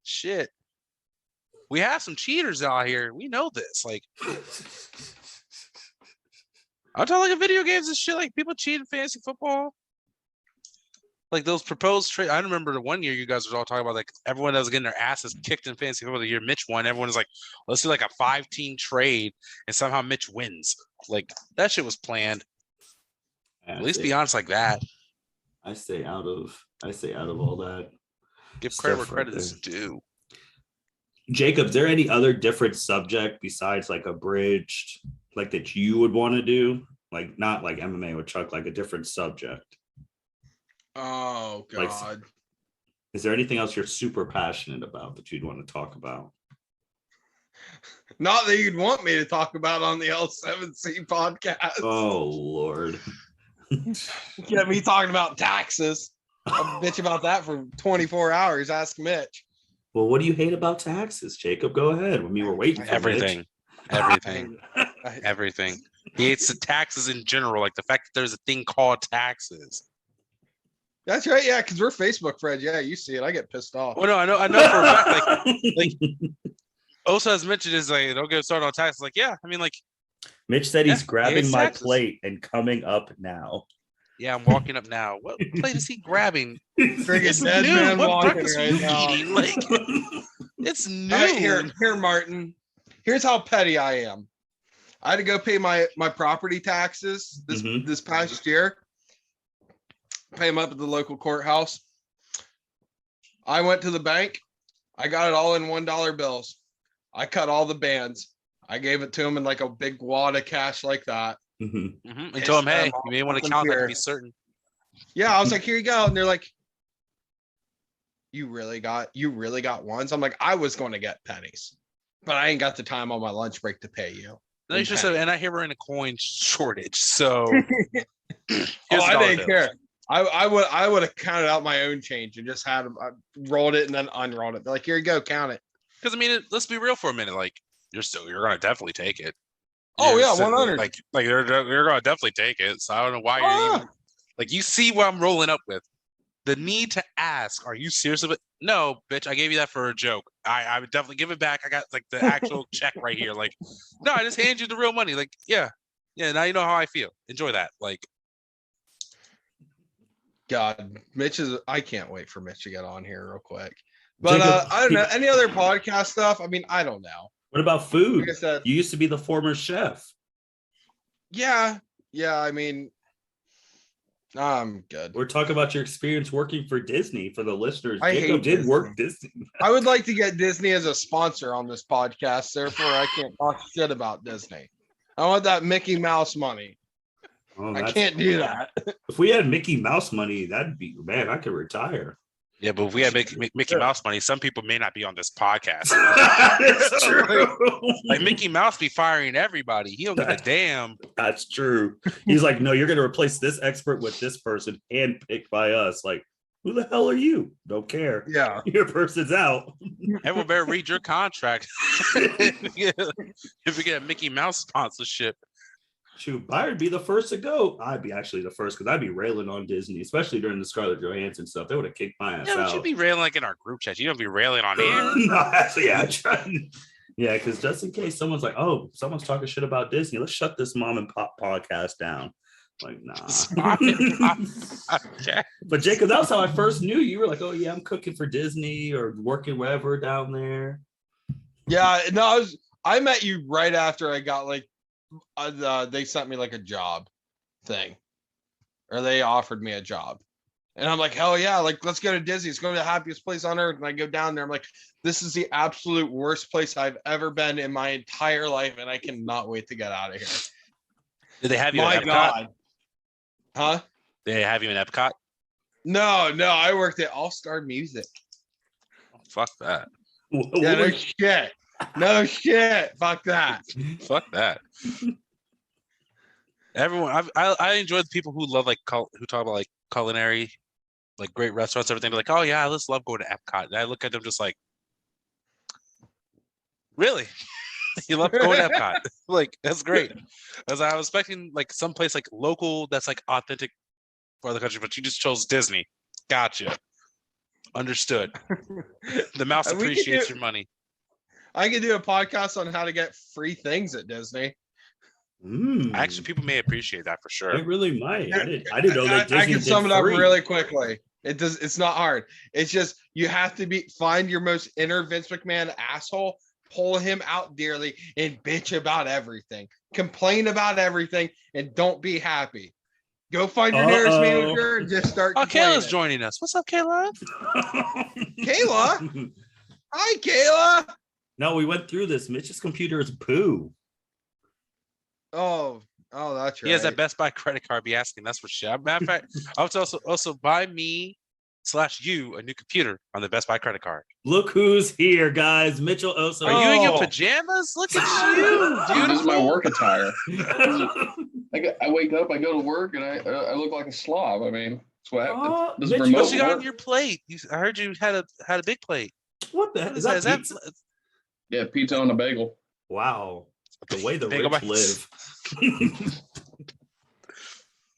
Shit. We have some cheaters out here. We know this. Like, I'm talking like video games and shit. Like, people cheat in fantasy football. Like those proposed trade. I remember the one year you guys were all talking about like everyone that was getting their asses kicked in fantasy football. The year Mitch won, everyone was like, let's do like a 5-team trade, and somehow Mitch wins. Like that shit was planned. At least be honest like that. I stay out of all that. Give credit where stuff right credit is due. Jacob, is there any other different subject besides like abridged, like that you would want to do? Like not like MMA with Chuck, like a different subject. Oh Like, God. is there anything else you're super passionate about that you'd want to talk about? Not that you'd want me to talk about on the L7C podcast. Oh Lord. Get me talking about taxes. I'll bitch about that for 24 hours. Ask Mitch. Well, what do you hate about taxes, Jacob? Go ahead. When you were waiting for Everything. Mitch. Everything. He hates the taxes in general, like the fact that there's a thing called taxes. That's right. Yeah, because we're Facebook friends. Yeah, you see it. I get pissed off. Well, no, I know for a fact, like Osso has mentioned is like don't get started on taxes. Like, yeah, I mean, like Mitch said he's grabbing it's my taxes. plate and coming up now. yeah, I'm walking up now. What plate is he grabbing? Friggin' dead New. man What walking breakfast right are you now. eating? Like, it's new. All right, here, Martin. Here's how petty I am. I had to go pay my property taxes this past year. Pay them up at the local courthouse. I went to the bank. I got it all in $1 bills. I cut all the bands. I gave it to them in like a big wad of cash like that. And told him, hey, you may want to count that to be certain. Yeah, I was like, here you go. And they're like, you really got ones? I'm like, I was going to get pennies, but I ain't got the time on my lunch break to pay you. No, you should say, and I hear we're in a coin shortage, so I didn't care. I would have counted out my own change and just had them rolled it and then unrolled it. They're like, here you go, count it. Because I mean, let's be real for a minute. Like you're gonna definitely take it. Oh yeah, 100. Like you're gonna definitely take it. So I don't know why you're even like you see what I'm rolling up with. The need to ask, are you serious about it? No, bitch, I gave you that for a joke. I would definitely give it back. I got like the actual check right here. Like, no, I just hand you the real money. Like, yeah. Now you know how I feel. Enjoy that. Like, God, I can't wait for Mitch to get on here real quick. But I don't know. Any other podcast stuff? I mean, I don't know. What about food? Like I said, You used to be the former chef. yeah. I mean, I'm good. We're talking about your experience working for Disney for the listeners. I Jacob hate did Disney. work Disney. I would like to get Disney as a sponsor on this podcast. Therefore, I can't talk shit about Disney. I want that Mickey Mouse money. Oh, I can't do that. If we had Mickey Mouse money, that'd be, man, I could retire. yeah, but if we had Mickey Mouse money, some people may not be on this podcast. That's true. Like Mickey Mouse be firing everybody. He don't give a damn. That's true. He's like, no, you're going to replace this expert with this person handpicked by us. Like, who the hell are you? Don't care. Yeah. Your person's out. Everyone better read your contract. If we get a Mickey Mouse sponsorship. Shoot, Byron be the first to go. I'd be actually the first because I'd be railing on Disney, especially during the Scarlett Johansson stuff. They would have kicked my ass Yeah, but out. you'd be railing like in our group chat. You don't be railing on here. No, actually, yeah, I tried. Yeah, because just in case someone's like, oh, someone's talking shit about Disney, let's shut this mom and pop podcast down. Like, nah. Okay. But Jacob, that was how I first knew you. Were like, oh yeah, I'm cooking for Disney or working wherever down there. Yeah, no, I met you right after I got like they sent me like a job thing, or they offered me a job, and I'm like, hell yeah, like let's go to Disney. It's going to be the happiest place on earth. And I go down there, I'm like, this is the absolute worst place I've ever been in my entire life, and I cannot wait to get out of here. Did they have you My in Epcot? God, huh? Did they have you in Epcot? No, I worked at All Star Music. Fuck that. Yeah, no shit. No shit. Fuck that. Fuck that. Everyone, I enjoy the people who love who talk about like culinary, like great restaurants, everything. They're like, oh yeah, I just love going to Epcot. And I look at them just like, really? You love going to Epcot? Like that's great. As I was expecting like someplace like local that's like authentic for the country, but you just chose Disney. Gotcha. Understood. The mouse appreciates your money. I could do a podcast on how to get free things at Disney. Actually, people may appreciate that for sure. It really might. I didn't know that Disney I can sum it up free. really quickly. It's not hard. It's just you have to find your most inner Vince McMahon asshole, pull him out dearly, and bitch about everything. Complain about everything, and don't be happy. Go find your nearest manager and just start. Oh, Kayla's joining us. What's up, Kayla? Kayla? Hi, Kayla. No, we went through this. Mitch's computer is poo. Oh, that's right. He has that Best Buy credit card. Be asking. That's for sure. Matter of fact, I was also buy me/you a new computer on the Best Buy credit card. Look who's here, guys. Mitchell Osso. Are you in your pajamas? Look at you, dude. This is my work attire. I wake up, I go to work, and I look like a slob. I mean, that's what happens. Mitch, what you got on your plate? I heard you had a big plate. What the hell? Is that pizza? Yeah, pizza on a bagel. Wow. The way the Bagel rich bites. live.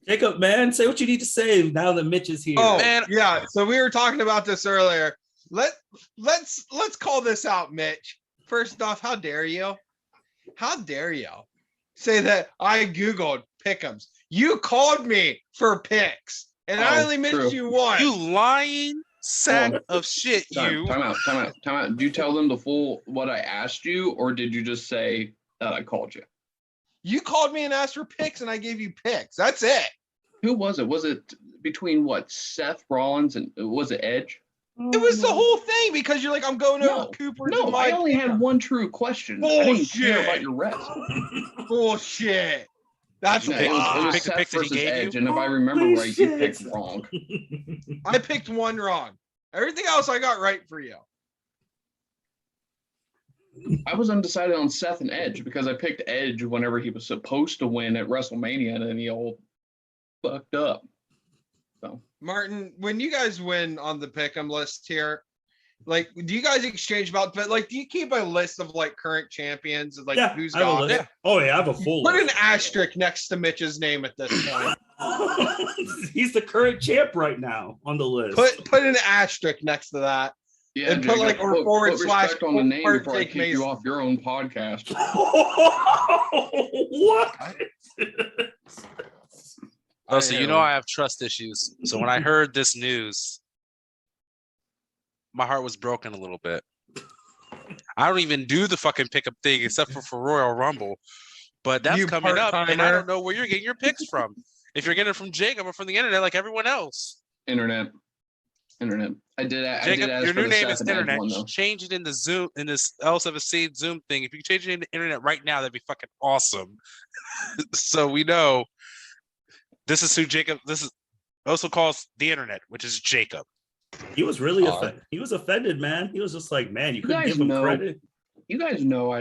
Jacob, man, say what you need to say now that Mitch is here. Oh, man. Yeah. So we were talking about this earlier. Let's call this out, Mitch. First off, how dare you? How dare you say that I Googled pick'ems? You called me for picks, and I only missed you once. You lying sack of shit. Time out. Did you tell them the full what I asked you, or did you just say that I called you? You called me and asked for picks, and I gave you picks. That's it. Who was it? Was it between what, Seth Rollins and was it Edge? It was the whole thing because you're like, I'm going over Cooper. No, I only had one true question. I didn't care about your rest. Bullshit. That's it was Seth versus Edge, and if I remember right, you picked wrong. I picked one wrong. Everything else I got right for you. I was undecided on Seth and Edge because I picked Edge whenever he was supposed to win at WrestleMania, and then he all fucked up. So, Martin, when you guys win on the pick'em list here, like, do you guys exchange about? But like, do you keep a list of like current champions and like who's got it? Oh yeah, I have a full. Put an asterisk next to Mitch's name at this point. He's the current champ right now on the list. Put an asterisk next to that. Yeah, and put like or forward slash on the name before I kick you off your own podcast. What? Oh, so you know I have trust issues. So when I heard this news, my heart was broken a little bit. I don't even do the fucking pickup thing except for Royal Rumble, but that's coming up, and I don't know where you're getting your picks from. If you're getting it from Jacob or from the internet, like everyone else. Internet. I did Jacob, ask your for new the name is Seth and Edge Internet. one, though. Change it in the Zoom in this L7C Zoom thing. If you change it into Internet right now, that'd be fucking awesome. So we know this is who Jacob. This is also calls the Internet, which is Jacob. He was really offended. He was offended, man. He was just like, man, you couldn't give him credit. You guys know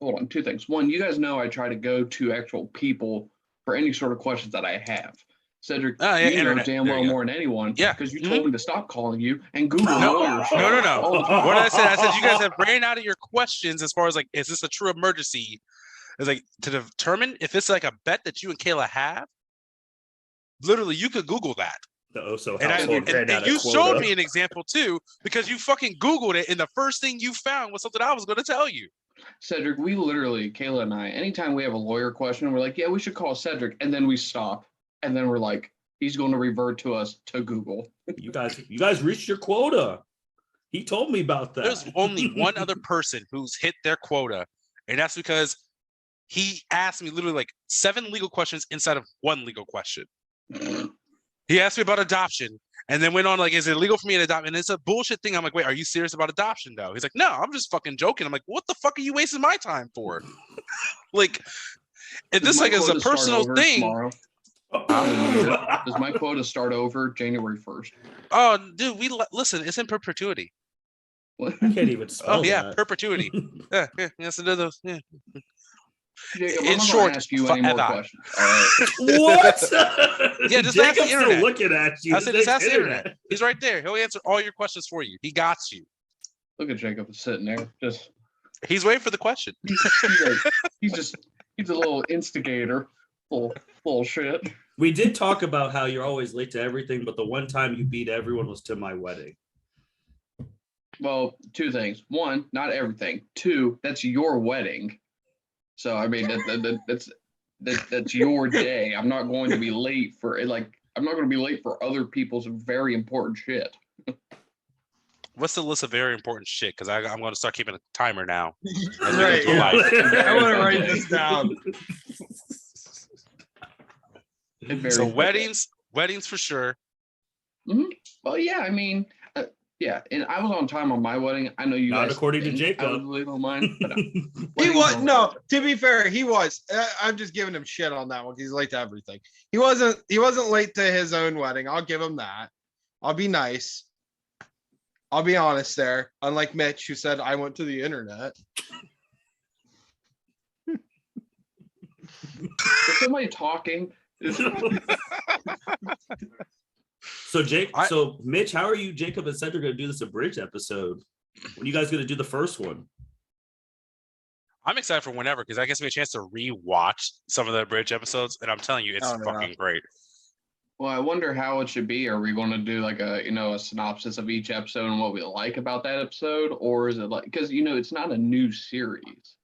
hold on, two things. One, you guys know I try to go to actual people for any sort of questions that I have. Cedric, you know damn well more than anyone. Yeah, because you told me to stop calling you and Google lawyers. No. What did I say? I said you guys have ran out of your questions as far as like, is this a true emergency? It's like to determine if it's like a bet that you and Kayla have. Literally, you could Google that. The Osso and you showed me an example too, because you fucking Googled it, and the first thing you found was something I was going to tell you. Cedric, we literally, Kayla and I, anytime we have a lawyer question, we're like, yeah, we should call Cedric, and then we stop. And then we're like, he's going to revert to us to Google. You guys reached your quota. He told me about that. There's only one other person who's hit their quota, and that's because he asked me literally like 7 legal questions inside of 1 legal question. He asked me about adoption, and then went on like, is it illegal for me to adopt? And it's a bullshit thing. I'm like, wait, are you serious about adoption though? He's like, no, I'm just fucking joking. I'm like, what the fuck are you wasting my time for? Like, if this like is a personal thing. Tomorrow. Does my quota start over January 1st? Oh, dude, listen. It's in perpetuity. What? I can't even spell Oh yeah, that. perpetuity. yeah, yes, another. Yeah. Jacob, In I'm not short, gonna ask you any more forever. questions. All right. What? Yeah, just ask the Jacob's still internet. looking at you. I said, His just ask name's the internet. He's right there. He'll answer all your questions for you. He got you. Look at Jacob sitting there. Just He's waiting for the question. he's a little instigator. Full shit. We did talk about how you're always late to everything, but the one time you beat everyone was to my wedding. Well, two things. One, not everything. Two, that's your wedding. So I mean that's your day. I'm not going to be late for I'm not going to be late for other people's very important shit. What's the list of very important shit? Because I'm going to start keeping a timer now. As we Right, go through yeah. life. I want to write this down. So weddings for sure. Well, yeah, I mean, yeah, and I was on time on my wedding. I know you Not guys according to think Jacob. I was late on mine, but He weddings was are- no. To be fair, he was. I'm just giving him shit on that one. He's late to everything. He wasn't late to his own wedding. I'll give him that. I'll be nice. I'll be honest there. Unlike Mitch, who said I went to the internet. Is somebody talking? So Mitch, how are you, Jacob and Cedric, going to do this abridged episode? When are you guys going to do the first one? I'm excited for whenever because that gives me a chance to re-watch some of the bridge episodes, and I'm telling you, it's fucking great. Well, I wonder how it should be. Are we going to do like a synopsis of each episode and what we like about that episode, or is it like because it's not a new series?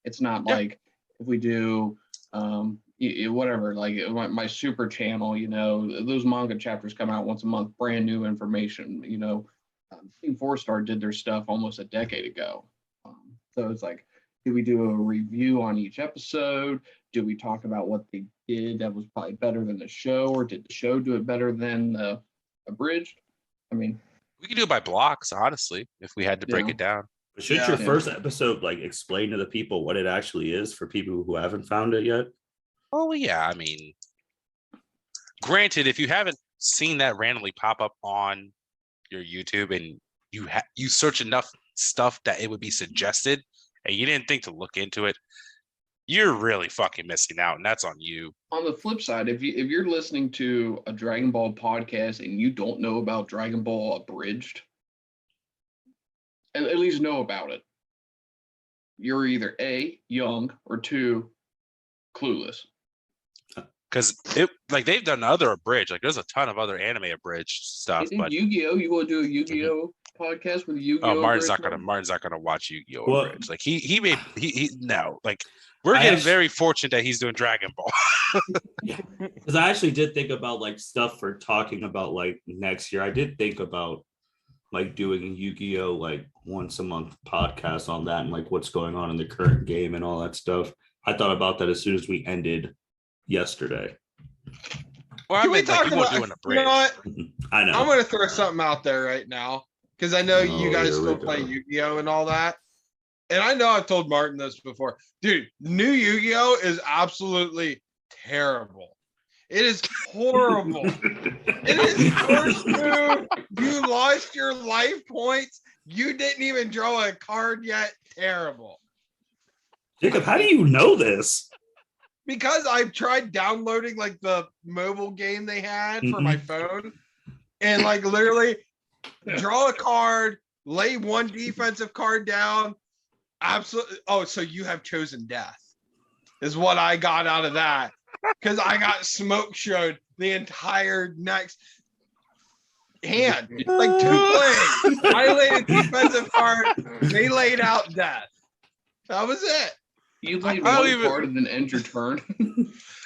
It's not like if we do whatever like my super channel, those manga chapters come out once a month, brand new information. Team 4-Star did their stuff almost a decade ago, so it's like, do we do a review on each episode? Do we talk about what they did that was probably better than the show, or did the show do it better than the abridged? I mean, we could do it by blocks, honestly, if we had to break it down. Should your first episode explain to the people what it actually is for people who haven't found it yet? Oh yeah, I mean, granted, if you haven't seen that randomly pop up on your YouTube and you search enough stuff that it would be suggested, and you didn't think to look into it, you're really fucking missing out, and that's on you. On the flip side, if you're listening to a Dragon Ball podcast and you don't know about Dragon Ball Abridged, at least know about it, you're either A, young, or 2, clueless. Because they've done other abridged, there's a ton of other anime abridged stuff. But Yu-Gi-Oh, you want to do a Yu-Gi-Oh podcast with Yu-Gi-Oh? Martin's not gonna watch Yu-Gi-Oh abridged. We're getting very fortunate that he's doing Dragon Ball. Because I actually did think about stuff for talking about next year. I did think about doing a Yu-Gi-Oh once a month podcast on that and what's going on in the current game and all that stuff. I thought about that as soon as we ended yesterday. Well, I mean, you won't do an abridged. You know what? I know. I'm going to throw something out there right now because I know you guys here we still go. play Yu-Gi-Oh and all that. And I know I've told Martin this before. Dude, new Yu-Gi-Oh is absolutely terrible. It is horrible. It is first move. You lost your life points. You didn't even draw a card yet. Terrible. Jacob, how do you know this? Because I've tried downloading the mobile game they had for my phone and literally draw a card, lay one defensive card down. Absolutely. Oh, so you have chosen death is what I got out of that. Because I got smoke showed the entire next hand. 2 plays. I laid a defensive card. They laid out death. That was it. You laid one card and then end your turn.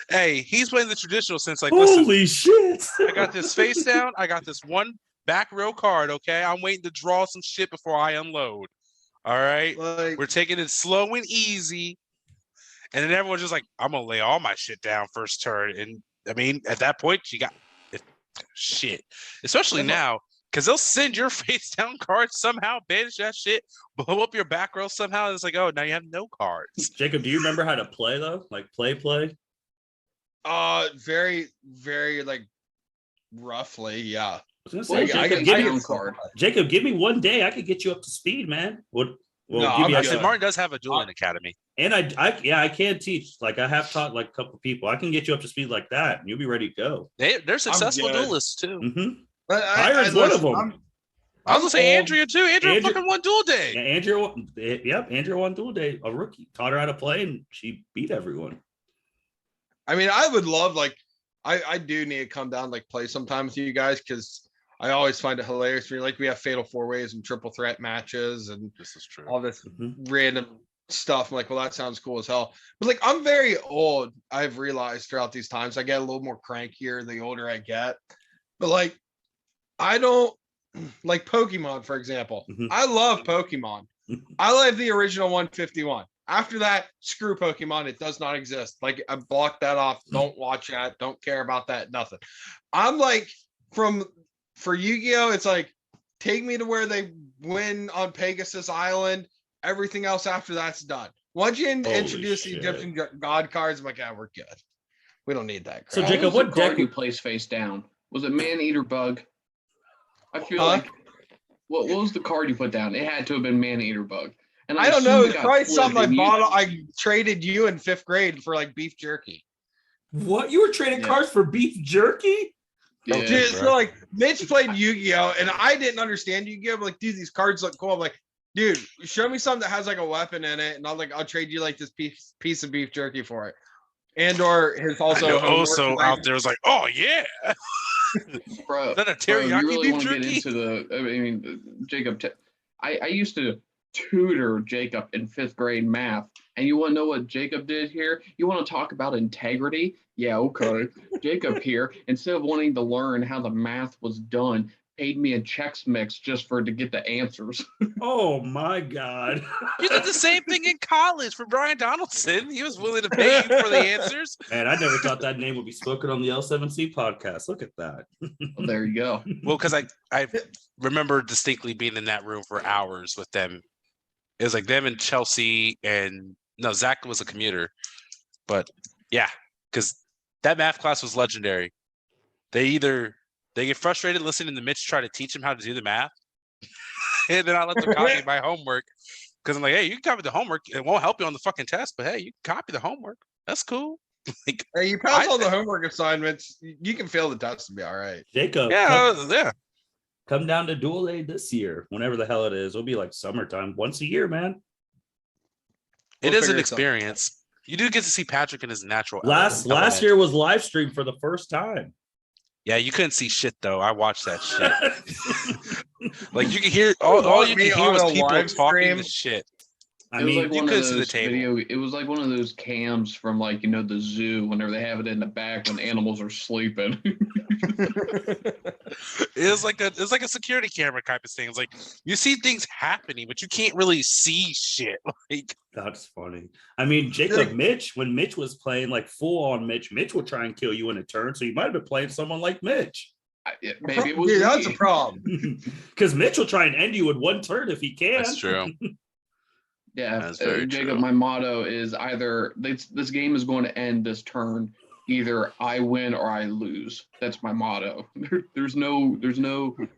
Hey, he's playing the traditional sense. Holy shit! I got this face down. I got this one back row card. Okay, I'm waiting to draw some shit before I unload. All right, we're taking it slow and easy, and then everyone's just I'm gonna lay all my shit down first turn. And I mean, at that point, you got shit, especially now. Because they'll send your face down card somehow, banish that shit, blow up your back row somehow. And it's oh, now you have no cards. Jacob, do you remember how to play though? Play? Very, very like roughly, yeah. I was Well, gonna say, I Jacob, get sound card. Jacob, give me one day. I could get you up to speed, man. Well, No, give I'm me. I good. said Martin does have a dueling academy. And I can teach. Like I have taught like a couple people. I can get you up to speed like that, and you'll be ready to go. They're successful good. duelists too. Mm-hmm. But Byron's one of them. I was gonna say old. Andrea too. Andrea fucking won duel day. Yeah, Andrea won duel day. A rookie taught her how to play, and she beat everyone. I mean, I would love like I do need to come down like play sometime with you guys because I always find it hilarious. Like we have fatal four ways and triple threat matches and This is true. all this Mhm. random stuff. I'm like, well, that sounds cool as hell. But like, I'm very old. I've realized throughout these times, I get a little more crankier the older I get. But like, I don't like Pokemon, for example. Mhm. I love Pokemon. I love the original 151. After that, screw Pokemon. It does not exist. Like, I blocked that off. Don't watch that. Don't care about that. Nothing. I'm like, for Yu-Gi-Oh, it's like, take me to where they win on Pegasus Island. Everything else after that's done. Once you introduce the shit. Egyptian god cards, I'm like, yeah, we're good. We don't need that. So crap. Jacob, What what was the card deck- you placed face down? Was it Man-Eater Bug? I feel Huh? like what was the card you put down? It had to have been Man-Eater Bug. And I don't assume know. it It's got probably flipped something I and you- bought. I traded you in 5th grade for like beef jerky. What, you were trading Yeah. cards for beef jerky? Yeah. Dude, so like Mitch played Yu-Gi-Oh, and I didn't understand Yu-Gi-Oh. But like, dude, these cards look cool. I'm like, dude, show me something that has like a weapon in it, and I'll trade you like this piece of beef jerky for it. And or his also Osso out there was like, oh yeah, Bro, is that a bro, you teriyaki really beef want to get jerky? into the? I mean, Jacob. I used to tutor Jacob in 5th grade math, and you want to know what Jacob did here? You want to talk about integrity? Yeah, okay. Jacob here, instead of wanting to learn how the math was done, paid me a Chex Mix just to get the answers. Oh my god! You did the same thing in college for Brian Donaldson. He was willing to pay you for the answers. Man, I never thought that name would be spoken on the L7C podcast. Look at that. Well, there you go. Well, because I remember distinctly being in that room for hours with them. It was like them and Chelsea and no, Zach was a commuter, but yeah, because that math class was legendary. They get frustrated listening to Mitch try to teach them how to do the math, and then I let them copy my homework because I'm like, hey, you can copy the homework. It won't help you on the fucking test, but hey, you can copy the homework. That's cool. Like, Hey, you pass all the homework assignments, you can fail the test and be all right. Jacob, yeah. come down to Duel Day this year, whenever the hell it is. It'll be like summertime, once a year, man. It We'll is an figure something out. experience. You do get to see Patrick in his natural Last element. year was live stream for the first time. Yeah, you couldn't see shit though. I watched that shit. Like you could hear all you could hear was people talking the shit. I It was mean, like you one couldn't of see the those table. It was like one of those cams from like the zoo whenever they have it in the back when animals are sleeping. It was like a security camera type of thing. It's like you see things happening, but you can't really see shit. Like that's funny. I mean, Jacob, when Mitch was playing like full on Mitch will try and kill you in a turn. So you might have been playing someone like Mitch. Maybe it was Dude, that's me. a problem. Because Mitch will try and end you in one turn if he can. that's true. Yeah, That's very Jacob, true. my motto is either this game is going to end this turn. Either I win or I lose. That's my motto. There's no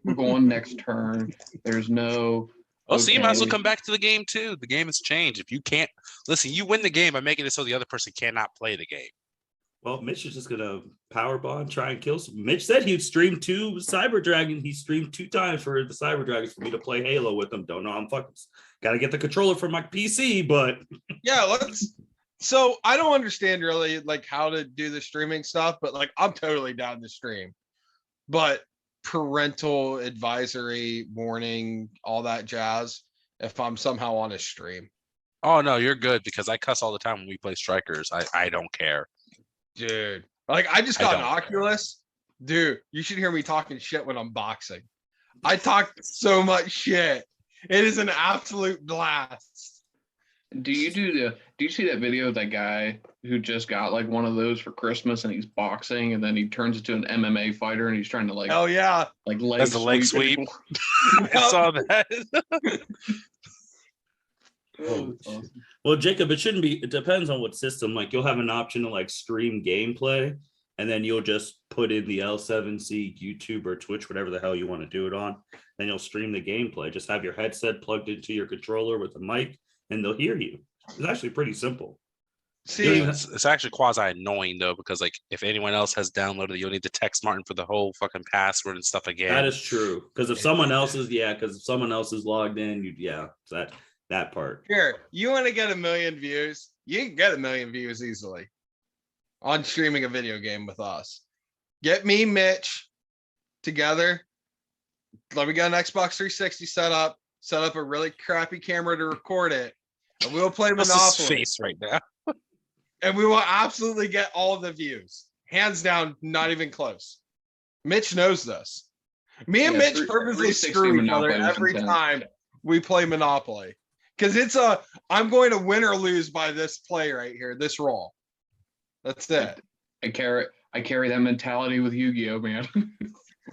we're going next turn. There's no Oh, so you might as well okay. come back to the game too. The game has changed. If you can't listen, you win the game by making it so the other person cannot play the game. Well, Mitch is just gonna power bond, try and kill some. Mitch said he'd stream 2 Cyber Dragon. He streamed 2 times for the Cyber Dragons for me to play Halo with them. Don't know I'm fucking gotta get the controller for my PC, but Yeah, so I don't understand really like how to do the streaming stuff, but like I'm totally down to stream. But parental advisory, warning, all that jazz, if I'm somehow on a stream. Oh no, you're good because I cuss all the time when we play strikers. I don't care. Dude, like I just I got an don't. Oculus. Dude, you should hear me talking shit when I'm boxing. I talk so much shit. It is an absolute blast. Do you see that video of that guy who just got like one of those for Christmas and he's boxing and then he turns into an MMA fighter and he's trying to like Hell yeah. leg That's the leg sweep. people? I saw that. Oh, that's awesome. Well, Jacob, it shouldn't be. It depends on what system. Like you'll have an option to like stream gameplay, and then you'll just put in the L7C, YouTube, or Twitch, whatever the hell you want to do it on. Then you'll stream the gameplay. Just have your headset plugged into your controller with a mic, and they'll hear you. It's actually pretty simple. See, It's actually quasi annoying though, because like if anyone else has downloaded it, you'll need to text Martin for the whole fucking password and stuff again. That is true. Because if someone else is logged in, that part. here, you want to get 1 million views? You can get 1 million views easily on streaming a video game with us. Get me, Mitch, together. Let me get an Xbox 360 set up a really crappy camera to record it, and we'll play What's his Monopoly. face right now? And we will absolutely get all of the views. Hands down, not even close. Mitch knows this. Me and Mitch purposely screw each other every time we play Monopoly. Because it's I'm going to win or lose by this play right here, this roll. That's it. I carry that mentality with Yu-Gi-Oh, man.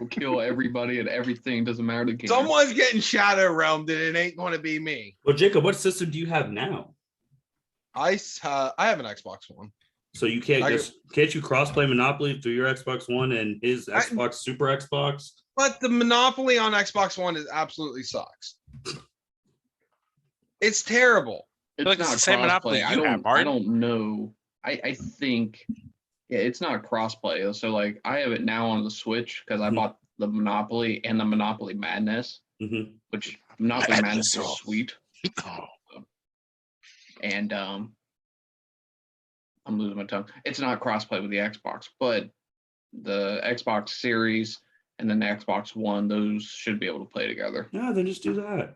We'll kill everybody and everything. Doesn't matter the game. Someone's getting shadow realmed and it ain't going to be me. Well, Jacob, what system do you have now? I have an Xbox One. So you can't you cross-play Monopoly through your Xbox One and his Xbox Super Xbox? But the Monopoly on Xbox One is absolutely sucks. It's terrible. It's Like not the same Monopoly crossplay. you have, I Martin. don't know. I think, yeah, it's not crossplay. So like, I have it now on the Switch because I bought the Monopoly and the Monopoly Madness, which Monopoly Madness is sweet. And I'm losing my tongue. It's not crossplay with the Xbox, but the Xbox Series and then the Xbox One, those should be able to play together. Yeah, then just do that.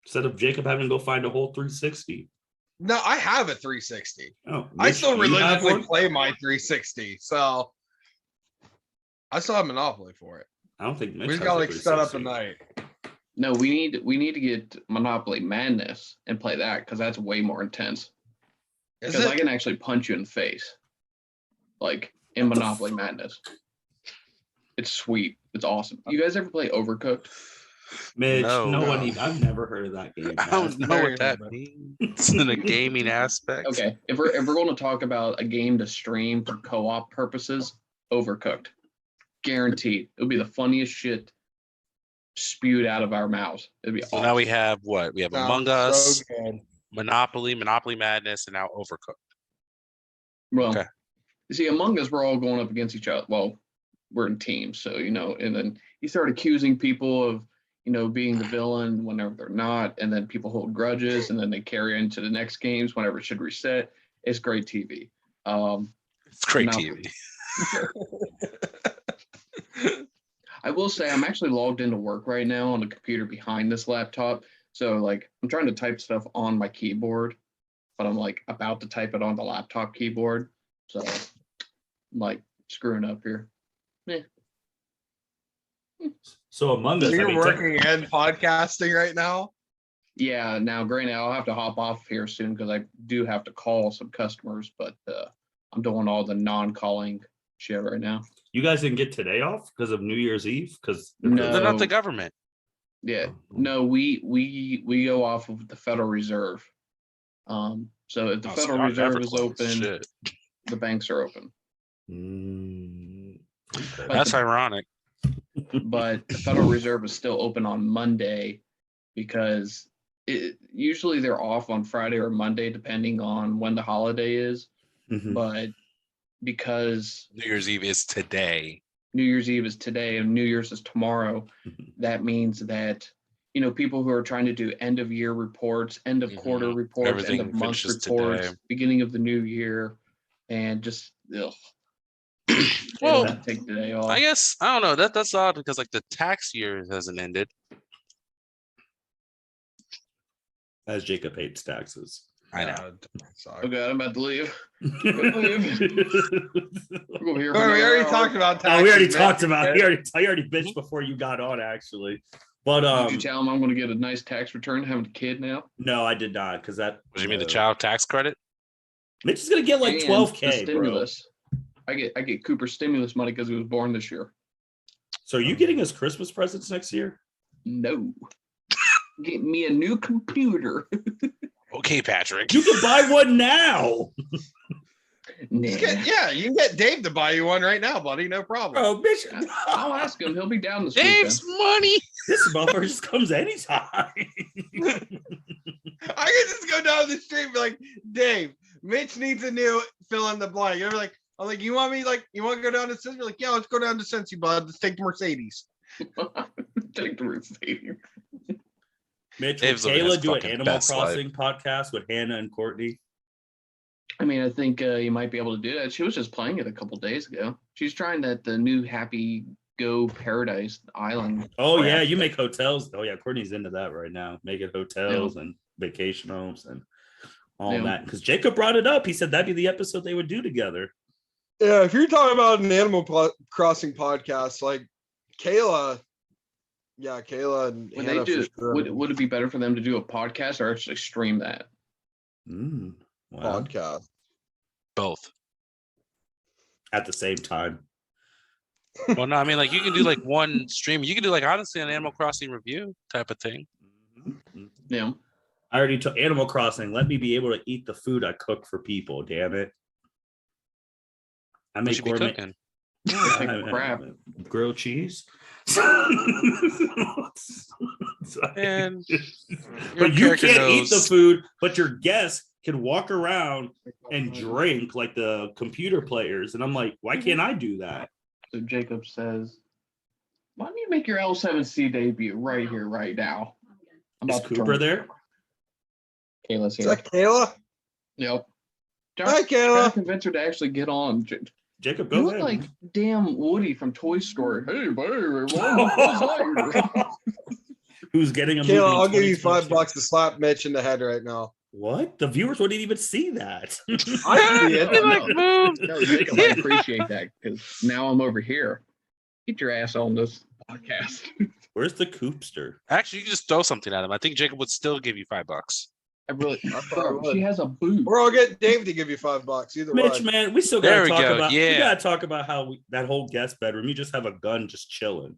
Instead of Jacob having to go find a whole 360. No, I have a 360. Oh, I Mitch, still do you have religiously one? play my 360, so I still have Monopoly for it. I don't think Mitch We just has got a like set up 360. a night. No, we need to get Monopoly Madness and play that because that's way more intense. Is Because I it? can actually punch you in the face, like in Monopoly Madness. It's sweet. It's awesome. You guys ever play Overcooked? Mitch, No. I've never heard of that game. I don't know what that means in a gaming aspect. Okay, if we're going to talk about a game to stream for co-op purposes, Overcooked, guaranteed. It'll be the funniest shit spewed out of our mouths. It'd be So awesome. now we have what? We have Sounds Among so Us, good. Monopoly Madness, and now Overcooked. Well, Okay. you see, Among Us, we're all going up against each other. Well, we're in teams, so and then you start accusing people of being the villain whenever they're not, and then people hold grudges, and then they carry into the next games whenever it should reset. It's great TV. It's great Monopoly. TV. I will say I'm actually logged into work right now on the computer behind this laptop. So like I'm trying to type stuff on my keyboard, but I'm like about to type it on the laptop keyboard. So I'm like screwing up here. So Among Us, So I you're mean, working and podcasting right now? Yeah, now granted I'll have to hop off here soon because I do have to call some customers, but I'm doing all the non-calling shit right now. you guys didn't get today off because of New Year's Eve? Because No. They're not the government. Yeah, no, we go off of the Federal Reserve. So if the Oh, so Federal y'all Reserve never is close. open, Shit. the banks are open. Okay. That's ironic. But the Federal Reserve is still open on Monday because usually they're off on Friday or Monday, depending on when the holiday is. But because New Year's Eve is today. New Year's Eve is today and New Year's is tomorrow, that means that people who are trying to do end of year reports, end of quarter reports, Everything end of month finishes reports, today. beginning of the new year, and just Well, it'll take the day off. I guess I don't know. That's odd because like the tax year hasn't ended. As Jacob hates taxes. I know. Oh God, I'm about to leave. We'll go here We for another already hour. talked about Oh, we already taxes, talked man. about. I already bitched before you got on, actually. But Did you tell him I'm going to get a nice tax return having a kid now? no, I did not because that. What do you mean the child tax credit? Mitch is gonna get like And the 12K, bro. stimulus. I get Cooper's stimulus money because he was born this year. So are you getting us Christmas presents next year? No. get me a new computer. Okay, Patrick. You can buy one now. Nah. You can get Dave to buy you one right now, buddy. No problem. Bro, bitch. I'll ask him. He'll be down this Dave's weekend. money. This motherfucker just comes anytime. I can just go down the street and be like, Dave, Mitch needs a new fill in the blank. You're like, I'm like, you want to go down to Cincy? You're like, yeah, let's go down to Cincy, bud. Let's take the Mercedes. Take the Mercedes. Mitch, Dave's would living his Kayla do an fucking Animal best Crossing podcast with Hannah and Courtney? I mean, I think you might be able to do that. She was just playing it a couple days ago. She's trying the new Happy Go Paradise Island. Oh, yeah, you make hotels. Oh, yeah, Courtney's into that right now. Making hotels and vacation homes and all that. Because Jacob brought it up. He said that'd be the episode they would do together. Yeah, if you're talking about an Animal Crossing podcast, like Kayla and When Hannah they do, for sure. would it be better for them to do a podcast or actually stream that? Wow. Podcast. Both. At the same time. Well, no, I mean, like you can do like one stream. You can do like honestly an Animal Crossing review type of thing. Yeah. I already took Animal Crossing. Let me be able to eat the food I cook for people. Damn it! I What make you be gourmet cooking? Take a crap. grilled cheese. And But you character can't eat the knows- food, but your guests can walk around and drink like the computer players. And I'm like, why can't I do that? So Jacob says, why don't you make your L7C debut right here, right now? I'm Is about to Cooper turn- there? Kayla's Is here. that Kayla? Yep. Hi, Trying to Kayla. convince her to actually get on. Jacob, You go look ahead. like damn Woody from Toy Story. Hey, baby, what? Who's getting a movie? Kayla, in I'll give you 2022? $5 to slap Mitch in the head right now. What? The viewers wouldn't even see that. I see it. He, like, moved. No, Jacob, I appreciate that because now I'm over here. Get your ass on this podcast. Where's the Coopster? Actually, you can just throw something at him. I think Jacob would still give you $5. I really, thought I she would. has a boot. Or I'll get Dave to give you $5. Either Mitch, way. man, we still There gotta we talk go, about. yeah. We gotta talk about how that whole guest bedroom. You just have a gun, just chilling.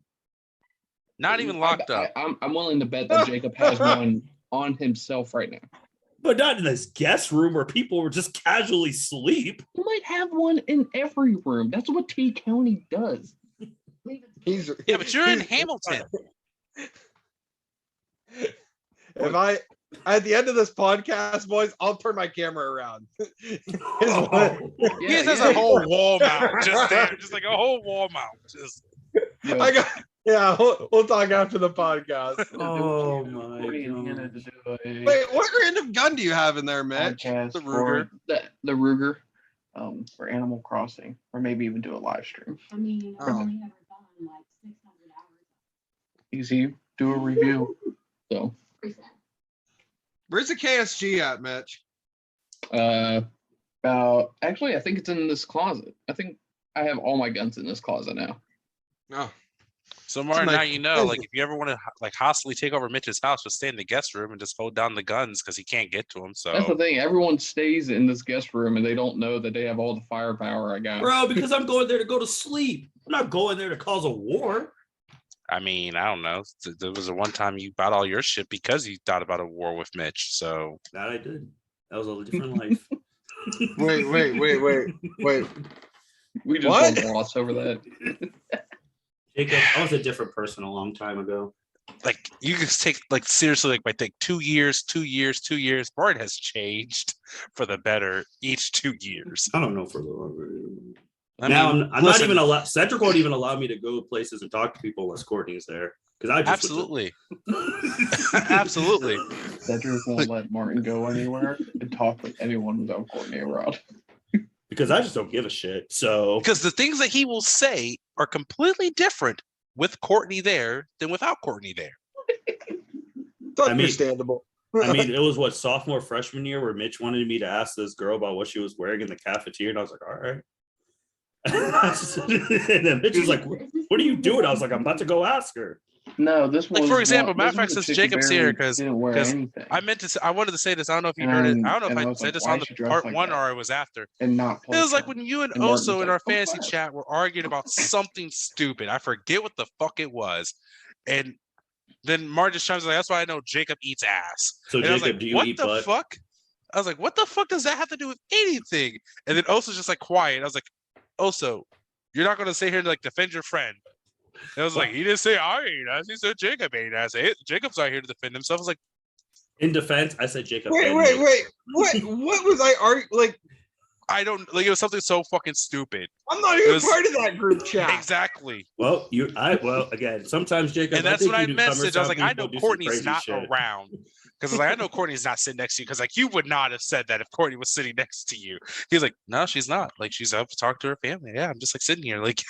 Not even locked up. I'm willing to bet that Jacob has one on himself right now. But not in this guest room where people were just casually sleep. You might have one in every room. That's what T County does. He's Yeah, but you're in Hamilton. If I at the end of this podcast, boys, I'll turn my camera around. Oh. He just has a whole wall mount just there, just like a whole wall mount. Just I got we'll talk after the podcast. Oh my god! Wait, what random gun do you have in there, Mitch? Podcast The for the Ruger, for Animal Crossing, or maybe even do a live stream. I mean, I've Oh. only ever done like 600 hours. Easy, do a review. So, Where's the KSG at, Mitch? about actually, I think it's in this closet. I think I have all my guns in this closet now. Oh, so Martin, now you know, Nice. like if you ever want to like hostily take over Mitch's house, just stay in the guest room and just hold down the guns because he can't get to them. That's the So thing. Everyone stays in this guest room, and they don't know that they have all the firepower I got. Bro, because I'm going there to go to sleep. I'm not going there to cause a war. I mean, I don't know. There was a one time you bought all your shit because you thought about a war with Mitch. So That I did. That was a different life. wait. We just What? won loss over that. Jacob, I was a different person a long time ago. like you can take like seriously like I think 2 years. Martin has changed for the better each 2 years. I don't know for the longer. I Now mean, I'm not listen, even allowed. Cedric won't even allow me to go places and talk to people unless Courtney's there. Because I just absolutely, absolutely. Cedric won't let Martin go anywhere and talk with anyone without Courtney around. because I just don't give a shit. So Because the things that he will say are completely different with Courtney there than without Courtney there. It's I mean- understandable. I mean, it was what sophomore freshman year where Mitch wanted me to ask this girl about what she was wearing in the cafeteria, and I was like, all right. And then Mitch was like, what are you doing? I was like, I'm about to go ask her. No, this Like, was for example, not- matter of this fact, was a since chicken Jacob's bear here, who 'cause- didn't wear 'cause anything I wanted to say this. I don't know if you heard it. I don't know And if I I was said like, this why on is she the dressed part like one that? or it was after. and not. It was like when you and And Martin's Osso in like, our "Oh, fantasy fire." chat were arguing about something stupid. I forget what the fuck it was. And then Martin just chimes in, like, that's why I know Jacob eats ass. So And I was Jacob, like, do you what eat the butt? fuck? I was like, what the fuck does that have to do with anything? And then Osso's just like quiet. I was like, Osso, you're not gonna sit here and like defend your friend. And I was like, he didn't say I ate ass. He said Jacob ate ass. Jacob's not here to defend himself. I was like, In defense, I said Jacob. Wait. What was I arguing? Like, I don't like. It was something so fucking stupid. I'm not even was- part of that group chat. Exactly. Well, again, sometimes Jacob. And that's think when I you do messaged. I was Cumbertown like, I people know do some Courtney's crazy not shit. around. Because like, I know Courtney's not sitting next to you. Because like you would not have said that if Courtney was sitting next to you. He's like, no, she's not. Like she's up to talk to her family. Yeah, I'm just like sitting here. Like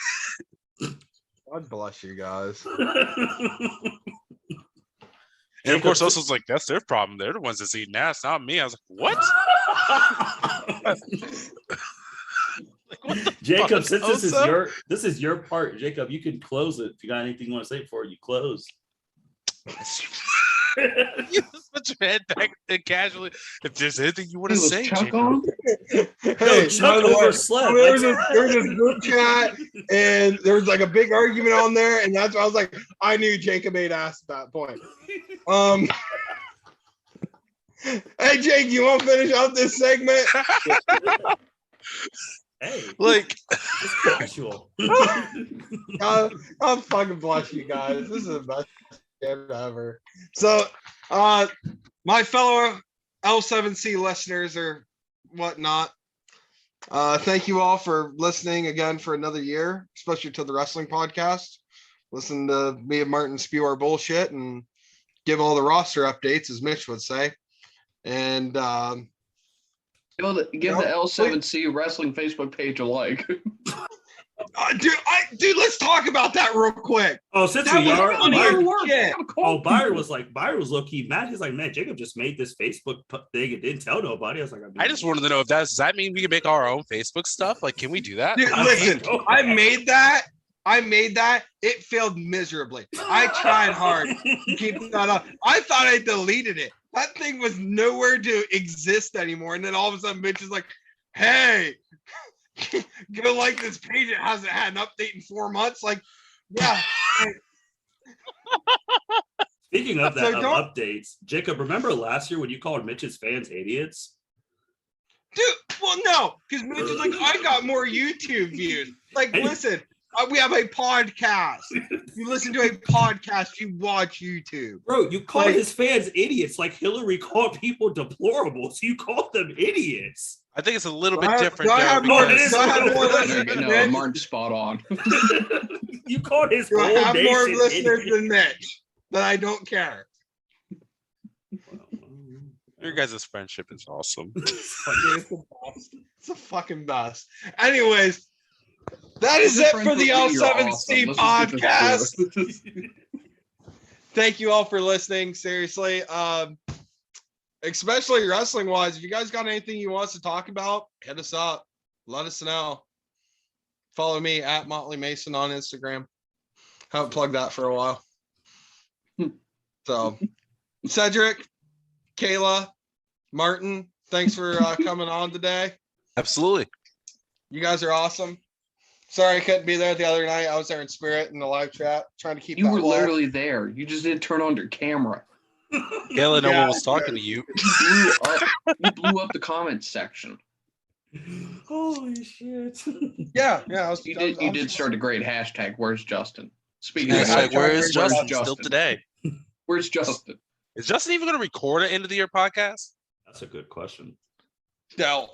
God bless you guys. and of course Osso's like, that's their problem. They're the ones that's eating ass, not me. I was like, what? Like, what the Jacob, fuck, since Osso? this is your part, Jacob, you can close it. If you got anything you want to say before you close. You just put your head back and casually. If there's anything you want to Was say, Chuck Jacob. on? Hey, Chuck by the way, overslept. there was this group chat, and there was like a big argument on there, and that's why I was like, I knew Jacob ate ass at that point. Hey Jake, you want to finish out this segment? Hey, Like, it's casual. I'm fucking bless you guys. This is the best game ever. So, my fellow L7C listeners or whatnot, thank you all for listening again for another year, especially to the wrestling podcast. Listen to me and Martin spew our bullshit and give all the roster updates, as Mitch would say. And Give the L7C Wrestling Facebook page a like. dude, let's talk about that real quick. Oh, since That we was are, funny. Byron, Byron was low key mad. He's like, man, Jacob just made this Facebook thing and didn't tell nobody. I was like, I just wanted to know if does that mean we can make our own Facebook stuff? Like, can we do that? Dude, listen, I made that. It failed miserably. I tried hard to keep that up. I thought I deleted it. That thing was nowhere to exist anymore. And then all of a sudden, Mitch is like, hey, go like this page. It hasn't had an update in 4 months. Like, yeah. Speaking of that, So of don't- updates, Jacob, remember last year when you called Mitch's fans idiots? Dude, well, no, because Mitch is like, I got more YouTube views. Like, Hey. listen, we have a podcast. You listen to a podcast, you watch YouTube. Bro, you called Like- his fans idiots like Hillary called people deplorable. So you called them idiots. I think it's a little Do bit I- different. do I though, have more- because- do I have more There listeners you than go, Mitch? Martin's spot on. You called his Do I whole have more nation listeners idiot. than Mitch? That I don't care. Your guys' friendship is awesome. Dude, it's the best. It's the fucking best. Anyways, that is it for the L7C podcast. Thank you all for listening. Seriously, especially wrestling wise, if you guys got anything you want us to talk about, hit us up. Let us know. Follow me at Motley Mason on Instagram. Haven't plugged that for a while. So, Cedric, Kayla, Martin, thanks for coming on today. Absolutely. You guys are awesome. Sorry I couldn't be there the other night. I was there in spirit in the live chat, trying to keep You that were low. literally there. You just didn't turn on your camera. Kayla, no Yeah. one was talking to you. You blew up the comments section. Holy shit. Yeah, I was. You I was- did start a great hashtag. Where's Justin? Speaking of Hashtag, hashtags, where is Justin? Justin? Still today. Where's Justin? Is Justin even going to record an end of the year podcast? That's a good question. No.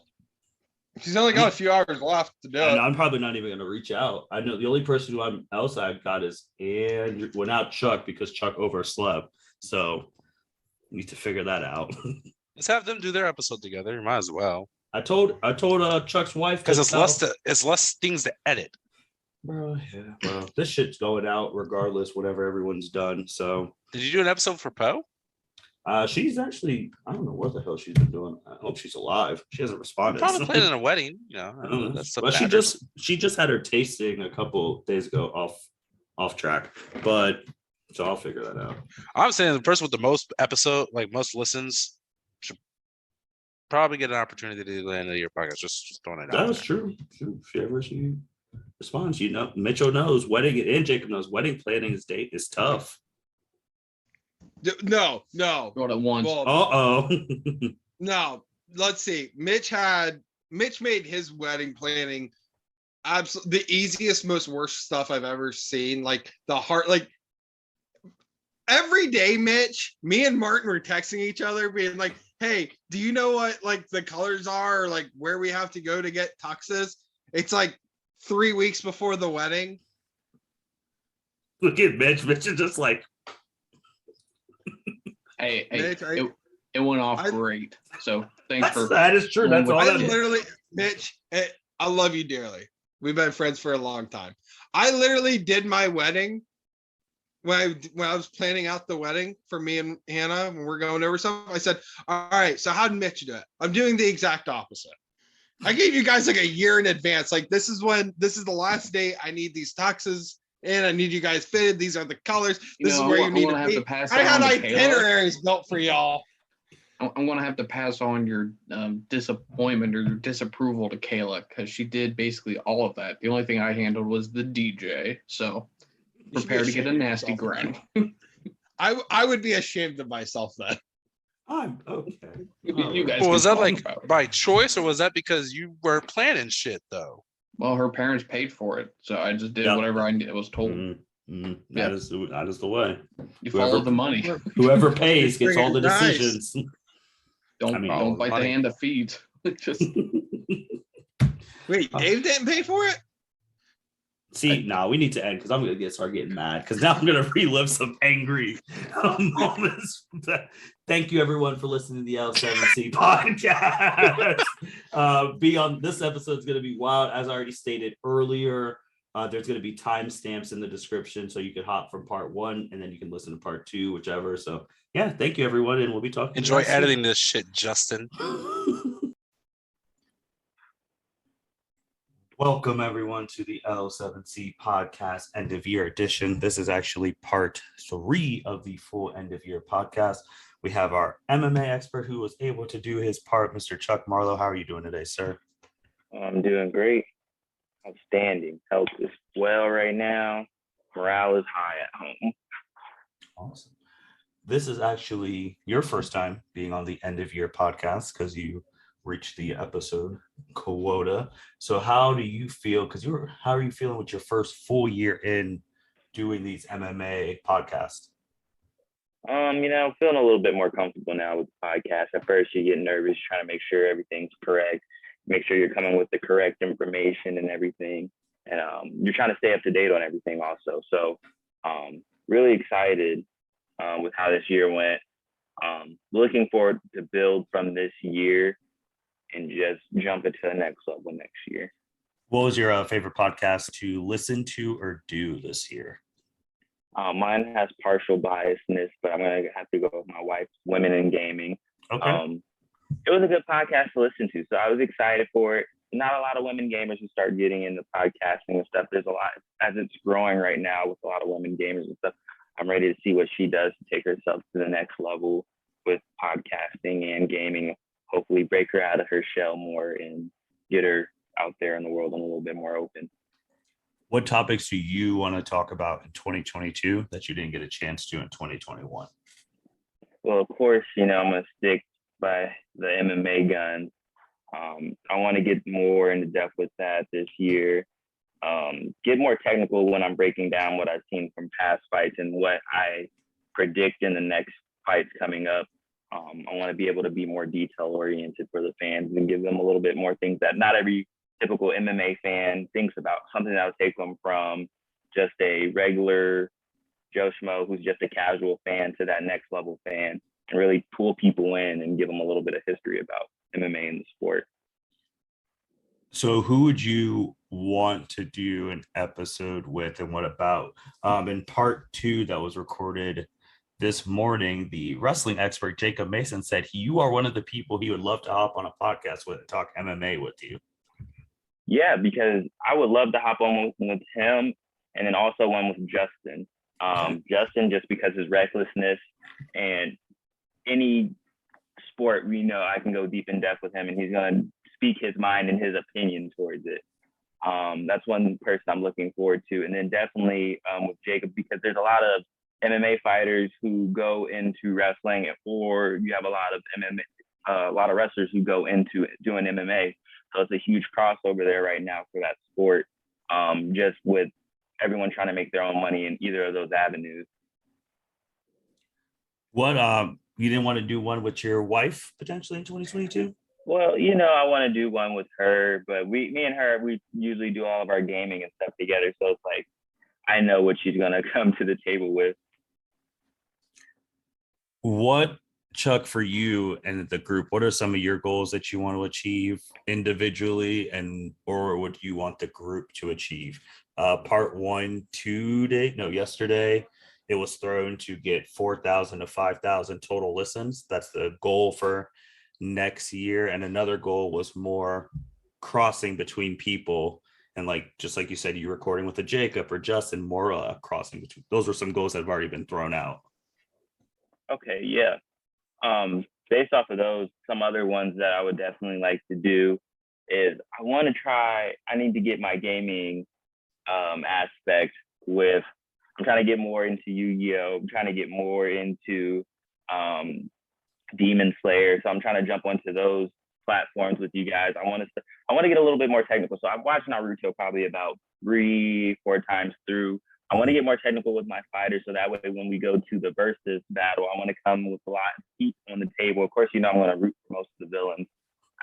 He's only got a few hours left to do And it. I'm probably not even going to reach out. I know the only person who else I've got is Andrew. Well, now Chuck, because Chuck overslept. So we need to figure that out. Let's have them do their episode together. Might as well. I told Chuck's wife Because to it's less things to edit. Bro, yeah. Well, this shit's going out regardless, whenever everyone's done. So Did you do an episode for Poe? she's actually, I don't know what the hell she's been doing. I hope she's alive. She hasn't responded. Probably playing in a wedding. You know, I don't know. that's But she just had her tasting a couple days ago off track. But so I'll figure that out. I'm saying the person with the most most listens should probably get an opportunity to do the end of your podcast. Just throwing it out. That's true. If she responds, Mitchell knows wedding and Jacob knows wedding planning is tough. No. Going at once. Well, Uh-oh. no. Let's see. Mitch made his wedding planning absolutely the easiest, most worst stuff I've ever seen. Like the heart, like every day, Mitch, me and Martin were texting each other, being like, "Hey, do you know what like the colors are, or like where we have to go to get tuxes?" It's like 3 weeks before the wedding. Look at Mitch. Mitch is just like, Hey, Mitch, it went off great. So thanks for that is true. That's all I that is. literally, Mitch, I love you dearly. We've been friends for a long time. I literally did my wedding when I was planning out the wedding for me and Hannah when we're going over something. I said, "All right, so how did Mitch do it?" I'm doing the exact opposite. I gave you guys like a year in advance. Like this is the last day I need these tuxes and I need you guys fitted. These are the colors. This is where you need to be. I had itineraries built for y'all. I'm going to have to pass on your disappointment or your disapproval to Kayla because she did basically all of that. The only thing I handled was the DJ. So prepare to get a nasty grind. I would be ashamed of myself then. I'm okay. You guys Well, was can that talk like about it. by choice, or was that because you were planning shit though? Well, her parents paid for it, so I just did Yep. whatever I was told. That Yeah. is the way. You follow the money. Whoever pays gets all the Nice. decisions. Don't bite money. the hand that feeds. Just Wait, Dave didn't pay for it? See, we need to end because I'm gonna start getting mad because now I'm gonna relive some angry moments. Thank you everyone for listening to the L7C podcast. This episode is gonna be wild, as I already stated earlier. There's gonna be timestamps in the description, so you can hop from part 1 and then you can listen to part 2, whichever. So yeah, thank you everyone, and we'll be talking. Enjoy editing this shit, Justin. Welcome everyone to the L7C podcast end of year edition. This is actually part 3 of the full end of year podcast. We have our MMA expert who was able to do his part, Mr. Chuck Marlowe. How are you doing today, sir? I'm doing great. Outstanding. Health is well right now. Morale is high at home. Awesome. This is actually your first time being on the end of year podcast because you reached the episode quota. So how do you feel? How are you feeling with your first full year in doing these MMA podcasts? I'm feeling a little bit more comfortable now with the podcast. At first, you get nervous trying to make sure everything's correct, make sure you're coming with the correct information and everything. And you're trying to stay up to date on everything also. So really excited with how this year went. Looking forward to build from this year and just jump into the next level next year. What was your favorite podcast to listen to or do this year? Mine has partial biasness, but I'm going to have to go with my wife's Women in Gaming. Okay. It was a good podcast to listen to, so I was excited for it. Not a lot of women gamers who start getting into podcasting and stuff. There's a lot, as it's growing right now with a lot of women gamers and stuff. I'm ready to see what she does to take herself to the next level with podcasting and gaming. Hopefully break her out of her shell more and get her out there in the world and a little bit more open. What topics do you want to talk about in 2022 that you didn't get a chance to in 2021? Well, of course, I'm going to stick by the MMA guns. I want to get more into depth with that this year. Get more technical when I'm breaking down what I've seen from past fights and what I predict in the next fights coming up. I want to be able to be more detail oriented for the fans and give them a little bit more things that not every typical MMA fan thinks about, something that would take them from just a regular Joe Schmo who's just a casual fan to that next level fan, and really pull people in and give them a little bit of history about MMA and the sport. So who would you want to do an episode with, and what about? In part 2 that was recorded this morning, the wrestling expert Jacob Mason said you are one of the people he would love to hop on a podcast with and talk MMA with you. Yeah, because I would love to hop on with him, and then also one with Justin. Justin, just because his recklessness and any sport, I can go deep in depth with him, and he's going to speak his mind and his opinion towards it. That's one person I'm looking forward to. And then definitely with Jacob, because there's a lot of MMA fighters who go into wrestling, or you have a lot of MMA, a lot of wrestlers who go into doing MMA. So it's a huge crossover there right now for that sport, just with everyone trying to make their own money in either of those avenues. What you didn't want to do one with your wife potentially in 2022? Well, you know, I want to do one with her, but me and her, we usually do all of our gaming and stuff together. So it's like, I know what she's gonna come to the table with. What, Chuck, for you and the group, what are some of your goals that you want to achieve individually, and or what do you want the group to achieve? Part one, yesterday, it was thrown to get 4,000 to 5,000 total listens. That's the goal for next year. And another goal was more crossing between people. And like, just like you said, you recording with a Jacob or Justin, more crossing between. Those are some goals that have already been thrown out. Okay, yeah. Based off of those, some other ones that I would definitely like to do is I need to get my gaming aspect with, I'm trying to get more into Yu-Gi-Oh! I'm trying to get more into Demon Slayer. So I'm trying to jump onto those platforms with you guys. I want to get a little bit more technical. So I've watched Naruto probably about 3-4 times through. I want to get more technical with my fighters, so that way when we go to the versus battle, I want to come with a lot of heat on the table. Of course, you know I'm going to root for most of the villains,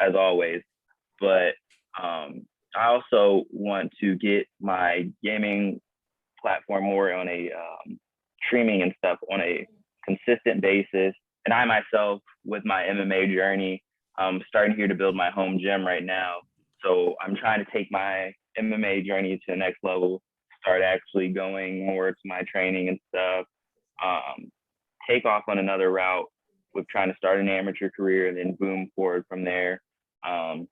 as always. But I also want to get my gaming platform more on a streaming and stuff on a consistent basis. And I myself, with my MMA journey, starting here to build my home gym right now. So I'm trying to take my MMA journey to the next level, start actually going more to my training and stuff, take off on another route with trying to start an amateur career and then boom forward from there. I'm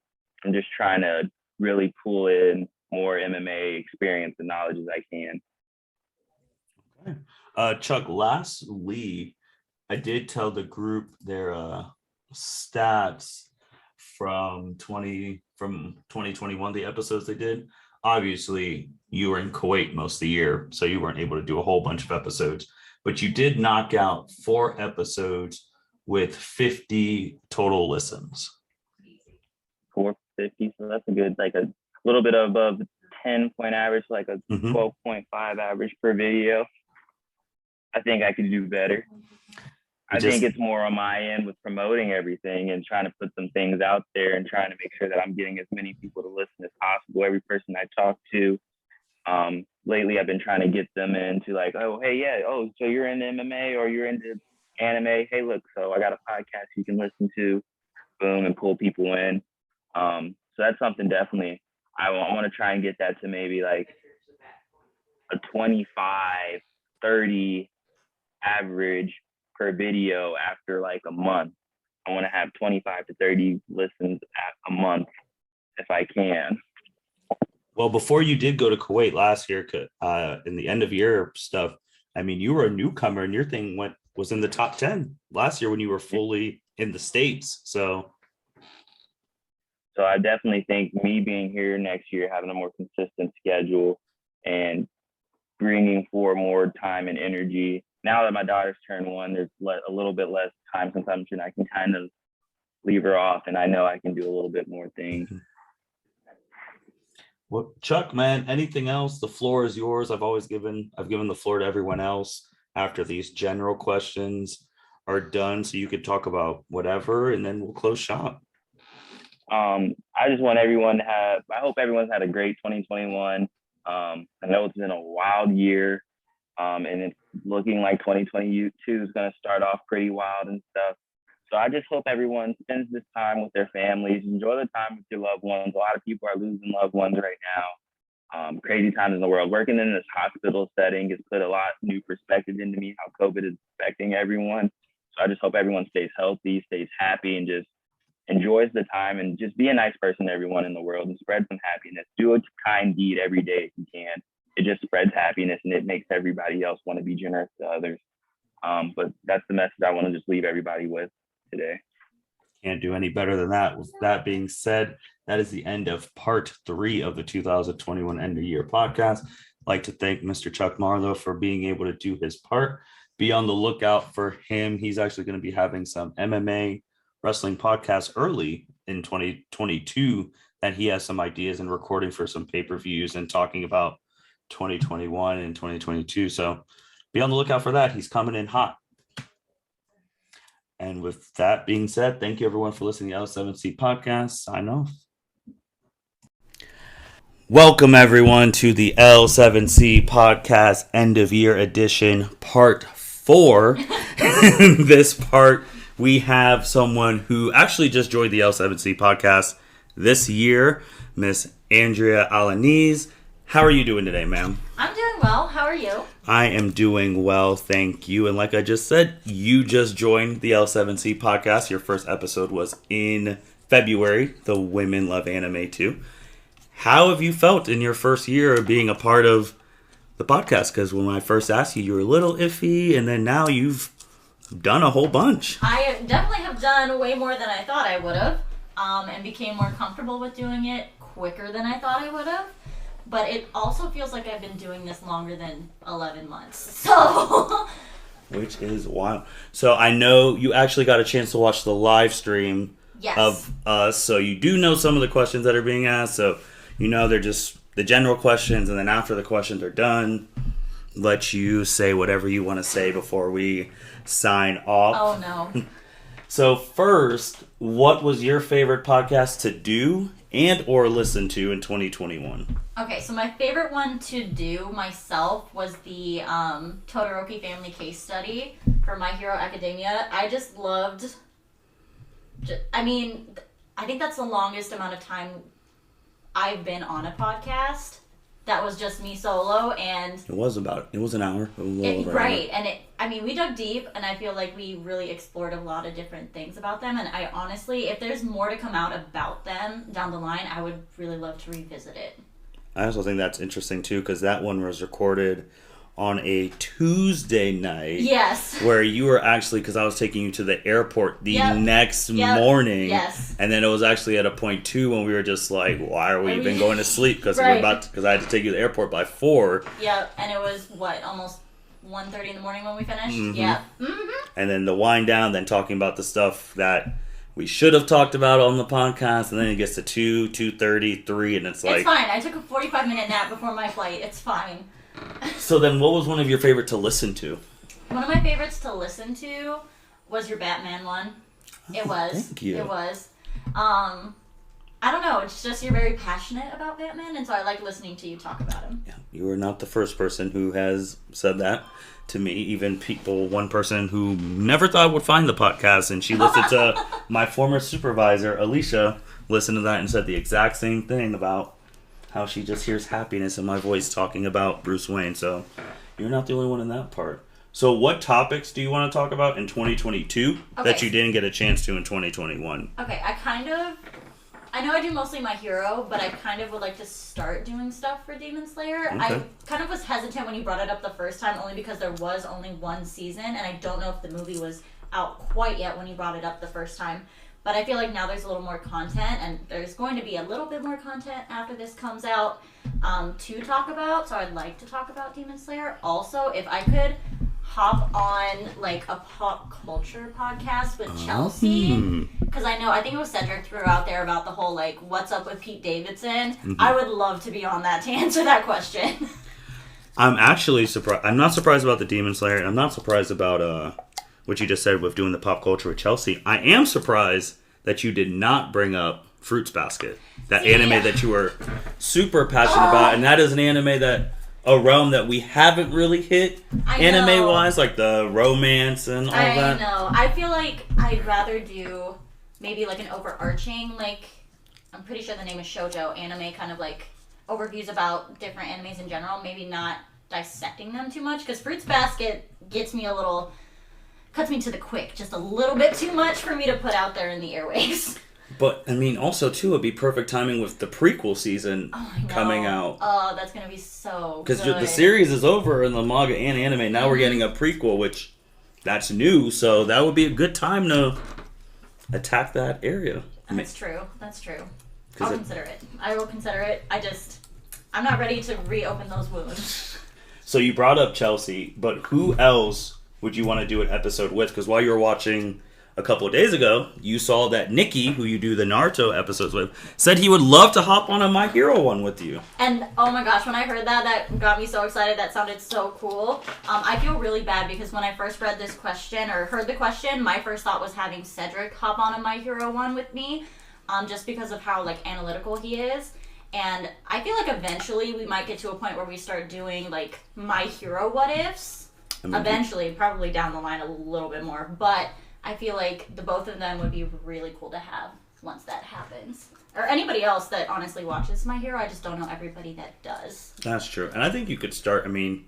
just trying to really pull in more MMA experience and knowledge as I can. Okay. Chuck, lastly, I did tell the group their stats from 2021, the episodes they did. Obviously, you were in Kuwait most of the year, so you weren't able to do a whole bunch of episodes, but you did knock out 4 episodes with 50 total listens. 450, so that's a good, like a little bit above 10-point average, like a 12.5 average per video. I think I could do better. I think it's more on my end with promoting everything and trying to put some things out there and trying to make sure that I'm getting as many people to listen as possible. Every person I talk to, lately I've been trying to get them into like, oh, hey, yeah, oh, so you're into MMA or you're into anime? Hey, look, so I got a podcast you can listen to, boom, and pull people in. So that's something definitely I want to try and get that to maybe like a 25, 30 average per video after like a month. I want to have 25 to 30 listens a month if I can. Well, before you did go to Kuwait last year, in the end of year stuff, I mean, you were a newcomer and your thing was in the top 10 last year when you were fully in the States. So I definitely think me being here next year, having a more consistent schedule and bringing forward more time and energy. Now that my daughter's turned 1, there's a little bit less time consumption. I can kind of leave her off, and I know I can do a little bit more things. Well, Chuck, man, anything else? The floor is yours. I've given the floor to everyone else after these general questions are done, so you could talk about whatever, and then we'll close shop. I just want everyone to I hope everyone's had a great 2021. I know it's been a wild year, and it's looking like 2022 is going to start off pretty wild and stuff. So I just hope everyone spends this time with their families, enjoy the time with your loved ones. A lot of people are losing loved ones right now. Crazy times in the world. Working in this hospital setting has put a lot of new perspective into me, how COVID is affecting everyone. So I just hope everyone stays healthy, stays happy, and just enjoys the time, and just be a nice person to everyone in the world and spread some happiness. Do a kind deed every day if you can. It just spreads happiness and it makes everybody else want to be generous to others. But that's the message I want to just leave everybody with today. Can't do any better than that. With that being said, that is the end of part 3 of the 2021 end of year podcast. like to thank Mr. Chuck Marlowe for being able to do his part. Be on the lookout for him. He's actually going to be having some MMA wrestling podcasts early in 2022 that he has some ideas and recording for some pay-per-views and talking about 2021 and 2022. So be on the lookout for that. He's coming in hot. And with that being said, thank you everyone for listening to the L7C podcast. Sign off. Welcome everyone to the L7C podcast end of year edition part 4. In this part, we have someone who actually just joined the L7C podcast this year, Miss Andrea Alaniz. How are you doing today, ma'am? I'm doing well. How are you? I am doing well, thank you. And like I just said, you just joined the L7C podcast. Your first episode was in February, the Women Love Anime too. How have you felt in your first year of being a part of the podcast? Because when I first asked you, you were a little iffy, and then now you've done a whole bunch. I definitely have done way more than I thought I would have, and became more comfortable with doing it quicker than I thought I would have. But it also feels like I've been doing this longer than 11 months. So, which is wild. So I know you actually got a chance to watch the live stream of us. So you do know some of the questions that are being asked. So you know they're just the general questions. And then after the questions are done, let you say whatever you want to say before we sign off. Oh, no. So first, what was your favorite podcast to do and or listen to in 2021? Okay, so my favorite one to do myself was the Todoroki family case study for My Hero Academia. I just loved... I think that's the longest amount of time I've been on a podcast. That was just me solo, and... It was an hour. It was a little over right, and we dug deep, and I feel like we really explored a lot of different things about them, and I honestly, if there's more to come out about them down the line, I would really love to revisit it. I also think that's interesting, too, because that one was recorded on a Tuesday night. Yes. Where you were actually, because I was taking you to the airport the next morning. Yes. And then it was actually at a point, too, when we were just like, why are we even going to sleep? Because right. because I had to take you to the airport by 4. Yeah, and it was, almost 1:30 in the morning when we finished? Mm-hmm. Yeah. Mm-hmm. And then the wind down, then talking about the stuff that we should have talked about on the podcast, and then it gets to 2, 2:30, 3, and it's like... It's fine. I took a 45-minute nap before my flight. It's fine. So then what was one of your favorite to listen to? One of my favorites to listen to was your Batman one. It was. Thank you. It was. I don't know. It's just you're very passionate about Batman, and so I like listening to you talk about him. Yeah, you are not the first person who has said that to me. Even one person who never thought would find the podcast, and she listened to my former supervisor, Alicia, listened to that and said the exact same thing about how she just hears happiness in my voice talking about Bruce Wayne. So you're not the only one in that part. So what topics do you want to talk about in 2022 that you didn't get a chance to in 2021? Okay, I know I do mostly My Hero, but I kind of would like to start doing stuff for Demon Slayer. Okay. I kind of was hesitant when you brought it up the first time, only because there was only one season, and I don't know if the movie was out quite yet when you brought it up the first time. But I feel like now there's a little more content, and there's going to be a little bit more content after this comes out to talk about. So I'd like to talk about Demon Slayer. Also, if I could hop on like a pop culture podcast with Chelsea, because I think it was Cedric threw out there about the whole like what's up with Pete Davidson. Mm-hmm. I would love to be on that to answer that question. I'm actually surprised. I'm not surprised about the Demon Slayer, and I'm not surprised about what you just said with doing the pop culture with Chelsea. I am surprised that you did not bring up Fruits Basket, that anime that you were super passionate about, and that is an anime that a realm that we haven't really hit anime wise, like the romance and all that. I know. I feel like I'd rather do maybe like an overarching, like I'm pretty sure the name is shoujo anime, kind of like overviews about different animes in general. Maybe not dissecting them too much, because Fruits Basket gets me cuts me to the quick, just a little bit too much for me to put out there in the airwaves. But, also, too, it'd be perfect timing with the prequel season coming out. Oh, that's going to be so good. Because the series is over in the manga and anime. Now we're getting a prequel, which that's new. So that would be a good time to attack that area. That's true. I'll consider it. I will consider it. I'm not ready to reopen those wounds. So you brought up Chelsea, but who else would you want to do an episode with? Because while you were watching a couple of days ago, you saw that Niki, who you do the Naruto episodes with, said he would love to hop on a My Hero one with you. And oh my gosh, when I heard that, that got me so excited. That sounded so cool. I feel really bad because when I first read this question or heard the question, my first thought was having Cedric hop on a My Hero one with me, just because of how like analytical he is. And I feel like eventually we might get to a point where we start doing like My Hero what ifs. Eventually, probably down the line a little bit more, but I feel like the both of them would be really cool to have once that happens. Or anybody else that honestly watches My Hero. I just don't know everybody that does. That's true. And I think you could start, I mean,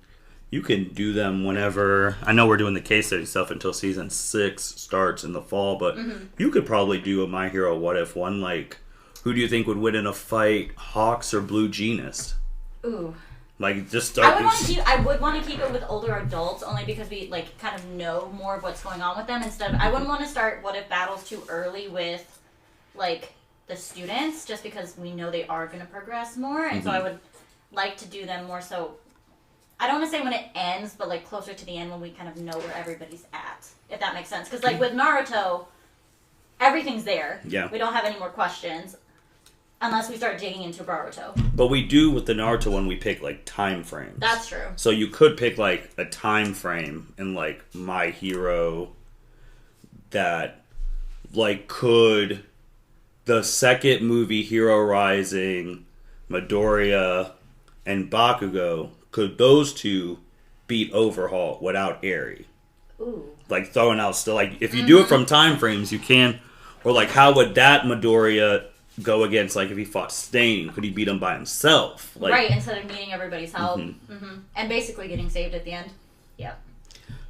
you can do them whenever. I know we're doing the case study stuff until season 6 starts in the fall, but you could probably do a My Hero What If one. Like, who do you think would win in a fight, Hawks or Blue Genist? Ooh. Like, just start. I would want to keep it with older adults only because we like kind of know more of what's going on with them instead of. I wouldn't want to start What If battles too early with like the students just because we know they are going to progress more, and so I would like to do them more so. I don't want to say when it ends, but like closer to the end when we kind of know where everybody's at, if that makes sense. Because like with Naruto, everything's there. Yeah. We don't have any more questions. Unless we start digging into Boruto. But we do with the Naruto one, we pick like time frames. That's true. So you could pick like a time frame in like My Hero that like could the second movie Hero Rising, Midoriya, and Bakugo, could those two beat Overhaul without Eri? Ooh. Like throwing out still like if you do it from time frames you can, or like how would that Midoriya go against, like, if he fought Stain, could he beat him by himself? Like, right, instead of needing everybody's help. And basically getting saved at the end. Yeah.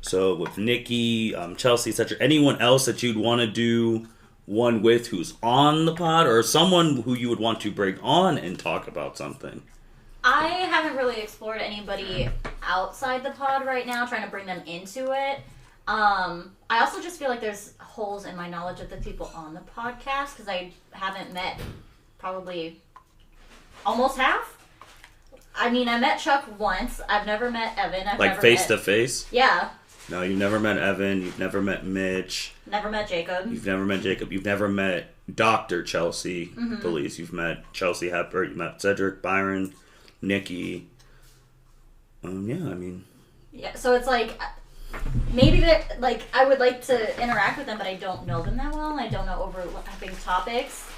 So, with Niki, Chelsea, etc., anyone else that you'd want to do one with who's on the pod, or someone who you would want to bring on and talk about something? I haven't really explored anybody outside the pod right now, trying to bring them into it. I also just feel like there's holes in my knowledge of the people on the podcast because I haven't met probably almost half. I mean, I met Chuck once. I've never met Evan. I've like never face met... to face? Yeah. No, you've never met Evan. You've never met Mitch. Never met Jacob. You've never met Jacob. You've never met Dr. Chelsea Police. You've met Chelsea Hepburn. You've met Cedric, Byron, Niki. Yeah, I mean... Yeah, so it's like... Maybe that, like, I would like to interact with them, but I don't know them that well. I don't know overlapping topics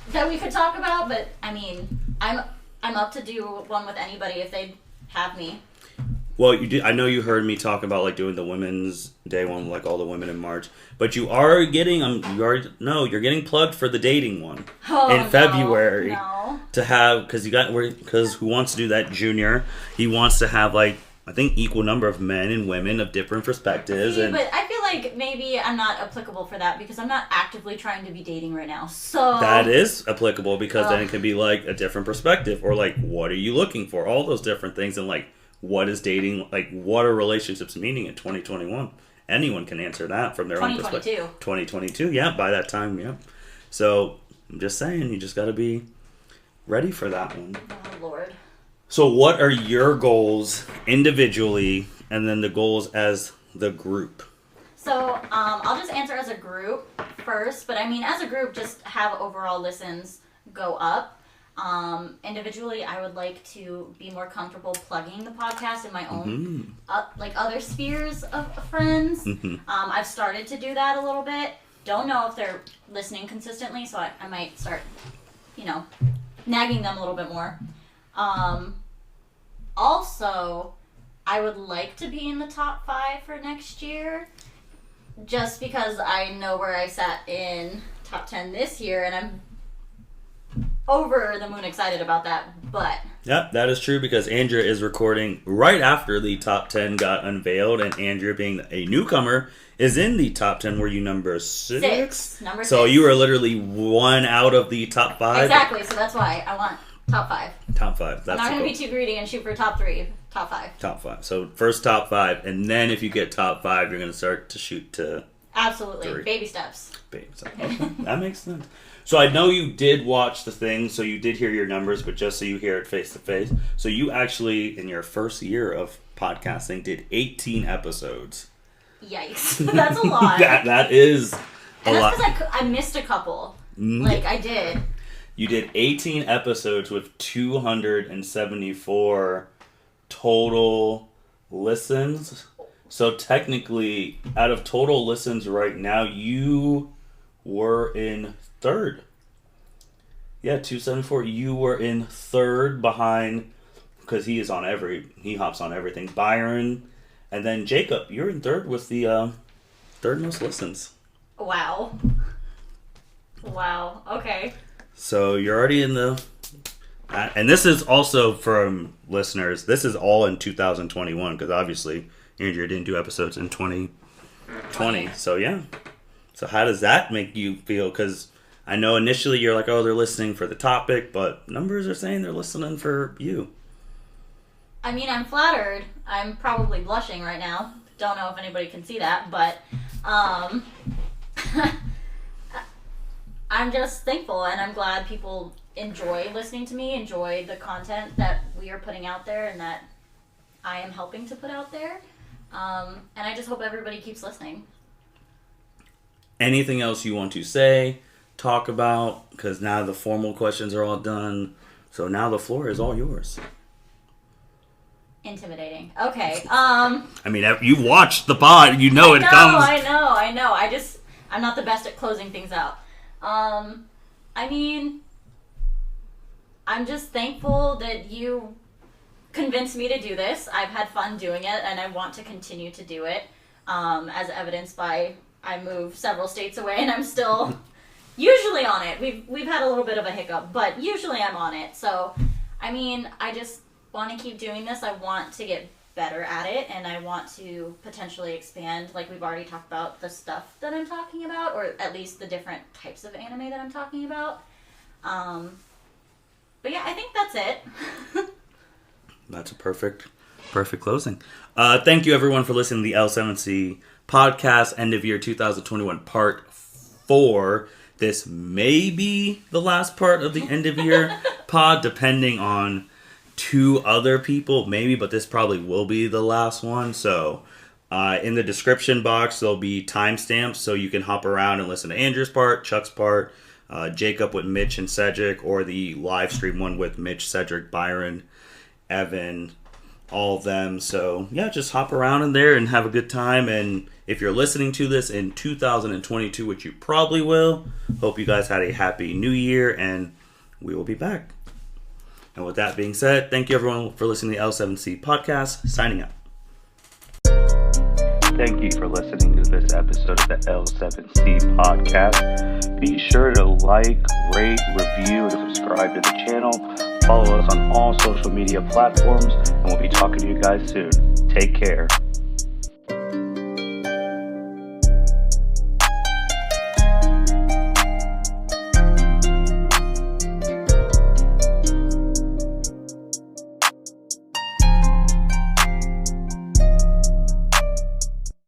that we could talk about. But I mean, I'm up to do one with anybody if they'd have me. Well, you did. I know you heard me talk about like doing the Women's Day one, like all the women in March. But you are getting, you're getting plugged for the dating one in February to have because who wants to do that, Junior? He wants to have like. I think equal number of men and women of different perspectives. But I feel like maybe I'm not applicable for that because I'm not actively trying to be dating right now. So that is applicable because then it can be like a different perspective or like what are you looking for? All those different things and like what is dating, like what are relationships meaning in 2021? Anyone can answer that from their own perspective. 2022, yeah, by that time, yeah. So I'm just saying, you just got to be ready for that one. Oh, Lord. So what are your goals individually and then the goals as the group? So I'll just answer as a group first. But I mean, as a group, just have overall listens go up. Individually, I would like to be more comfortable plugging the podcast in my own like other spheres of friends. I've started to do that a little bit. Don't know if they're listening consistently, so I might start, nagging them a little bit more. Also, I would like to be in the top 5 for next year, just because I know where I sat in top 10 this year, and I'm over the moon excited about that, but... Yep, that is true, because Andrea is recording right after the top 10 got unveiled, and Andrea, being a newcomer, is in the top 10. Were you number 6? Number 6. So you were literally 1 out of the top 5? Exactly, so that's why I want... Top 5. Top 5. That's I'm not going to be too greedy and shoot for top 3. Top 5. Top 5. So first top 5, and then if you get top 5, you're going to start to shoot to Absolutely. 3. Baby steps. Baby steps. Okay. That makes sense. So I know you did watch the thing, so you did hear your numbers, but just so you hear it face to face. So you actually, in your first year of podcasting, did 18 episodes. Yikes. That's a lot. that is a and lot. that's because I missed a couple. Like, I did. You did 18 episodes with 274 total listens. So technically, out of total listens right now, you were in third. Yeah, 274. You were in third behind, because he hops on everything. Byron, and then Jacob. You're in third with the third most listens. Wow. Okay. So you're already in the... And this is also from listeners. This is all in 2021, because obviously Andrea didn't do episodes in 2020. So yeah. So how does that make you feel? Because I know initially you're like, oh, they're listening for the topic, but numbers are saying they're listening for you. I mean, I'm flattered. I'm probably blushing right now. Don't know if anybody can see that, but I'm just thankful, and I'm glad people enjoy listening to me, enjoy the content that we are putting out there and that I am helping to put out there. And I just hope everybody keeps listening. Anything else you want to say, talk about? Because now the formal questions are all done. So now the floor is all yours. Intimidating. Okay. I mean, you watched the pod. You know it comes. I know. I'm not the best at closing things out. I mean, I'm just thankful that you convinced me to do this. I've had fun doing it, and I want to continue to do it, as evidenced by I moved several states away, and I'm still usually on it. We've had a little bit of a hiccup, but usually I'm on it. So, I mean, I just want to keep doing this. I want to get better at it, and I want to potentially expand, like we've already talked about, the stuff that I'm talking about, or at least the different types of anime that I'm talking about. But yeah, I think that's it. That's a perfect closing. Thank you everyone for listening to the L7C podcast, end of year 2021 part 4. This may be the last part of the end of year pod, depending on 2 other people, maybe, but this probably will be the last one. So in the description box, there'll be timestamps so you can hop around and listen to Andrew's part, Chuck's part, Jacob with Mitch and Cedric, or the live stream one with Mitch, Cedric, Byron, Evan, all of them. So yeah, just hop around in there and have a good time. And if you're listening to this in 2022, which you probably will, hope you guys had a happy new year, and we will be back. And with that being said, thank you everyone for listening to the L7C podcast. Signing out. Thank you for listening to this episode of the L7C podcast. Be sure to like, rate, review, and subscribe to the channel. Follow us on all social media platforms, and we'll be talking to you guys soon. Take care.